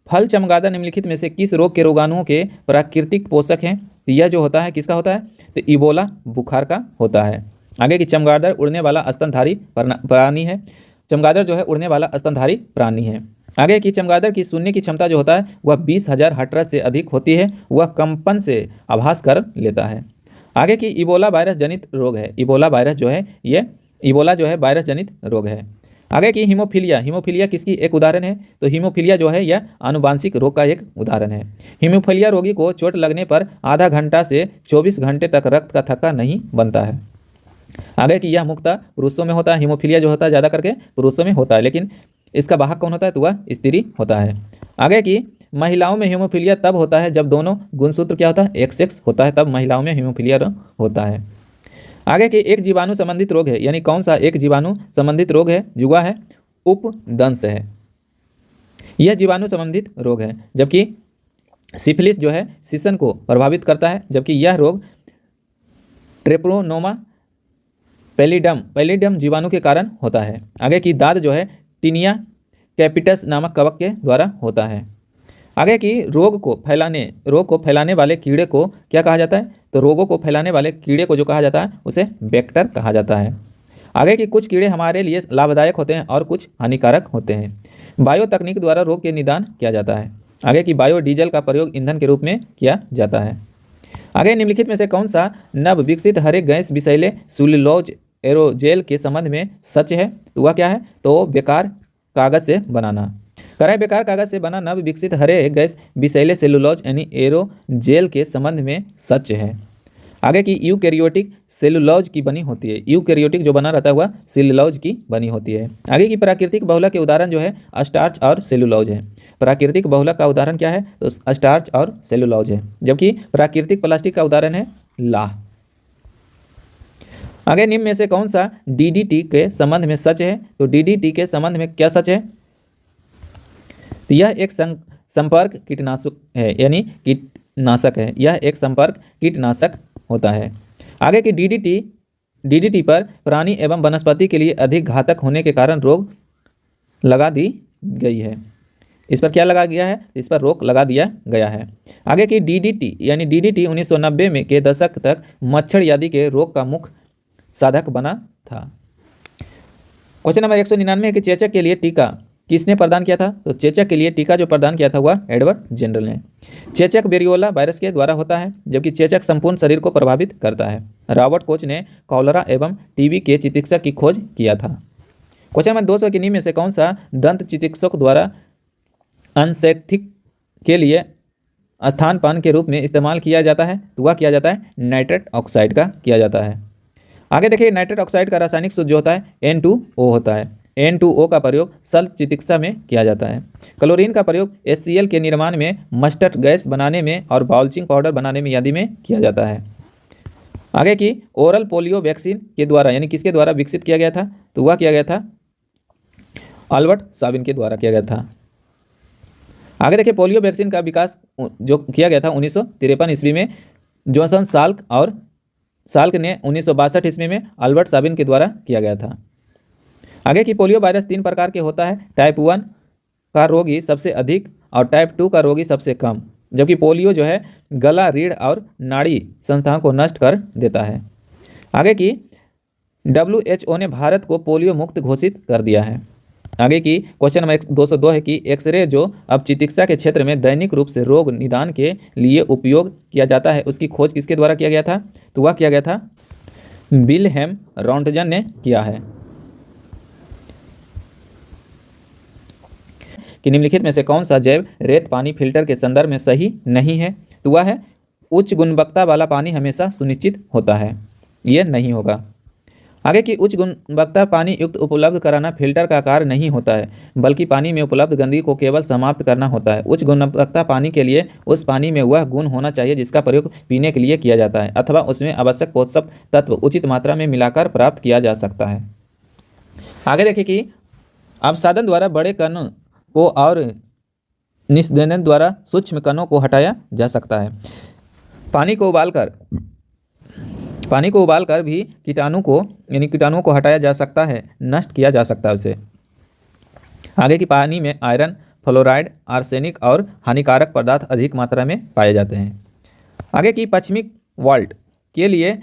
फल चमगादड़ निम्नलिखित में से किस रोग के रोगाणुओं के प्राकृतिक पोषक हैं? तो यह जो होता है किसका होता है? तो इबोला बुखार का होता है। आगे की चमगादड़ उड़ने वाला स्तनधारी प्राणी है। चमगादड़ जो है उड़ने वाला स्तनधारी प्राणी है। आगे की चमगादड़ की सुनने की क्षमता जो होता है वह 20,000 हर्ट्ज से अधिक होती है। वह कंपन से आभास कर लेता है। आगे की इबोला वायरस जनित रोग है। इबोला वायरस जो है ये इबोला जो है वायरस जनित रोग है। आगे की हीमोफीलिया किसकी एक उदाहरण है? तो हीमोफीलिया जो है यह आनुवांशिक रोग का एक उदाहरण है। हीमोफीलिया रोगी को चोट लगने पर आधा घंटा से 24 घंटे तक रक्त का थक्का नहीं बनता है। आगे की यह मुख्यतः पुरुषों में होता है। हीमोफीलिया जो होता है ज़्यादा करके पुरुषों में होता है, लेकिन इसका वाहक कौन होता है? तो वह स्त्री होता है। आगे की महिलाओं में हीमोफीलिया तब होता है जब दोनों गुणसूत्र क्या होता है? XX होता है, तब महिलाओं में हीमोफीलिया होता है। आगे के एक जीवाणु संबंधित रोग है, यानी कौन सा एक जीवाणु संबंधित रोग है? जुआ है, उपदंश है। यह जीवाणु संबंधित रोग है। जबकि सिफिलिस जो है सीसन को प्रभावित करता है, जबकि यह रोग ट्रेपोनोमा पैलिडम जीवाणु के कारण होता है। आगे की दाद जो है टीनिया कैपिटस नामक कवक के द्वारा होता है। आगे की रोग को फैलाने वाले कीड़े को क्या कहा जाता है? तो रोगों को फैलाने वाले कीड़े को जो कहा जाता है उसे वेक्टर कहा जाता है। आगे की कुछ कीड़े हमारे लिए लाभदायक होते हैं और कुछ हानिकारक होते हैं। बायो तकनीक द्वारा रोग के निदान किया जाता है। आगे की बायोडीजल का प्रयोग ईंधन के रूप में किया जाता है। आगे निम्नलिखित में से कौन सा नव विकसित हरे गैस विषैले सेलुलोज एरोजेल के संबंध में सच है? तो वह क्या है? तो बेकार कागज से बनाना। कराए बेकार कागज से बना नव विकसित हरे गैस विषैले सेलुलोज यानी एरोजेल के संबंध में सच है। आगे की यूकैरियोटिक सेलुलोज की बनी होती है। यूकैरियोटिक जो बना रहता है वह सेलुलोज की बनी होती है। आगे की प्राकृतिक बहुलक के उदाहरण जो है स्टार्च और सेलुलोज है। प्राकृतिक बहुलक का उदाहरण क्या है? तो स्टार्च और सेलुलोज है। जबकि प्राकृतिक प्लास्टिक का उदाहरण है लाह। आगे निम्न में से कौन सा DDT के संबंध में सच है? तो DDT के संबंध में क्या सच है? तो यह एक संपर्क कीटनाशक है, यानी कीटनाशक है। यह एक संपर्क कीटनाशक होता है। आगे की DDT पर प्राणी एवं वनस्पति के लिए अधिक घातक होने के कारण रोक लगा दी गई है। इस पर क्या लगा गया है? इस पर रोक लगा दिया गया है। आगे की डीडीटी यानी डीडीटी 1990 में के दशक तक मच्छर आदि के रोग का मुख्य साधक बना था। क्वेश्चन नंबर 199 है कि चेचक के लिए टीका किसने प्रदान किया था? तो चेचक के लिए टीका जो प्रदान किया था वह एडवर्ड जेनरल ने। चेचक वेरियोला वायरस के द्वारा होता है, जबकि चेचक संपूर्ण शरीर को प्रभावित करता है। रॉबर्ट कोच ने कॉलरा एवं टीबी के चिकित्सक की खोज किया था। क्वेश्चन नंबर 200 के निम्न में से कौन सा दंत चिकित्सक द्वारा एनेस्थेटिक के लिए स्थानपान के रूप में इस्तेमाल किया जाता है? तो वह किया जाता है नाइट्रेट ऑक्साइड का किया जाता है। आगे देखिए, नाइट्रेट ऑक्साइड का रासायनिक सूत्र जो होता है N2O होता है। N2O का प्रयोग शल्य चिकित्सा में किया जाता है। क्लोरीन का प्रयोग HCl के निर्माण में, मस्टर्ड गैस बनाने में और बाउल्चिंग पाउडर बनाने में आदि में किया जाता है। आगे की ओरल पोलियो वैक्सीन के द्वारा यानी किसके द्वारा विकसित किया गया था? तो वह किया गया था अल्बर्ट साबिन के द्वारा किया गया था। आगे देखिए, पोलियो वैक्सीन का विकास जो किया गया था 1953 ईस्वी में जॉनसन साल्क ने 1962 ईस्वी में अल्बर्ट साबिन के द्वारा किया गया था। आगे की पोलियो वायरस 3 प्रकार के होता है। टाइप 1 का रोगी सबसे अधिक और टाइप 2 का रोगी सबसे कम, जबकि पोलियो जो है गला, रीढ़ और नाड़ी संस्थाओं को नष्ट कर देता है। आगे की WHO ने भारत को पोलियो मुक्त घोषित कर दिया है। आगे की क्वेश्चन नंबर 202 है कि एक्सरे जो अब चिकित्सा के क्षेत्र में दैनिक रूप से रोग निदान के लिए उपयोग किया जाता है, उसकी खोज किसके द्वारा किया गया था? तो वह किया गया था विल्हेम रॉन्टजन ने किया है। कि निम्नलिखित में से कौन सा जैव रेत पानी फिल्टर के संदर्भ में सही नहीं है? तो वह है उच्च गुणवत्ता वाला पानी हमेशा सुनिश्चित होता है, यह नहीं होगा। आगे की उच्च गुणवत्ता पानी युक्त उपलब्ध कराना फिल्टर का कार्य नहीं होता है, बल्कि पानी में उपलब्ध गंदगी को केवल समाप्त करना होता है। उच्च गुणवत्ता पानी के लिए उस पानी में वह गुण होना चाहिए जिसका प्रयोग पीने के लिए किया जाता है, अथवा उसमें आवश्यक पोषक तत्व उचित मात्रा में मिलाकर प्राप्त किया जा सकता है। आगे देखिए कि अपसादन द्वारा बड़े कण को और निस्दलन द्वारा सूक्ष्म कणों को हटाया जा सकता है। पानी को उबालकर भी कीटाणुओं को हटाया जा सकता है, नष्ट किया जा सकता है उसे। आगे की पानी में आयरन, फ्लोराइड, आर्सेनिक और हानिकारक पदार्थ अधिक मात्रा में पाए जाते हैं। आगे की पश्चिमी वाल्ट के लिए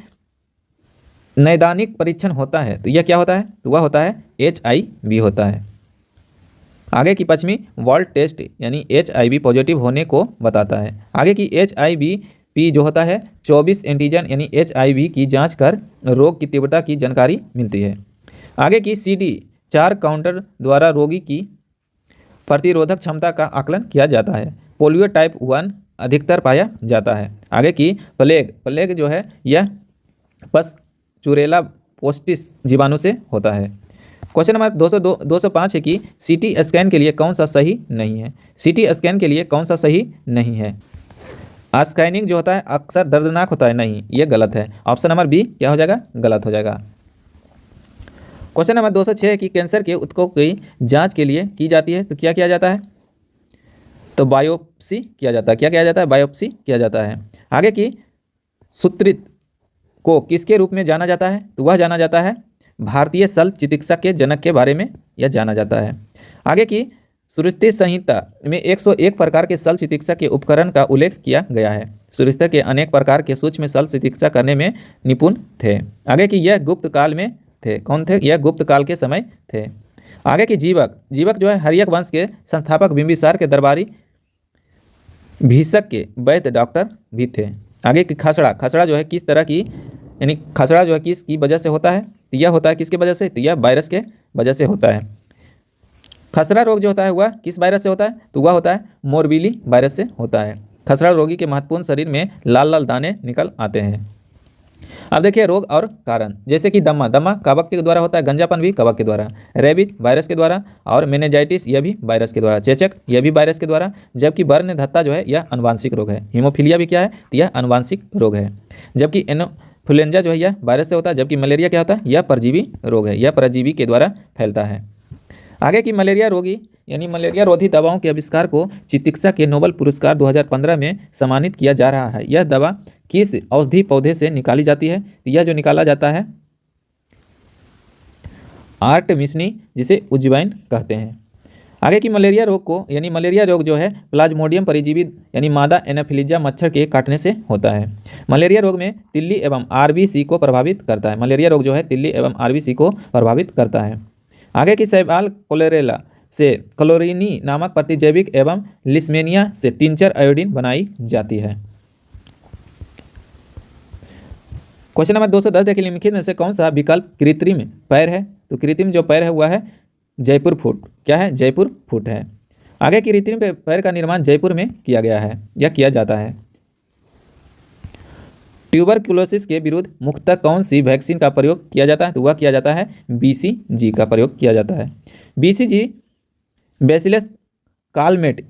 नैदानिक परीक्षण होता है, तो यह क्या होता है? तो वह होता है HIV होता है। आगे की पश्चिमी वाल्ट टेस्ट यानी HIV पॉजिटिव होने को बताता है। आगे की HIV जो होता है 24 एंटीजन यानी HIV की जांच कर रोग की तीव्रता की जानकारी मिलती है। आगे की CD4 काउंटर द्वारा रोगी की प्रतिरोधक क्षमता का आकलन किया जाता है। पोलियो टाइप 1 अधिकतर पाया जाता है। आगे की प्लेग जो है यह पसचुरेला पोस्टिस जीवाणु से होता है। क्वेश्चन नंबर 205 है कि CT स्कैन के लिए कौन सा सही नहीं है? CT स्कैन के लिए कौन सा सही नहीं है? स्कैनिंग जो होता है अक्सर दर्दनाक होता है, नहीं, ये गलत है। ऑप्शन नंबर बी क्या हो जाएगा? गलत हो जाएगा। क्वेश्चन नंबर 206 है कि कैंसर के ऊतकों की जांच के लिए की जाती है, तो क्या किया जाता है? तो बायोप्सी किया जाता है। क्या किया जाता है? बायोप्सी किया जाता है। आगे की सूत्रित को किसके रूप में जाना जाता है? तो वह जाना जाता है भारतीय शल्य चिकित्सा के जनक के बारे में यह जाना जाता है। आगे की सुश्रुति संहिता में 101 प्रकार के शल्य चिकित्सा के उपकरण का उल्लेख किया गया है। सुश्रुति के अनेक प्रकार के सूक्ष्म शल्य चिकित्सा करने में निपुण थे। आगे की यह गुप्त काल में थे। कौन थे? यह गुप्त काल के समय थे। आगे की जीवक जो है हर्यक वंश के संस्थापक बिंबिसार के दरबारी भीषक के वैद्य डॉक्टर भी थे। आगे की खसड़ा जो है किस तरह की यानी खसड़ा जो है किसकी वजह से होता है? तो यह होता है किसकी वजह से? तो यह वायरस के वजह से होता है। खसरा रोग जो होता है वह किस वायरस से होता है? तो वह होता है मोरबीली वायरस से होता है। खसरा रोगी के महत्वपूर्ण शरीर में लाल लाल दाने निकल आते हैं। अब देखिए रोग और कारण, जैसे कि दमा कवक के द्वारा होता है, गंजापन भी कवक के द्वारा, रेबीज वायरस के द्वारा और मेनिंजाइटिस यह भी वायरस के द्वारा, चेचक यह भी वायरस के द्वारा, जबकि वर्णधत्ता जो है यह आनुवांशिक रोग है। हीमोफीलिया भी क्या है? तो यह आनुवांशिक रोग है। जबकि इन्फ्लुएंजा जो है यह वायरस से होता है। जबकि मलेरिया क्या होता है? यह परजीवी रोग है, यह परजीवी के द्वारा फैलता है। आगे की मलेरिया रोगी यानी मलेरिया रोधी दवाओं के आविष्कार को चिकित्सा के नोबेल पुरस्कार 2015 में सम्मानित किया जा रहा है। यह दवा किस औषधि पौधे से निकाली जाती है? यह जो निकाला जाता है आर्टेमिसिनी, जिसे उज्जैन कहते हैं। आगे की मलेरिया रोग को यानी मलेरिया रोग जो है प्लाज्मोडियम परिजीवी यानी मादा एनाफिलीजा मच्छर के काटने से होता है। मलेरिया रोग में तिल्ली एवं आरबीसी को प्रभावित करता है। मलेरिया रोग जो है तिल्ली एवं आरबीसी को प्रभावित करता है। आगे की शैवाल कोलेरेला से क्लोरिनी नामक प्रतिजैविक एवं लिस्मेनिया से टिंचर आयोडीन बनाई जाती है। क्वेश्चन नंबर 210 देखिए, निम्नलिखित में से कौन सा विकल्प कृत्रिम पैर है? तो कृत्रिम जो पैर है वह है जयपुर फुट। क्या है? जयपुर फुट है। आगे की कृत्रिम पैर का निर्माण जयपुर में किया गया है या किया जाता है। ट्यूबरकुलोसिस के विरुद्ध मुख्यतः कौन सी वैक्सीन का प्रयोग किया जाता है? तो वह किया जाता है BCG का प्रयोग किया जाता है। BCG बैसिलस कालमेट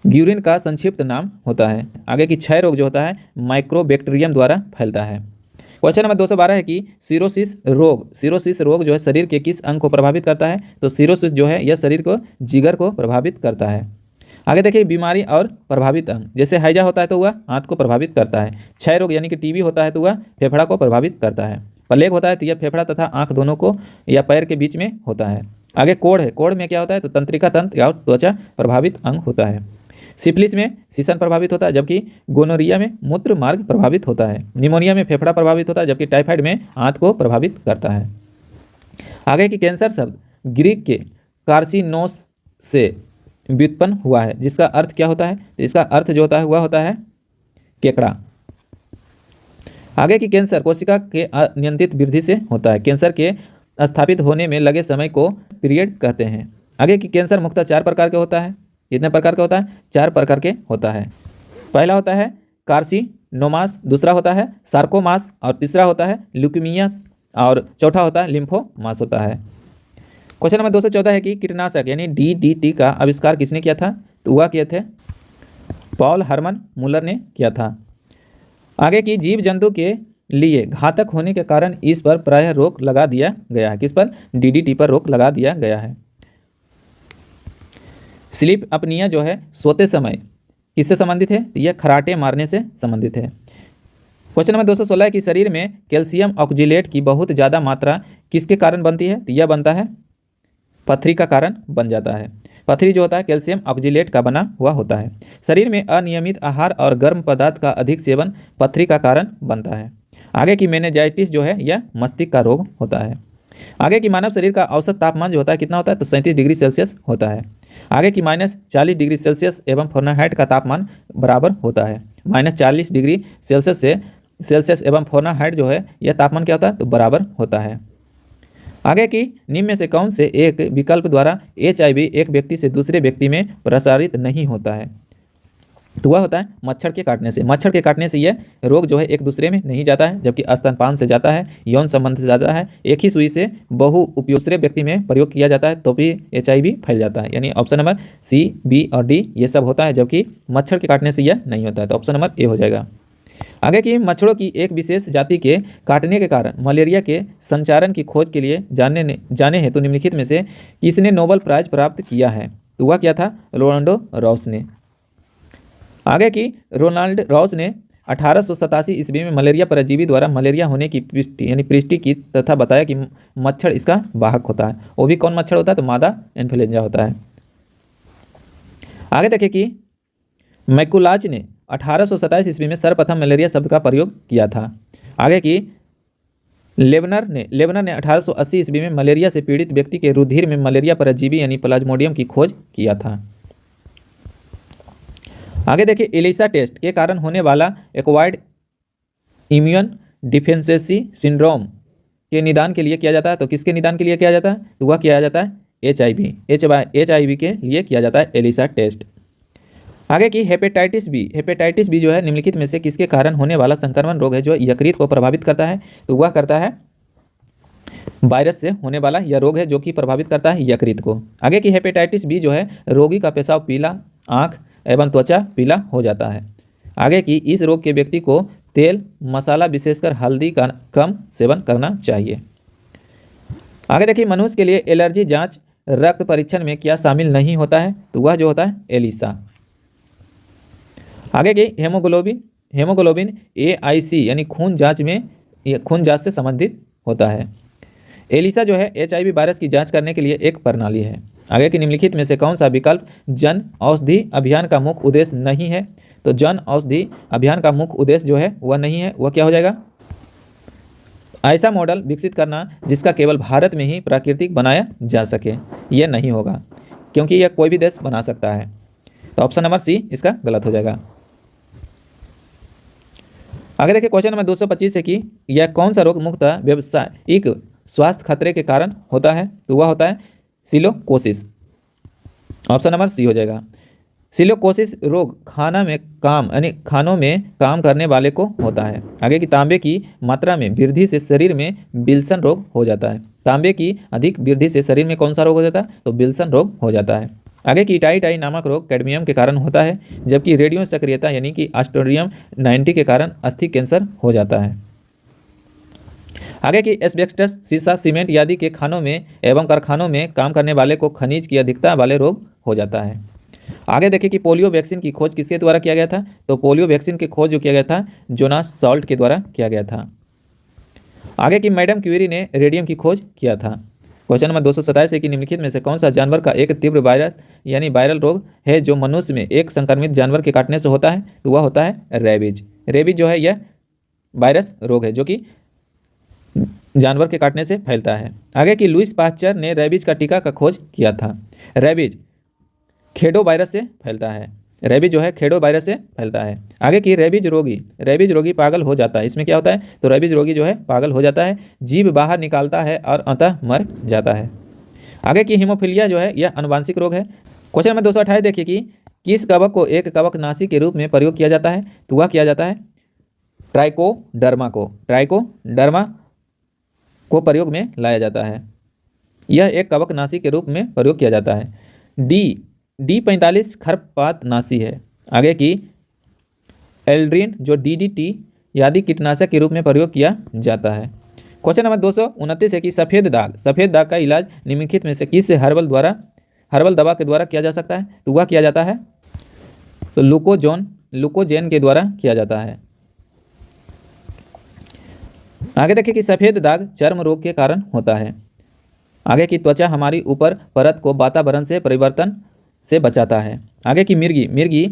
ग्यूरिन का संक्षिप्त नाम होता है। आगे की क्षय रोग जो होता है माइक्रोबैक्टीरियम द्वारा फैलता है। क्वेश्चन नंबर 212 है कि सिरोसिस रोग जो है शरीर के किस अंग को प्रभावित करता है? तो सिरोसिस जो है यह शरीर को जिगर को प्रभावित करता है। आगे देखिए बीमारी और प्रभावित अंग, जैसे हैजा होता है तो वह हाथ को प्रभावित करता है। क्षय रोग यानी कि टीबी होता है तो वह फेफड़ा को प्रभावित करता है। प्लेग होता है तो यह फेफड़ा तथा आंख दोनों को या पैर के बीच में होता है। आगे कोढ़ है, कोढ़ में क्या होता है? तो तंत्रिका तंत्र या त्वचा प्रभावित अंग होता है। सिफिलिस में सीसन प्रभावित होता है, जबकि गोनोरिया में मूत्र मार्ग प्रभावित होता है। निमोनिया में फेफड़ा प्रभावित होता है, जबकि टाइफाइड में हाथ को प्रभावित करता है। आगे की कैंसर शब्द ग्रीक के कार्सिनोस से व्युत्पन्न हुआ है, जिसका अर्थ क्या होता है? तो इसका अर्थ जो होता है वह होता है केकड़ा। आगे की कैंसर कोशिका के अनियंत्रित वृद्धि से होता है। कैंसर के स्थापित होने में लगे समय को पीरियड कहते हैं। आगे की कैंसर मुख्यतः 4 प्रकार के होता है। कितने प्रकार का होता है? 4 प्रकार के होता है। पहला होता है कार्सिनोमास, दूसरा होता है सार्कोमास और तीसरा होता है ल्यूकीमियास और चौथा होता है लिम्फोमास होता है। क्वेश्चन नंबर 214 है कि कीटनाशक यानी DDT का आविष्कार किसने किया था? तो वह किए थे पॉल हरमन मुलर ने किया था। आगे की जीव जंतु के लिए घातक होने के कारण इस पर प्रायः रोक लगा दिया गया है। किस पर? DDT पर रोक लगा दिया गया है। स्लीप अपनिया जो है सोते समय किससे संबंधित है? यह खराटे मारने से संबंधित है। क्वेश्चन नंबर 216 है कि शरीर में कैल्शियम ऑक्जिलेट की बहुत ज़्यादा मात्रा किसके कारण बनती है? तो यह बनता है पथरी का कारण बन जाता है। पथरी जो होता है कैल्शियम ऑक्जिलेट का बना हुआ होता है। शरीर में अनियमित आहार और गर्म पदार्थ का अधिक सेवन पथरी का कारण बनता है। आगे की मेनिंजाइटिस जो है यह मस्तिष्क का रोग होता है। आगे की मानव शरीर का औसत तापमान जो होता है कितना होता है? तो 37 डिग्री सेल्सियस होता है। आगे की -40 डिग्री सेल्सियस एवं फ़ारेनहाइट का तापमान बराबर होता है। -40 डिग्री सेल्सियस एवं फ़ारेनहाइट जो है यह तापमान क्या होता है? तो बराबर होता है। आगे की निम्न में से कौन से एक विकल्प द्वारा HIV एक व्यक्ति से दूसरे व्यक्ति में प्रसारित नहीं होता है? तो वह होता है मच्छर के काटने से। मच्छर के काटने से यह रोग जो है एक दूसरे में नहीं जाता है, जबकि स्तनपान से जाता है, यौन संबंध से जाता है। एक ही सुई से बहु उपयोग दूसरे व्यक्ति में प्रयोग किया जाता है तो भी HIV फैल जाता है। यानी ऑप्शन नंबर C, B और D ये सब होता है, जबकि मच्छर के काटने से यह नहीं होता है। तो ऑप्शन नंबर A हो जाएगा। आगे की मच्छरों की एक विशेष जाति के काटने के कारण मलेरिया के संचारण की खोज के लिए जाने हेतु निम्नलिखित में से किसने नोबेल प्राइज प्राप्त किया है? तो वह क्या था? रोनाल्डो रॉस ने। आगे की रोनाल्ड रॉस ने 1887 ईस्वी में मलेरिया परजीवी द्वारा मलेरिया होने की पुष्टि की तथा बताया कि मच्छर इसका वाहक होता है। वो भी कौन मच्छर होता है? तो मादा इन्फ्लुएंजा होता है। आगे देखिए कि मैकुलाच ने 1827 ईस्वी में सर्वप्रथम मलेरिया शब्द का प्रयोग किया था। आगे की लेबनर ने 1880 ईस्वी में मलेरिया से पीड़ित व्यक्ति के रुधिर में मलेरिया परजीवी यानी प्लाज्मोडियम की खोज किया था। आगे देखिए एलिसा टेस्ट के कारण होने वाला एक्वायर्ड इम्यून डिफिशिएंसी सिंड्रोम के निदान के लिए किया जाता है। तो किसके निदान के लिए किया जाता है? तो वह किया जाता है HIV के लिए किया जाता है एलिसा टेस्ट। आगे की हेपेटाइटिस बी जो है निम्नलिखित में से किसके कारण होने वाला संक्रमण रोग है जो यकृत को प्रभावित करता है? तो वह करता है वायरस से होने वाला यह रोग है जो कि प्रभावित करता है यकृत को। आगे की हेपेटाइटिस बी जो है रोगी का पेशाब पीला, आँख एवं त्वचा पीला हो जाता है। आगे की इस रोग के व्यक्ति को तेल मसाला विशेषकर हल्दी का कम सेवन करना चाहिए। आगे देखिए मनुष्य के लिए एलर्जी जांच रक्त परीक्षण में क्या शामिल नहीं होता है? तो वह जो होता है एलिसा। आगे की हेमोग्लोबिन AIC यानी खून जांच से संबंधित होता है। एलिसा जो है HIV वायरस की जांच करने के लिए एक प्रणाली है। आगे की निम्नलिखित में से कौन सा विकल्प जन औषधि अभियान का मुख्य उद्देश्य नहीं है? तो जन औषधि अभियान का मुख्य उद्देश्य जो है वह नहीं है, वह क्या हो जाएगा? ऐसा मॉडल विकसित करना जिसका केवल भारत में ही प्राकृतिक बनाया जा सके, यह नहीं होगा, क्योंकि यह कोई भी देश बना सकता है। तो ऑप्शन नंबर सी इसका गलत हो जाएगा। आगे देखिए क्वेश्चन नंबर 225 है कि यह कौन सा रोग मुख्यतः व्यावसायिक स्वास्थ्य खतरे के कारण होता है? तो वह होता है सिलोकोसिस। ऑप्शन नंबर सी हो जाएगा। सिलोकोसिस रोग खानों में काम करने वाले को होता है। आगे की तांबे की मात्रा में वृद्धि से शरीर में विल्सन रोग हो जाता है। तांबे की अधिक वृद्धि से शरीर में कौन सा रोग हो जाता है? तो विल्सन रोग हो जाता है। आगे की टाई नामक रोग कैडमियम के कारण होता है, जबकि रेडियो सक्रियता यानी कि एस्ट्रोडियम 90 के कारण अस्थि कैंसर हो जाता है। आगे की एस्बेस्टस, शीशा, सीमेंट आदि के खानों में एवं कारखानों में काम करने वाले को खनिज की अधिकता वाले रोग हो जाता है। आगे देखिए कि पोलियो वैक्सीन की खोज किसके द्वारा किया गया था? तो पोलियो वैक्सीन की खोज जो किया गया था जोनास सॉल्ट के द्वारा किया गया था। आगे की मैडम क्यूरी ने रेडियम की खोज किया था। क्वेश्चन नंबर 227 है कि निम्नलिखित में से कौन सा जानवर का एक तीव्र वायरस यानी वायरल रोग है जो मनुष्य में एक संक्रमित जानवर के काटने से होता है? तो वह होता है रेबीज। रेबीज जो है यह वायरस रोग है जो कि जानवर के काटने से फैलता है। आगे की लुईस पास्चर ने रेबीज का टीका का खोज किया था। रेबीज खेडो वायरस से फैलता है। रेबीज जो है खेडो वायरस से फैलता है। आगे की रेबीज रोगी पागल हो जाता है। इसमें क्या होता है? तो रेबीज रोगी जो है पागल हो जाता है, जीभ बाहर निकालता है और अंततः मर जाता है। आगे की हीमोफीलिया जो है यह आनुवांशिक रोग है। क्वेश्चन नंबर 228 देखिए कि किस कवक को एक कवकनाशी के रूप में प्रयोग किया जाता है? तो वह किया जाता है ट्राइकोडर्मा को प्रयोग में लाया जाता है। यह एक कवकनाशी के रूप में प्रयोग किया जाता है। D45 खरपातनाशी है। आगे की एल्ड्रीन जो DDT आदि कीटनाशक के रूप में प्रयोग किया जाता है। क्वेश्चन नंबर 229 है कि सफ़ेद दाग का इलाज निम्नलिखित में से किस हर्बल दवा के द्वारा किया जा सकता है? तो वह किया जाता है तो लुकोजेन के द्वारा किया जाता है। आगे देखिए कि सफ़ेद दाग चर्म रोग के कारण होता है। आगे की त्वचा हमारी ऊपर परत को वातावरण से परिवर्तन से बचाता है। आगे की मिर्गी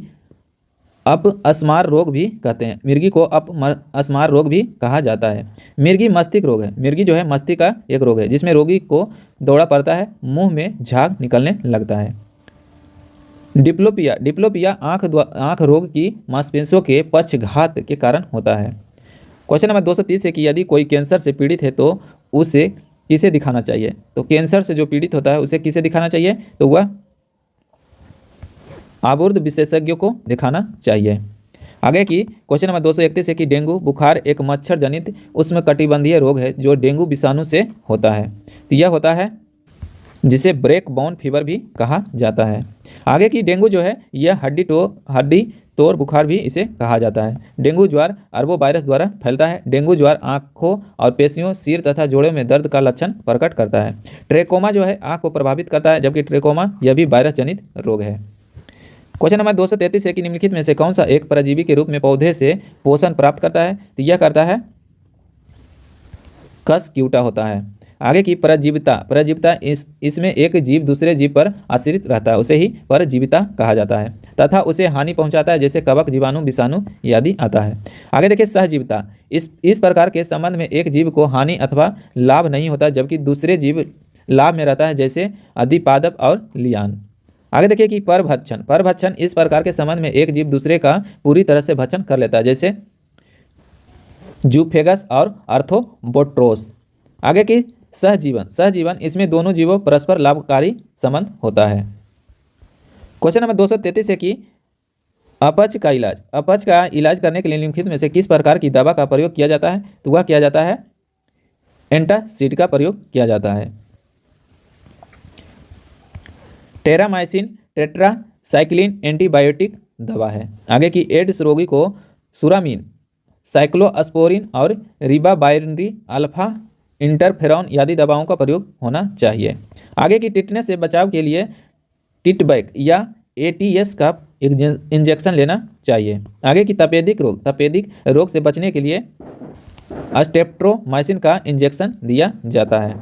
अपस्मार रोग भी कहते हैं। मिर्गी को अपस्मार रोग भी कहा जाता है। मिर्गी मस्तिष्क रोग है। मिर्गी जो है मस्तिष्क का एक रोग है जिसमें रोगी को दौरा पड़ता है, मुंह में झाग निकलने लगता है। डिप्लोपिया आँख रोग की मांसपेशियों के पक्षघात के कारण होता है। क्वेश्चन नंबर 230 है कि यदि कोई कैंसर से पीड़ित है तो उसे किसे दिखाना चाहिए? तो कैंसर से जो पीड़ित होता है उसे किसे दिखाना चाहिए? तो वह आबुर्द विशेषज्ञों को दिखाना चाहिए। आगे की क्वेश्चन नंबर 231 है कि डेंगू बुखार एक मच्छर जनित उष्णकटिबंधीय रोग है जो डेंगू विषाणु से होता है। तो यह होता है जिसे ब्रेक बोन फीवर भी कहा जाता है। आगे की डेंगू जो है यह हड्डी तोड़ बुखार भी इसे कहा जाता है। डेंगू ज्वार अरबो वायरस द्वारा फैलता है। डेंगू ज्वार आँखों और पेशियों, सिर तथा जोड़ों में दर्द का लक्षण प्रकट करता है। ट्रेकोमा जो है आँख को प्रभावित करता है, जबकि ट्रेकोमा यह भी वायरस जनित रोग है। क्वेश्चन नंबर 233 है कि निम्नलिखित में से कौन सा एक परजीवी के रूप में पौधे से पोषण प्राप्त करता है? तो यह करता है कशक्यूटा होता है। आगे की परजीविता इसमें एक जीव दूसरे जीव पर आश्रित रहता है, उसे ही परजीविता कहा जाता है तथा उसे हानि पहुंचाता है, जैसे कवक, जीवाणु, विषाणु आदि आता है। आगे देखिए सहजीविता, इस प्रकार के संबंध में एक जीव को हानि अथवा लाभ नहीं होता, जबकि दूसरे जीव लाभ में रहता है, जैसे अधिपादप और लियान। आगे देखिए कि परभक्षण इस प्रकार के संबंध में एक जीव दूसरे का पूरी तरह से भक्षण कर लेता है, जैसे जूफेगस और आर्थ्रोबोट्रोस। आगे की सहजीवन इसमें दोनों जीवों परस्पर लाभकारी संबंध होता है। क्वेश्चन नंबर 233 है कि अपच का इलाज करने के लिए निम्नलिखित में से किस प्रकार की दवा का प्रयोग किया जाता है? तो वह किया जाता है एंटासिड का प्रयोग किया जाता है। टेरामाइसिन टेट्रासाइक्लिन एंटीबायोटिक दवा है। आगे की एड्स रोगी को सुरामीन, साइक्लोस्पोरिन और रिबावायरिन अल्फा इंटरफेरॉन आदि दवाओं का प्रयोग होना चाहिए। आगे की टिटनेस से बचाव के लिए टिटबैक या ATS का इंजेक्शन लेना चाहिए। आगे की तपेदिक रोग से बचने के लिए स्ट्रेप्टोमाइसिन का इंजेक्शन दिया जाता है।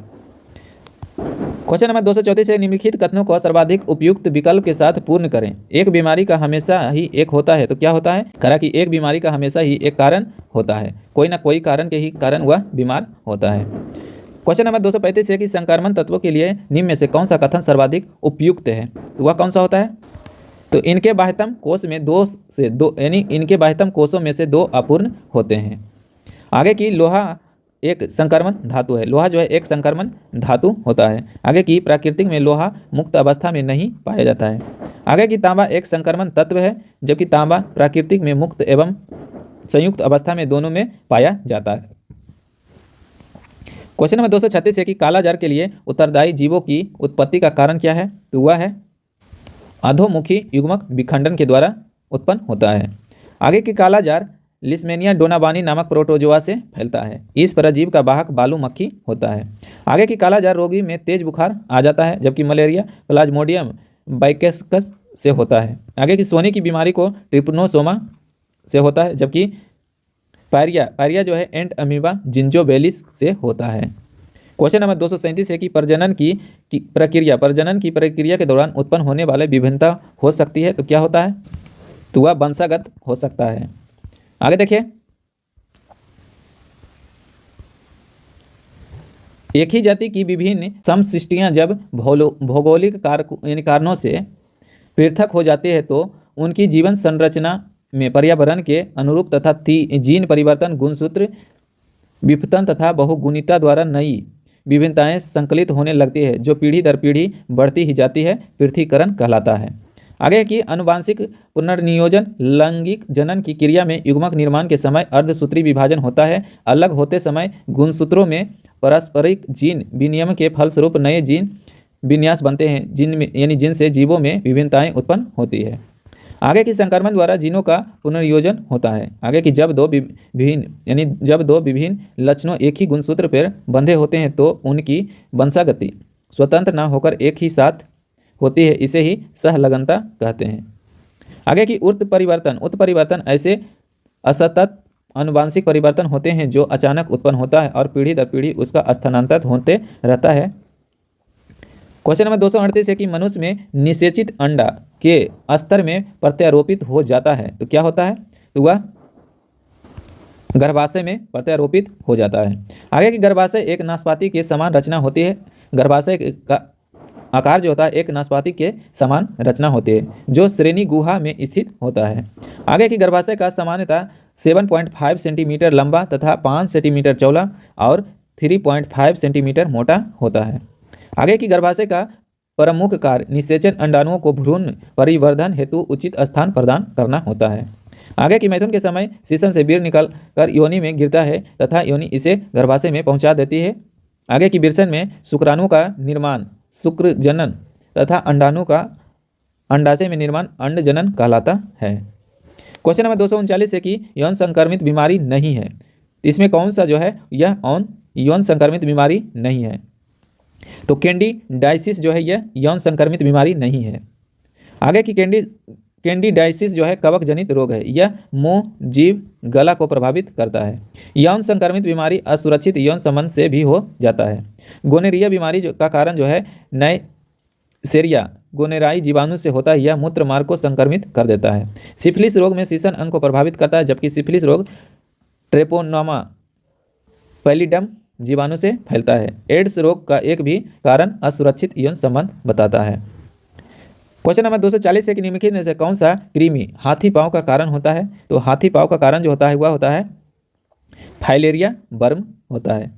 क्वेश्चन नंबर 234 से निम्नलिखित कथनों को सर्वाधिक उपयुक्त विकल्प के साथ पूर्ण करें। एक बीमारी का हमेशा ही एक होता है तो क्या होता है? कहा कि एक बीमारी का हमेशा ही एक कारण होता है, कोई ना कोई कारण के ही कारण वह बीमार होता है। क्वेश्चन नंबर 235 है कि संक्रमण तत्वों के लिए निम्न में से कौन सा कथन सर्वाधिक उपयुक्त है? तो वह कौन सा होता है? तो इनके बाह्यतम कोष में दो यानी इनके बाह्यतम कोषों में से 2 अपूर्ण होते हैं। आगे की लोहा एक संक्रमण धातु है, लोहा जो है एक संक्रमण धातु होता है। आगे की प्राकृतिक में लोहा मुक्त अवस्था में नहीं पाया जाता है। आगे की तांबा एक संक्रमण तत्व है, जबकि तांबा प्राकृतिक में मुक्त एवं संयुक्त अवस्था में दोनों में पाया जाता है। क्वेश्चन नंबर 236 है कि कालाजार के लिए उत्तरदायी जीवों की उत्पत्ति का कारण क्या है? तो वह है अधोमुखी युग्मक विखंडन के द्वारा उत्पन्न होता है। आगे की कालाजार लिस्मेनिया डोनाबानी नामक प्रोटोजोआ से फैलता है। इस परजीव का वाहक बालू मक्खी होता है। आगे की कालाजार रोगी में तेज बुखार आ जाता है, जबकि मलेरिया प्लाज्मोडियम बाइकेस्कस से होता है। आगे की सोने की बीमारी को ट्रिपनोसोमा से होता है, जबकि पायरिया जो है एंट अमीबा जिंजोबेलिस से होता है। क्वेश्चन नंबर 237 है कि प्रजनन की प्रक्रिया के दौरान उत्पन्न होने वाले विभिन्नता हो सकती है तो क्या होता है? तो वह वंशागत हो सकता है। आगे देखिए, एक ही जाति की विभिन्न समशिष्टियां जब भौगोलिक कारणों से पृथक हो जाती है तो उनकी जीवन संरचना में पर्यावरण के अनुरूप तथा जीन परिवर्तन, गुणसूत्र विपतन तथा बहुगुणिता द्वारा नई विभिन्नताएं संकलित होने लगती है, जो पीढ़ी दर पीढ़ी बढ़ती ही जाती है, पृथकीकरण कहलाता है। आगे की अनुवांशिक पुनर्नियोजन लैंगिक जनन की क्रिया में युग्मक निर्माण के समय अर्धसूत्री विभाजन होता है। अलग होते समय गुणसूत्रों में पारस्परिक जीन विनिमय के फलस्वरूप नए जीन विन्यास बनते हैं, जिनसे जीवों में विभिन्नताएं उत्पन्न होती है। आगे की संक्रमण द्वारा जीनों का पुनर्योजन होता है। आगे की जब दो विभिन्न लक्षणों एक ही गुणसूत्र पर बंधे होते हैं तो उनकी वंशागति स्वतंत्र न होकर एक ही साथ होती है, इसे ही सहलगनता कहते हैं। आगे की उत्परिवर्तन ऐसे असतत अनुवांशिक परिवर्तन होते हैं जो अचानक उत्पन्न होता है और पीढ़ी दर पीढ़ी उसका स्थानांतरित होते रहता है। क्वेश्चन नंबर 238 है कि मनुष्य में निषेचित अंडा के स्तर में प्रत्यारोपित हो जाता है तो क्या होता है? तो वह गर्भाशय में प्रत्यारोपित हो जाता है। आगे की गर्भाशय एक नाशपाती के समान रचना होती है। गर्भाशय का आकार जो होता है एक नाशपाती के समान रचना होती है, जो श्रेणी गुहा में स्थित होता है। आगे की गर्भाशय का सामान्यतः 7.5 सेंटीमीटर लंबा तथा 5 सेंटीमीटर चौड़ा और 3.5 सेंटीमीटर मोटा होता है। आगे की गर्भाशय का प्रमुख कार्य निषेचन अंडाणुओं को भ्रूण परिवर्धन हेतु उचित स्थान प्रदान करना होता है। आगे की मैथुन के समय शीशन से वीर्य निकल कर योनि में गिरता है तथा योनि इसे गर्भाशय में पहुंचा देती है। आगे की विरसन में शुक्राणु का निर्माण शुक्र जनन तथा अंडाणु का अंडाशय में निर्माण अंड जनन कहलाता है। क्वेश्चन नंबर 239 है कि यौन संक्रमित बीमारी नहीं है, इसमें कौन सा जो है यह यौन संक्रमित बीमारी नहीं है? तो कैंडिडाइसिस जो है यह यौन संक्रमित बीमारी नहीं है। आगे की कैंडिडाइसिस जो है कवक जनित रोग है, यह मुंह, जीभ, गला को प्रभावित करता है। यौन संक्रमित बीमारी असुरक्षित यौन संबंध से भी हो जाता है। गोनेरिया बीमारी का कारण जो है नाइसेरिया गोनेराई जीवाणु से होता है, यह मूत्र मार्ग को संक्रमित कर देता है। सिफिलिस रोग में शीशन अंग को प्रभावित करता है, जबकि सिफिलिस रोग ट्रेपोनोमा पैलिडम जीवाणु से फैलता है। एड्स रोग का एक भी कारण असुरक्षित यौन संबंध बताता है। क्वेश्चन नंबर 240 है कि निम्नलिखित में से कौन सा कृमि हाथी पांव का कारण होता है? तो हाथी पांव का कारण जो होता है वह होता है फाइलेरिया वर्म होता है।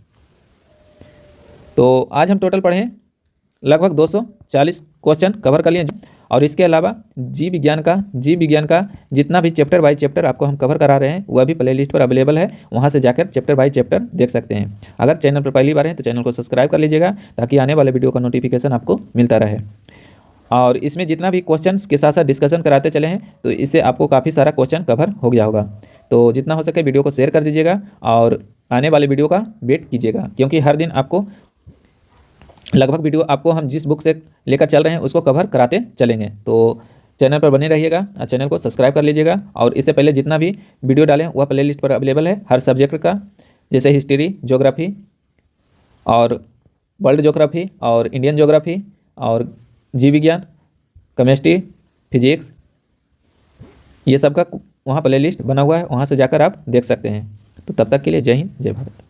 तो आज हम टोटल पढ़े लगभग 240 क्वेश्चन कवर कर लिए, और इसके अलावा जीव विज्ञान का जितना भी चैप्टर बाय चैप्टर आपको हम कवर करा रहे हैं वह भी प्लेलिस्ट पर अवेलेबल है, वहां से जाकर चैप्टर बाय चैप्टर देख सकते हैं। अगर चैनल पर पहली बार है तो चैनल को सब्सक्राइब कर लीजिएगा ताकि आने वाले वीडियो का नोटिफिकेशन आपको मिलता रहे। और इसमें जितना भी क्वेश्चंस के साथ साथ डिस्कशन कराते चले हैं तो इससे आपको काफ़ी सारा क्वेश्चन कवर हो गया होगा। तो जितना हो सके वीडियो को शेयर कर दीजिएगा और आने वाले वीडियो का वेट कीजिएगा, क्योंकि हर दिन आपको लगभग वीडियो आपको हम जिस बुक से लेकर चल रहे हैं उसको कवर कराते चलेंगे। तो चैनल पर बने रहिएगा, चैनल को सब्सक्राइब कर लीजिएगा। और इससे पहले जितना भी वीडियो डालें वह प्लेलिस्ट पर अवेलेबल है हर सब्जेक्ट का, जैसे हिस्ट्री, ज्योग्राफी और वर्ल्ड ज्योग्राफी और इंडियन ज्योग्राफी और जीव विज्ञान, केमिस्ट्री, फिजिक्स, ये सब का वहाँ प्लेलिस्ट बना हुआ है, वहाँ से जाकर आप देख सकते हैं। तो तब तक के लिए जय हिंद, जय भारत।